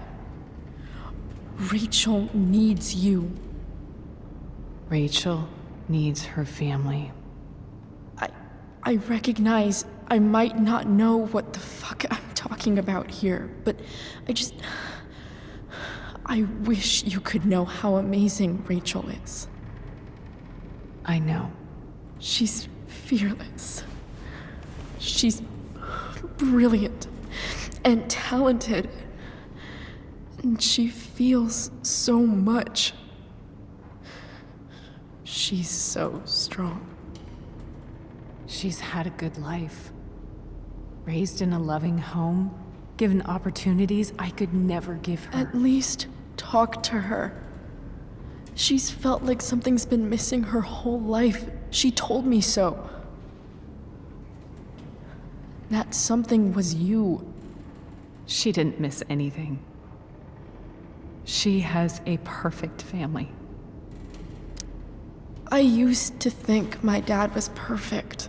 Rachel needs you. Rachel needs her family. I recognize I might not know what the fuck I'm talking about here, but I wish you could know how amazing Rachel is. I know. She's fearless. She's brilliant and talented. And she feels so much. She's so strong. She's had a good life. Raised in a loving home, given opportunities I could never give her. At least talk to her. She's felt like something's been missing her whole life. She told me so. That something was you. She didn't miss anything. She has a perfect family. I used to think my dad was perfect.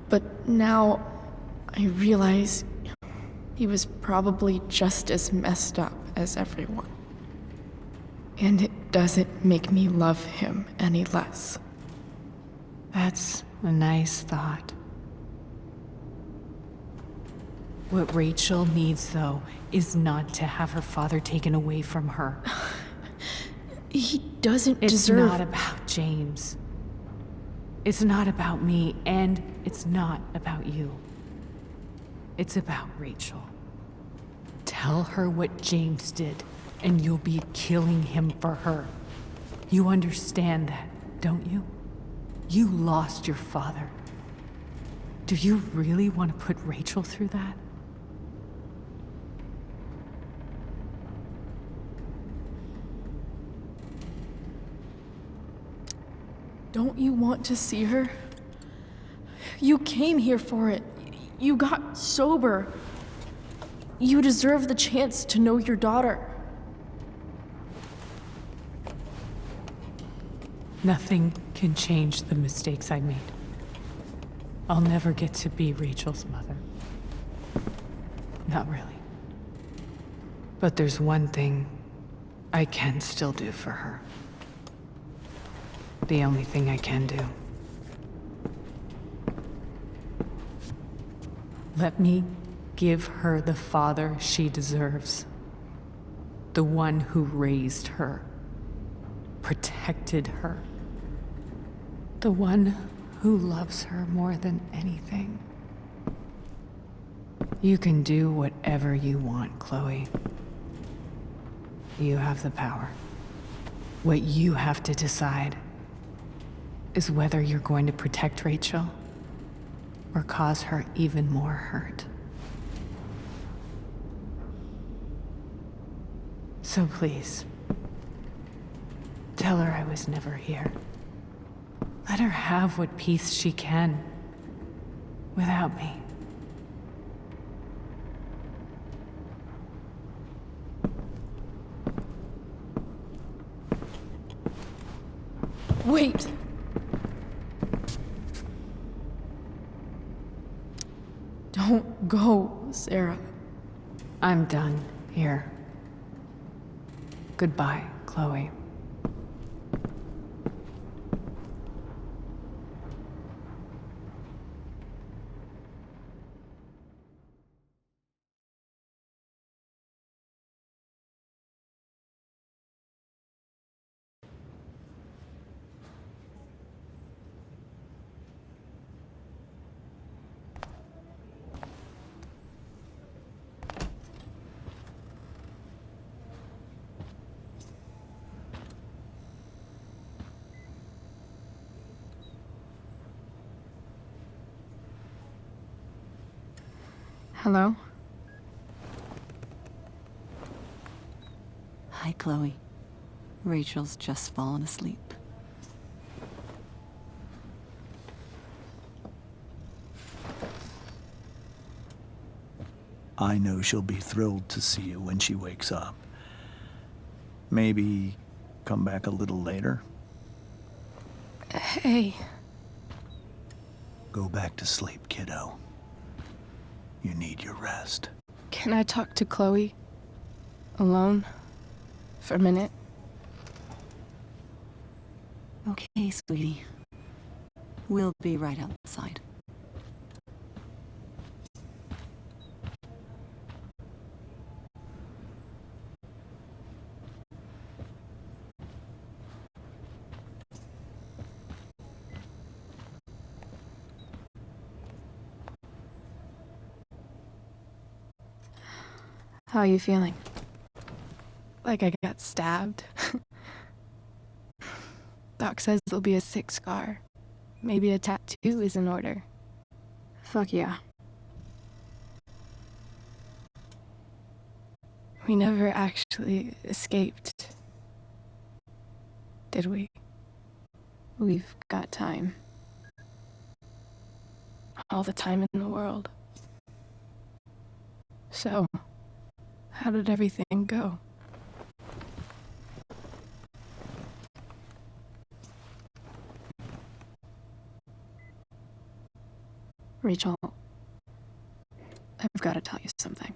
But now I realize he was probably just as messed up as everyone. And it doesn't make me love him any less. That's a nice thought. What Rachel needs, though, is not to have her father taken away from her. He doesn't It's deserve... not about James. It's not about me, and it's not about you. It's about Rachel. Tell her what James did, and you'll be killing him for her. You understand that, don't you? You lost your father. Do you really want to put Rachel through that? Don't you want to see her? You came here for it. You got sober. You deserve the chance to know your daughter. Nothing can change the mistakes I made. I'll never get to be Rachel's mother. Not really. But there's one thing I can still do for her. The only thing I can do. Let me give her the father she deserves. The one who raised her, protected her. The one who loves her more than anything. You can do whatever you want, Chloe. You have the power. What you have to decide is whether you're going to protect Rachel or cause her even more hurt. So please, tell her I was never here. Let her have what peace she can without me. Wait! Don't go, Sarah. I'm done here. Goodbye, Chloe. Hello? Hi, Chloe. Rachel's just fallen asleep. I know she'll be thrilled to see you when she wakes up. Maybe come back a little later? Hey. Go back to sleep, kiddo. You need your rest. Can I talk to Chloe? Alone? For a minute? Okay, sweetie. We'll be right outside. How are you feeling? Like I got stabbed? Doc says there'll be a sick scar. Maybe a tattoo is in order. Fuck yeah. We never actually escaped, did we? We've got time. All the time in the world. So, how did everything go? Rachel, I've got to tell you something.